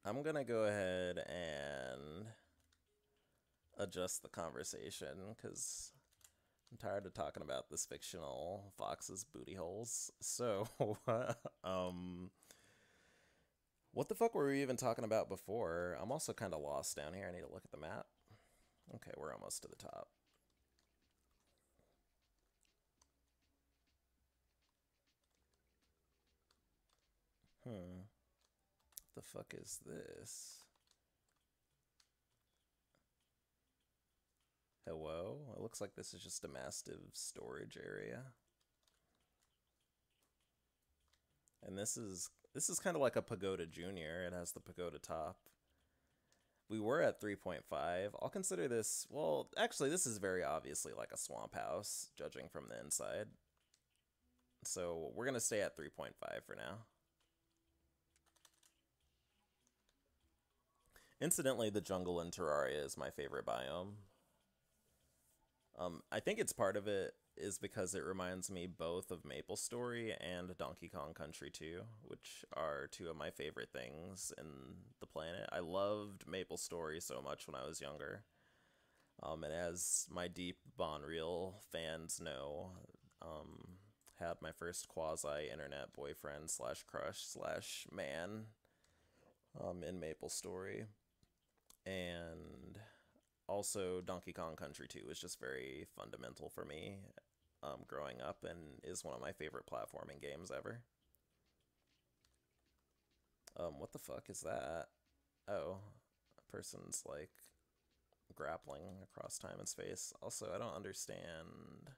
I'm gonna go ahead and adjust the conversation, because I'm tired of talking about this fictional fox's booty holes. So, um, what the fuck were we even talking about before? I'm also kind of lost down here. I need to look at the map. Okay, we're almost to the top. What the fuck is this? Hello? It looks like this is just a massive storage area. And this is kind of like a Pagoda Junior. It has the Pagoda top. We were at 3.5. I'll consider this, well, actually this is very obviously like a swamp house, judging from the inside. So we're gonna stay at 3.5 for now. Incidentally, the jungle in Terraria is my favorite biome. I think it's part of it is because it reminds me both of MapleStory and Donkey Kong Country 2, which are two of my favorite things in the planet. I loved MapleStory so much when I was younger. And as my deep Bonreal fans know, had my first quasi-internet boyfriend slash crush slash man in MapleStory. And also, Donkey Kong Country 2 was just very fundamental for me growing up and is one of my favorite platforming games ever. What the fuck is that? Oh, a person's like grappling across time and space. Also, I don't understand.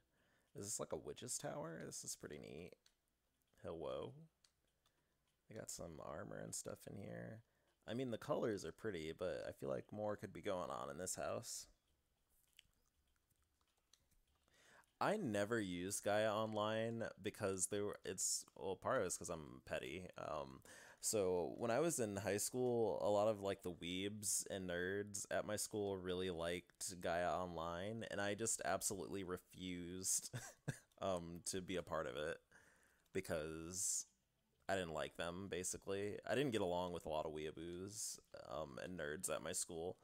Is this like a witch's tower? This is pretty neat. Hello. They got some armor and stuff in here. I mean, the colors are pretty, but I feel like more could be going on in this house. I never used Gaia Online because well, part of it's because I'm petty. So when I was in high school, a lot of like the weebs and nerds at my school really liked Gaia Online, and I just absolutely refused to be a part of it because I didn't like them, basically. I didn't get along with a lot of weeaboos and nerds at my school,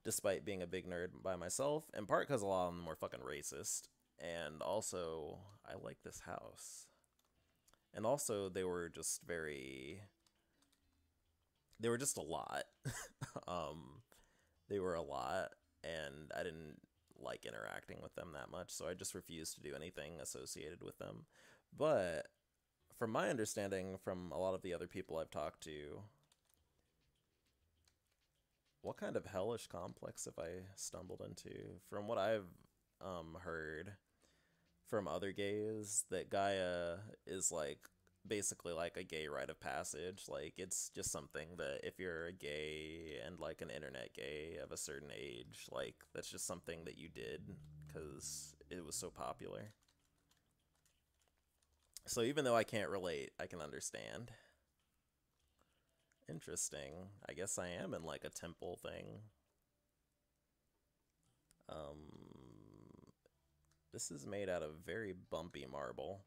despite being a big nerd by myself, in part because a lot of them were fucking racist. And also, I like this house. And also, they were just a lot. They were a lot, and I didn't like interacting with them that much, so I just refused to do anything associated with them. But from my understanding, from a lot of the other people I've talked to, what kind of hellish complex have I stumbled into? From what I've heard from other gays, that Gaia is like basically like a gay rite of passage. Like, it's just something that if you're a gay and like an internet gay of a certain age, like that's just something that you did because it was so popular. So even though I can't relate, I can understand. Interesting. I guess I am in like a temple thing. This is made out of very bumpy marble.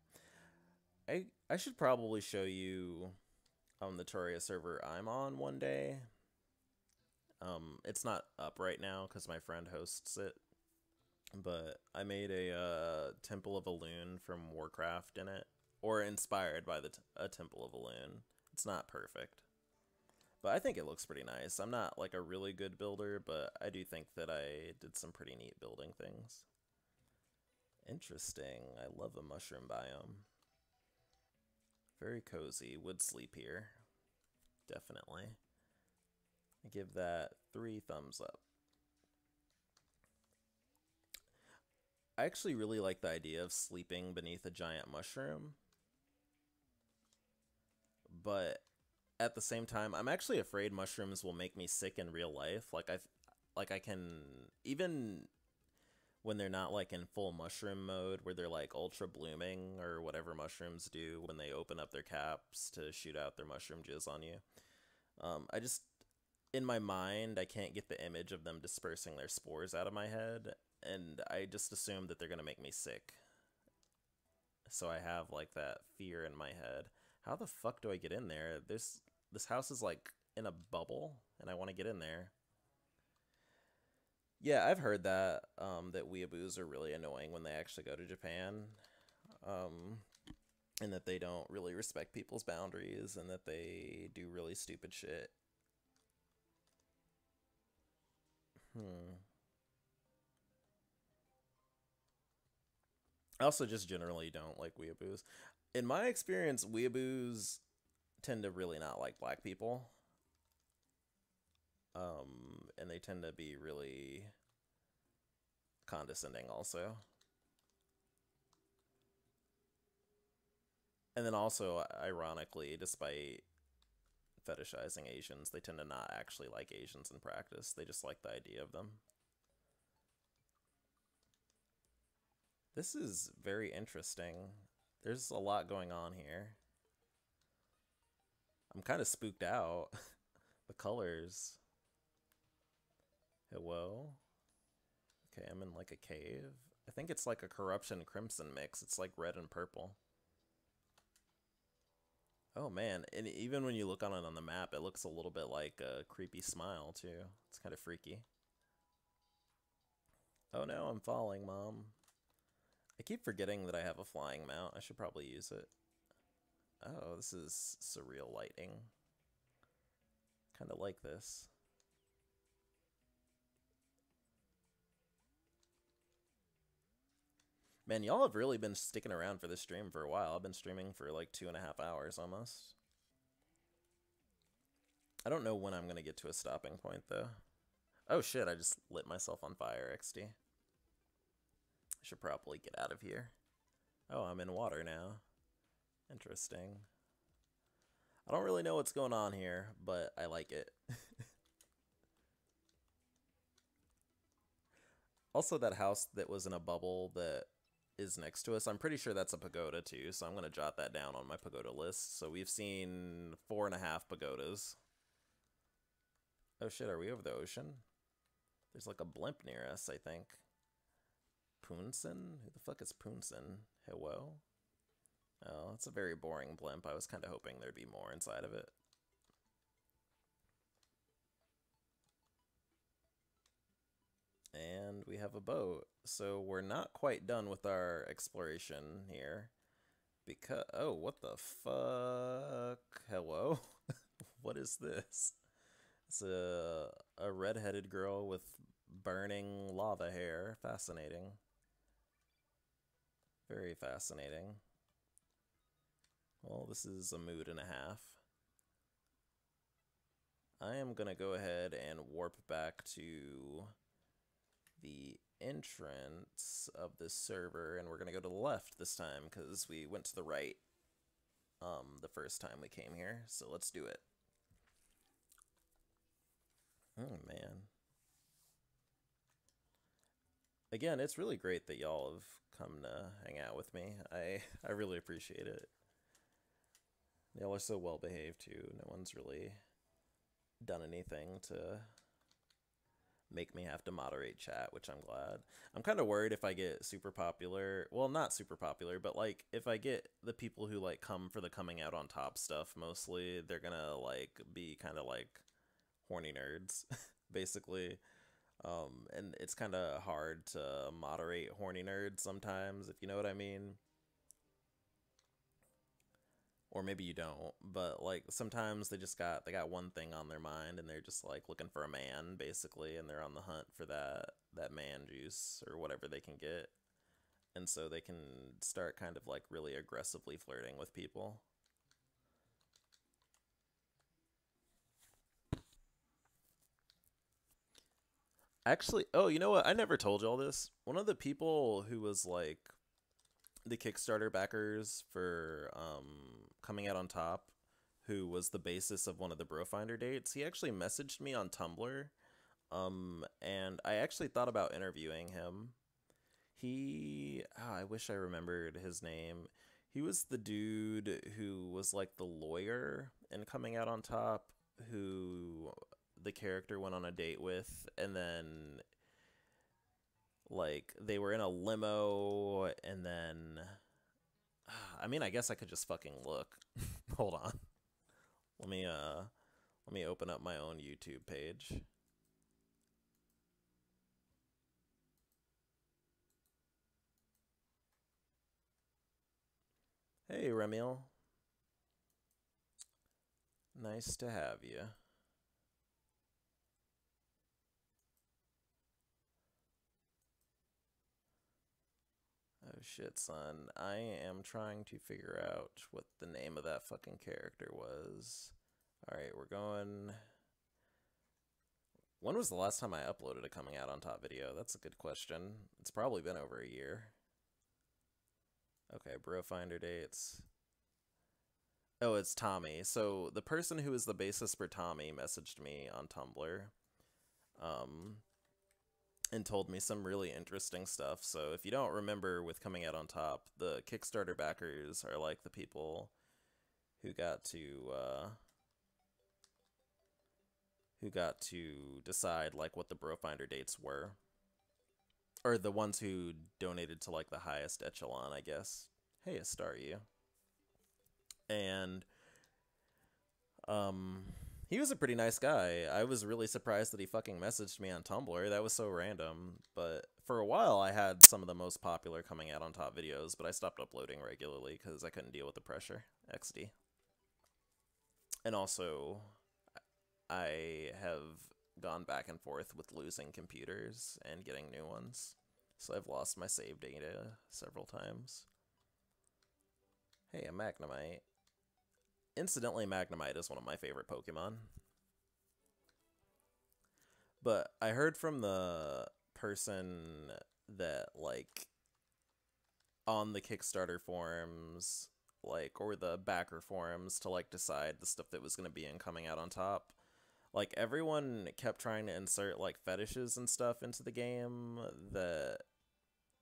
I should probably show you on the Terraria server I'm on one day. It's not up right now because my friend hosts it, but I made a Temple of Elune from Warcraft in it, or inspired by a Temple of Elune. It's not perfect, but I think it looks pretty nice. I'm not like a really good builder, but I do think that I did some pretty neat building things. Interesting. I love a mushroom biome. Very cozy. Would sleep here. Definitely. I give that 3 thumbs up. I actually really like the idea of sleeping beneath a giant mushroom. But at the same time, I'm actually afraid mushrooms will make me sick in real life. Like I can, even when they're not like in full mushroom mode, where they're like ultra blooming or whatever mushrooms do when they open up their caps to shoot out their mushroom jizz on you. I just, in my mind, I can't get the image of them dispersing their spores out of my head, and I just assume that they're gonna make me sick. So I have like that fear in my head. How the fuck do I get in there? This house is like in a bubble, and I want to get in there. Yeah, I've heard that that weeaboos are really annoying when they actually go to Japan, um, and that they don't really respect people's boundaries, and that they do really stupid shit. Hmm. I also just generally don't like weeaboos. In my experience, weeaboos tend to really not like black people, and they tend to be really condescending also. And then also, ironically, despite fetishizing Asians, they tend to not actually like Asians in practice. They just like the idea of them. This is very interesting. There's a lot going on here. I'm kind of spooked out. The colors. Hello? Okay, I'm in like a cave. I think it's like a corruption crimson mix. It's like red and purple. Oh man, and even when you look on it on the map, it looks a little bit like a creepy smile too. It's kind of freaky. Oh no, I'm falling, Mom. I keep forgetting that I have a flying mount. I should probably use it. Oh, this is surreal lighting. Kind of like this. Man, y'all have really been sticking around for this stream for a while. I've been streaming for like 2.5 hours almost. I don't know when I'm gonna get to a stopping point though. Oh shit, I just lit myself on fire, XD. I should probably get out of here. Oh, I'm in water now. Interesting. I don't really know what's going on here, but I like it. Also, that house that was in a bubble that is next to us, I'm pretty sure that's a pagoda too, so I'm going to jot that down on my pagoda list. So we've seen 4.5 pagodas. Oh shit, are we over the ocean? There's like a blimp near us, I think. Poonson? Who the fuck is Poonson? Hello? Oh, it's a very boring blimp. I was kind of hoping there'd be more inside of it. And we have a boat. So we're not quite done with our exploration here. Because, oh, what the fuck? Hello? What is this? It's a redheaded girl with burning lava hair. Fascinating. Very fascinating. Well, this is a mood and a half. I am gonna go ahead and warp back to the entrance of this server, and we're gonna go to the left this time because we went to the right the first time we came here. So let's do it. Oh man. Again, it's really great that y'all have come to hang out with me. I really appreciate it. Y'all are so well behaved too. No one's really done anything to make me have to moderate chat, which I'm glad. I'm kind of worried if I get super popular. Well, not super popular, but like if I get the people who like come for the coming out on top stuff mostly, they're gonna like be kind of like horny nerds, basically. And it's kind of hard to moderate horny nerds sometimes, if you know what I mean. Or maybe you don't, but like sometimes they got one thing on their mind and they're just like looking for a man basically, and they're on the hunt for that man juice or whatever they can get. And so they can start kind of like really aggressively flirting with people. Actually, oh, you know what? I never told y'all this. One of the people who was like the Kickstarter backers for coming out on top, who was the basis of one of the Brofinder dates, he actually messaged me on Tumblr. And I actually thought about interviewing him. I wish I remembered his name. He was the dude who was like the lawyer in Coming Out on Top, who the character went on a date with, and then like they were in a limo, and then I mean, I guess I could just fucking look. Hold on. Let me open up my own YouTube page. Hey, Remiel. Nice to have you. Oh shit, son. I am trying to figure out what the name of that fucking character was. Alright, we're going... When was the last time I uploaded a coming out on top video? That's a good question. It's probably been over a year. Okay, bro finder dates. Oh, it's Tommy. So the person who is the basis for Tommy messaged me on Tumblr. And told me some really interesting stuff. So if you don't remember with coming out on top, the Kickstarter backers are like the people who got to decide like what the bro finder dates were, or the ones who donated to like the highest echelon, I guess. Hey, a star you. And he was a pretty nice guy. I was really surprised that he fucking messaged me on Tumblr. That was so random. But for a while, I had some of the most popular coming out on top videos, but I stopped uploading regularly because I couldn't deal with the pressure. XD. And also, I have gone back and forth with losing computers and getting new ones. So I've lost my save data several times. Hey, a Magnemite. Incidentally, Magnemite is one of my favorite Pokemon. But I heard from the person that, like, on the Kickstarter forums, like, or the backer forums to, like, decide the stuff that was going to be in coming out on top, like, everyone kept trying to insert, like, fetishes and stuff into the game that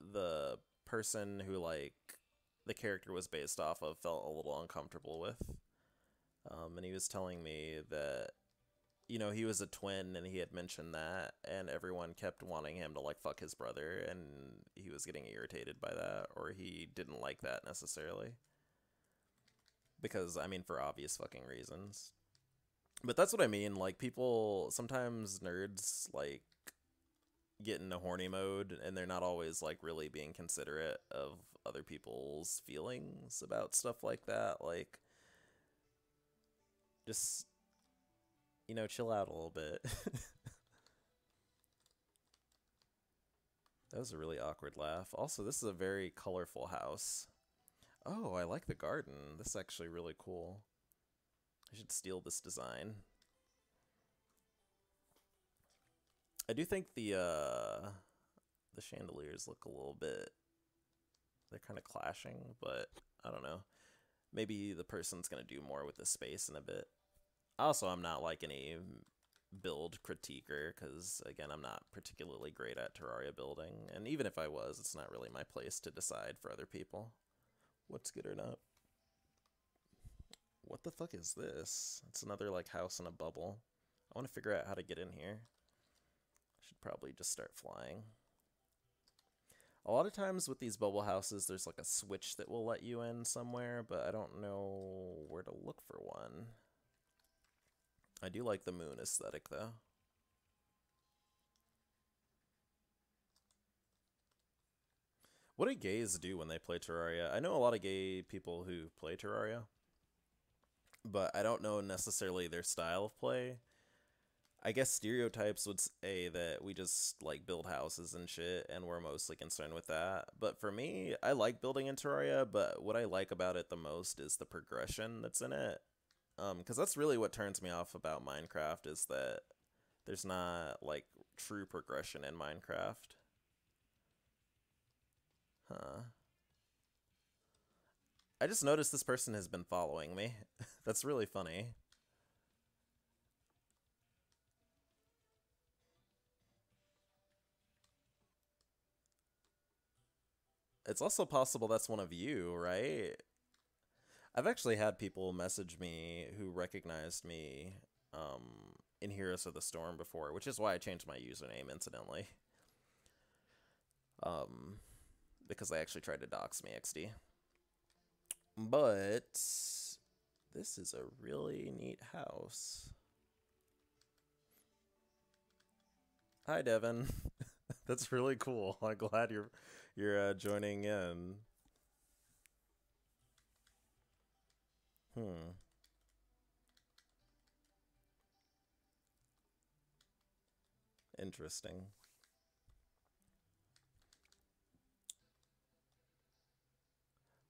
the person who, like, the character was based off of felt a little uncomfortable with. And he was telling me that, you know, he was a twin and he had mentioned that, and everyone kept wanting him to, like, fuck his brother, and he was getting irritated by that, or he didn't like that necessarily. Because, I mean, for obvious fucking reasons. But that's what I mean, like, people, sometimes nerds, like, get into horny mode, and they're not always, like, really being considerate of other people's feelings about stuff like that, like, just, you know, chill out a little bit. That was a really awkward laugh. Also, this is a very colorful house. Oh, I like the garden. This is actually really cool. I should steal this design. I do think the chandeliers look a little bit... They're kind of clashing, but I don't know. Maybe the person's going to do more with the space in a bit. Also, I'm not like any build critiquer, because, again, I'm not particularly great at Terraria building, and even if I was, it's not really my place to decide for other people what's good or not. What the fuck is this? It's another, like, house in a bubble. I want to figure out how to get in here. I should probably just start flying. A lot of times with these bubble houses, there's, like, a switch that will let you in somewhere, but I don't know where to look for one. I do like the moon aesthetic, though. What do gays do when they play Terraria? I know a lot of gay people who play Terraria, but I don't know necessarily their style of play. I guess stereotypes would say that we just, like, build houses and shit, and we're mostly concerned with that. But for me, I like building in Terraria, but what I like about it the most is the progression that's in it. Because that's really what turns me off about Minecraft, is that there's not, like, true progression in Minecraft. Huh. I just noticed this person has been following me. That's really funny. It's also possible that's one of you, right? I've actually had people message me who recognized me in Heroes of the Storm before, which is why I changed my username, incidentally. Because they actually tried to dox me, XD. But this is a really neat house. Hi, Devin. That's really cool. I'm glad you're joining in. Hmm. Interesting.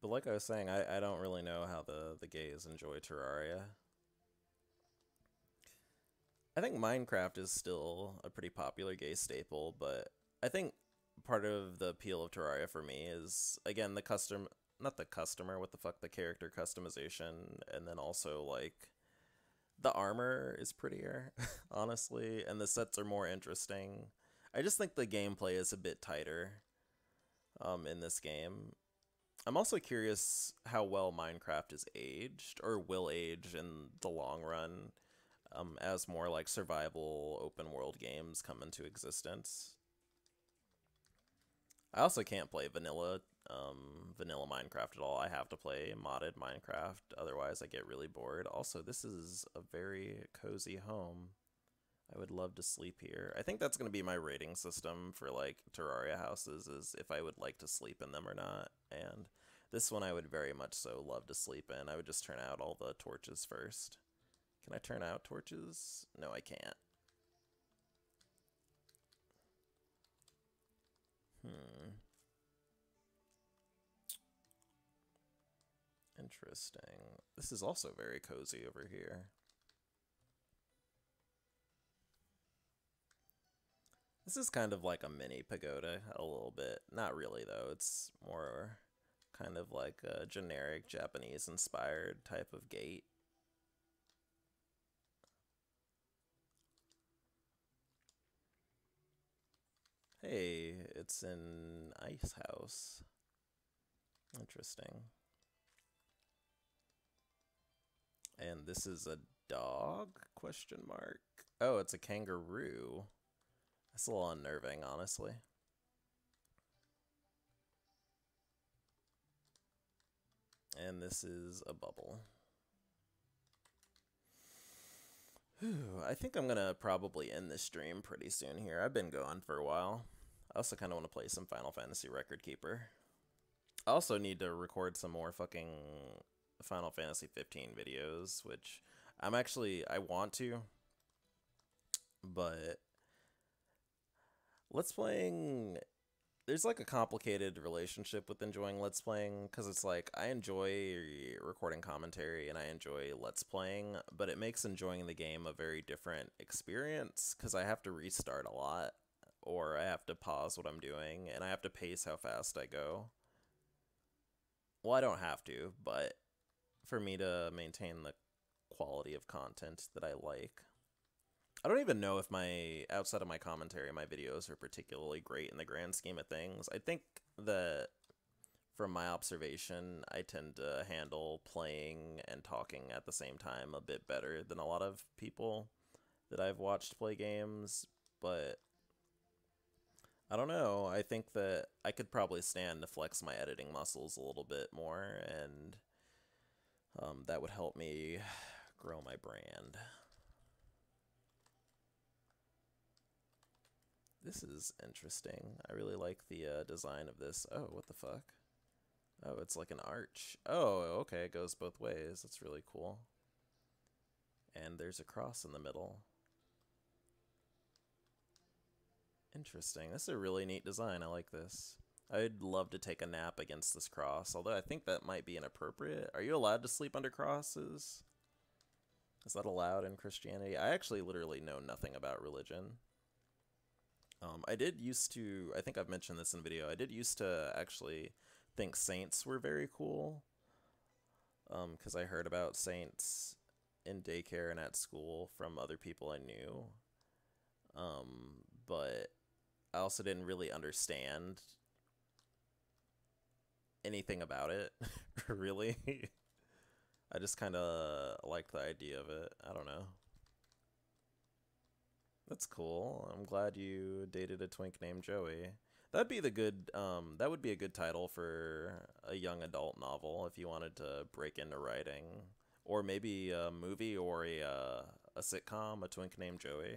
But like I was saying, I don't really know how the gays enjoy Terraria. I think Minecraft is still a pretty popular gay staple, but I think part of the appeal of Terraria for me is, again, the custom, not the customer, what the fuck, the character customization, and then also, like, the armor is prettier, honestly, and the sets are more interesting. I just think the gameplay is a bit tighter in this game. I'm also curious how well Minecraft is aged, or will age in the long run, as more like survival open world games come into existence. I also can't play vanilla Minecraft at all. I have to play modded Minecraft, otherwise I get really bored. Also, this is a very cozy home. I would love to sleep here. I think that's going to be my rating system for like Terraria houses, is if I would like to sleep in them or not. And this one I would very much so love to sleep in. I would just turn out all the torches first. Can I turn out torches? No, I can't. Hmm. Interesting. This is also very cozy over here. This is kind of like a mini pagoda, a little bit. Not really, though. It's more kind of like a generic Japanese-inspired type of gate. Hey, it's an ice house. Interesting. And this is a dog? Question mark. Oh, it's a kangaroo. That's a little unnerving, honestly. And this is a bubble. Whew, I think I'm gonna probably end this stream pretty soon here. I've been going for a while. I also kind of want to play some Final Fantasy Record Keeper. I also need to record some more fucking Final Fantasy 15 videos, which I want to, but Let's Playing, there's like a complicated relationship with enjoying Let's Playing, because it's like I enjoy recording commentary and I enjoy Let's Playing, but it makes enjoying the game a very different experience, because I have to restart a lot, or I have to pause what I'm doing, and I have to pace how fast I go. Well, I don't have to, but for me to maintain the quality of content that I like. I don't even know if outside of my commentary, my videos are particularly great in the grand scheme of things. I think that from my observation, I tend to handle playing and talking at the same time a bit better than a lot of people that I've watched play games, but I don't know. I think that I could probably stand to flex my editing muscles a little bit more, and that would help me grow my brand. This is interesting. I really like the design of this. Oh, what the fuck? Oh, it's like an arch. Oh, okay, it goes both ways. That's really cool. And there's a cross in the middle. Interesting. This is a really neat design. I like this. I'd love to take a nap against this cross, although I think that might be inappropriate. Are you allowed to sleep under crosses? Is that allowed in Christianity? I actually literally know nothing about religion. I did used to, I think I've mentioned this in video, I did used to actually think saints were very cool. Because I heard about saints in daycare and at school from other people I knew. But I also didn't really understand anything about it, really. I just kind of liked the idea of it. I don't know. That's cool. I'm glad you dated a twink named Joey. That'd be that would be a good title for a young adult novel if you wanted to break into writing. Or maybe a movie or a sitcom, A Twink Named Joey.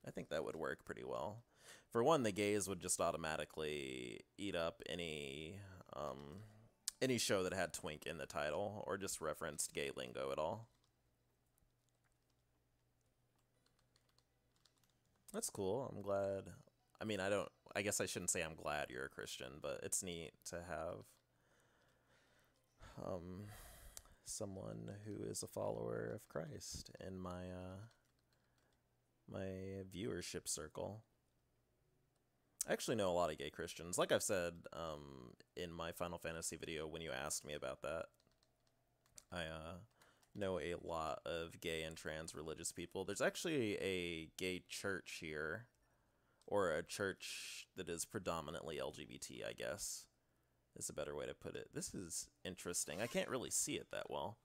I think that would work pretty well. For one, the gays would just automatically eat up any any show that had twink in the title or just referenced gay lingo at all. That's cool. I'm glad. I mean, I guess I shouldn't say I'm glad you're a Christian, but it's neat to have um, someone who is a follower of Christ in my viewership circle. I actually know a lot of gay Christians. Like I've said in my Final Fantasy video when you asked me about that, I know a lot of gay and trans religious people. There's actually a gay church here, or a church that is predominantly LGBT, I guess, is a better way to put it. This is interesting. I can't really see it that well.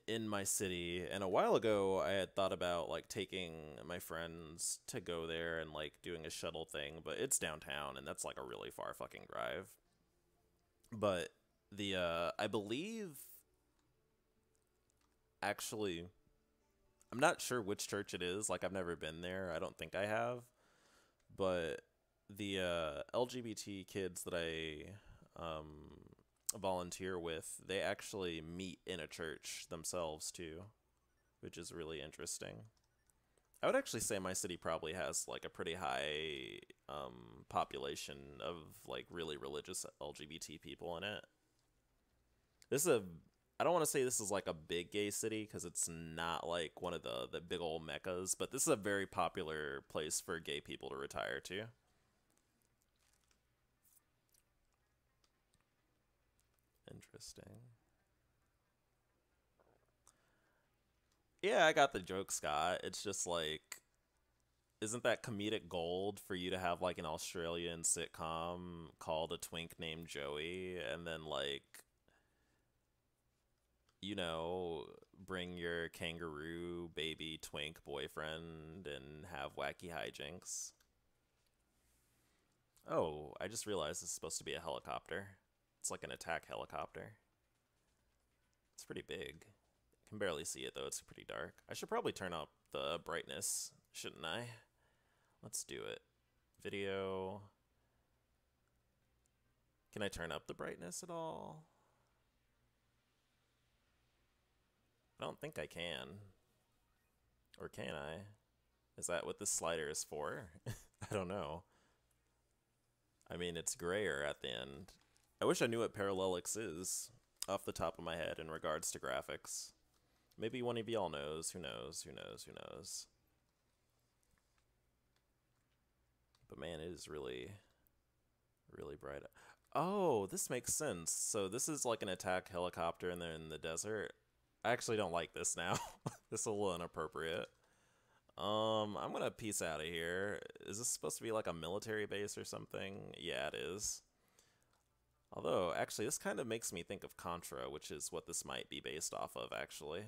In my city, and a while ago I had thought about like taking my friends to go there and like doing a shuttle thing, but it's downtown and that's like a really far fucking drive. But the I believe, actually, I'm not sure which church it is. Like, I've never been there. I don't think I have. But the LGBT kids that I volunteer with, they actually meet in a church themselves too, which is really interesting. I would actually say my city probably has like a pretty high population of like really religious LGBT people in it. This is a I don't want to say this is like a big gay city because it's not like one of the big old meccas, but this is a very popular place for gay people to retire to. Interesting. Yeah, I got the joke, Scott. It's just like, isn't that comedic gold for you to have like an Australian sitcom called A Twink Named Joey, and then like, you know, bring your kangaroo baby twink boyfriend and have wacky hijinks? Oh, I just realized this is supposed to be a helicopter. It's like an attack helicopter. It's pretty big. Can barely see it though, it's pretty dark. I should probably turn up the brightness, shouldn't I? Let's do it. Video. Can I turn up the brightness at all? I don't think I can. Or can I? Is that what this slider is for? I don't know. I mean, it's grayer at the end. I wish I knew what Parallelix is off the top of my head in regards to graphics. Maybe one of y'all knows. Who knows? Who knows? Who knows? But man, it is really, really bright. Oh, this makes sense. So this is like an attack helicopter and they're in the desert. I actually don't like this now. This is a little inappropriate. I'm gonna peace out of here. Is this supposed to be like a military base or something? Yeah, it is. Although, actually, this kind of makes me think of Contra, which is what this might be based off of, actually.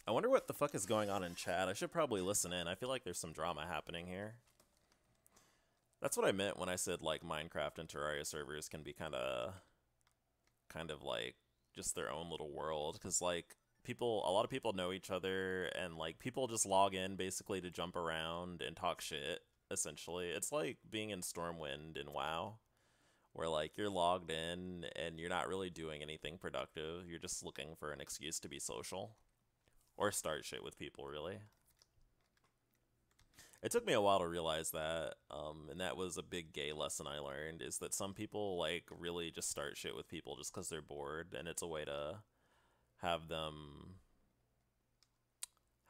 I wonder what the fuck is going on in chat. I should probably listen in. I feel like there's some drama happening here. That's what I meant when I said, like, Minecraft and Terraria servers can be kind of like just their own little world. Because, like, a lot of people know each other, and, like, people just log in basically to jump around and talk shit, essentially. It's like being in Stormwind in WoW, where, like, you're logged in and you're not really doing anything productive. You're just looking for an excuse to be social. Or start shit with people, really. It took me a while to realize that, and that was a big gay lesson I learned, is that some people, like, really just start shit with people just because they're bored, and it's a way to have them,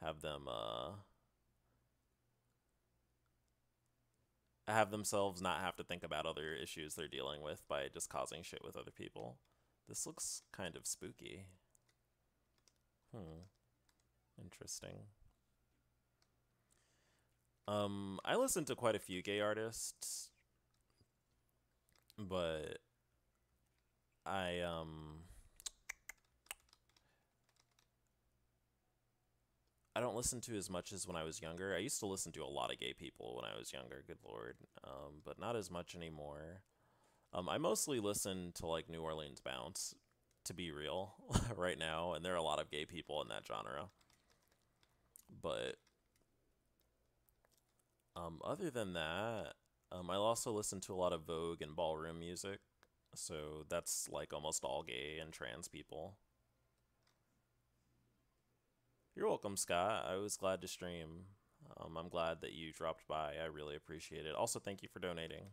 have themselves not have to think about other issues they're dealing with by just causing shit with other people. This looks kind of spooky. Interesting. I listen to quite a few gay artists, but I don't listen to as much as when I was younger. I used to listen to a lot of gay people when I was younger, good lord, but not as much anymore. I mostly listen to, like, New Orleans Bounce, to be real, right now, and there are a lot of gay people in that genre. But other than that, I also listen to a lot of Vogue and ballroom music. So that's like almost all gay and trans people. You're welcome, Scott. I was glad to stream. I'm glad that you dropped by. I really appreciate it. Also, thank you for donating.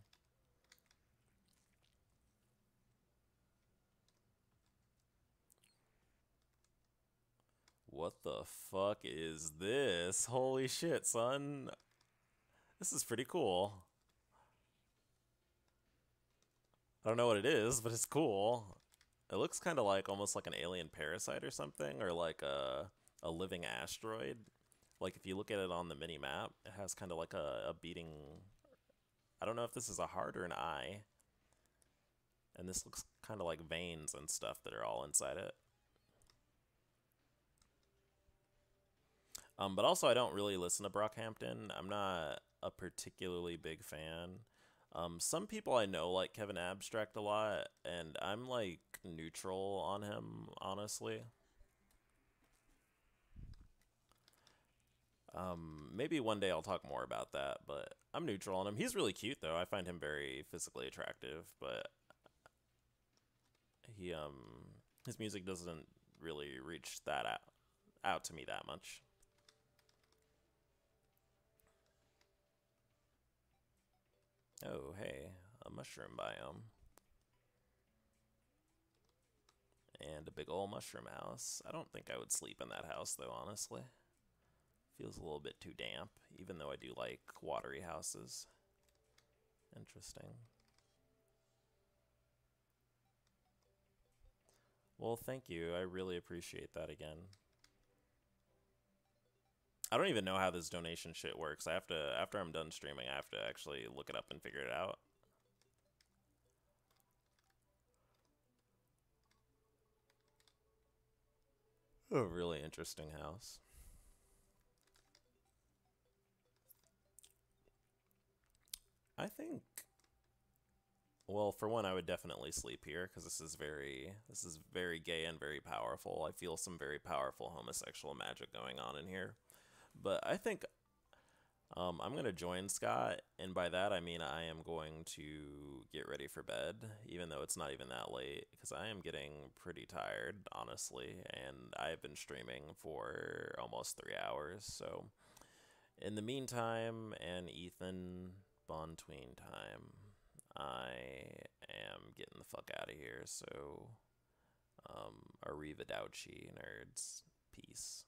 What the fuck is this? Holy shit, son. This is pretty cool. I don't know what it is, but it's cool. It looks kind of like almost like an alien parasite or something, or like a living asteroid. Like if you look at it on the mini map, it has kind of like a beating. I don't know if this is a heart or an eye, and this looks kind of like veins and stuff that are all inside it. But also, I don't really listen to Brockhampton. I'm not a particularly big fan. Some people I know like Kevin Abstract a lot, and I'm like neutral on him, honestly. Maybe one day I'll talk more about that, but I'm neutral on him. He's really cute though. I find him very physically attractive, but he his music doesn't really reach that out to me that much. Oh, hey, a mushroom biome and a big old mushroom house. I don't think I would sleep in that house though, honestly. Feels a little bit too damp, even though I do like watery houses. Interesting. Well, thank you. I really appreciate that again. I don't even know how this donation shit works. I have to, after I'm done streaming, I have to actually look it up and figure it out. A really interesting house. I think, well, for one, I would definitely sleep here because this is very gay and very powerful. I feel some very powerful homosexual magic going on in here. But I think I'm going to join Scott, and by that I mean I am going to get ready for bed, even though it's not even that late, because I am getting pretty tired, honestly, and I have been streaming for almost 3 hours. So, in the meantime, and Ethan Bontween time, I am getting the fuck out of here. So, arrivederci, nerds. Peace.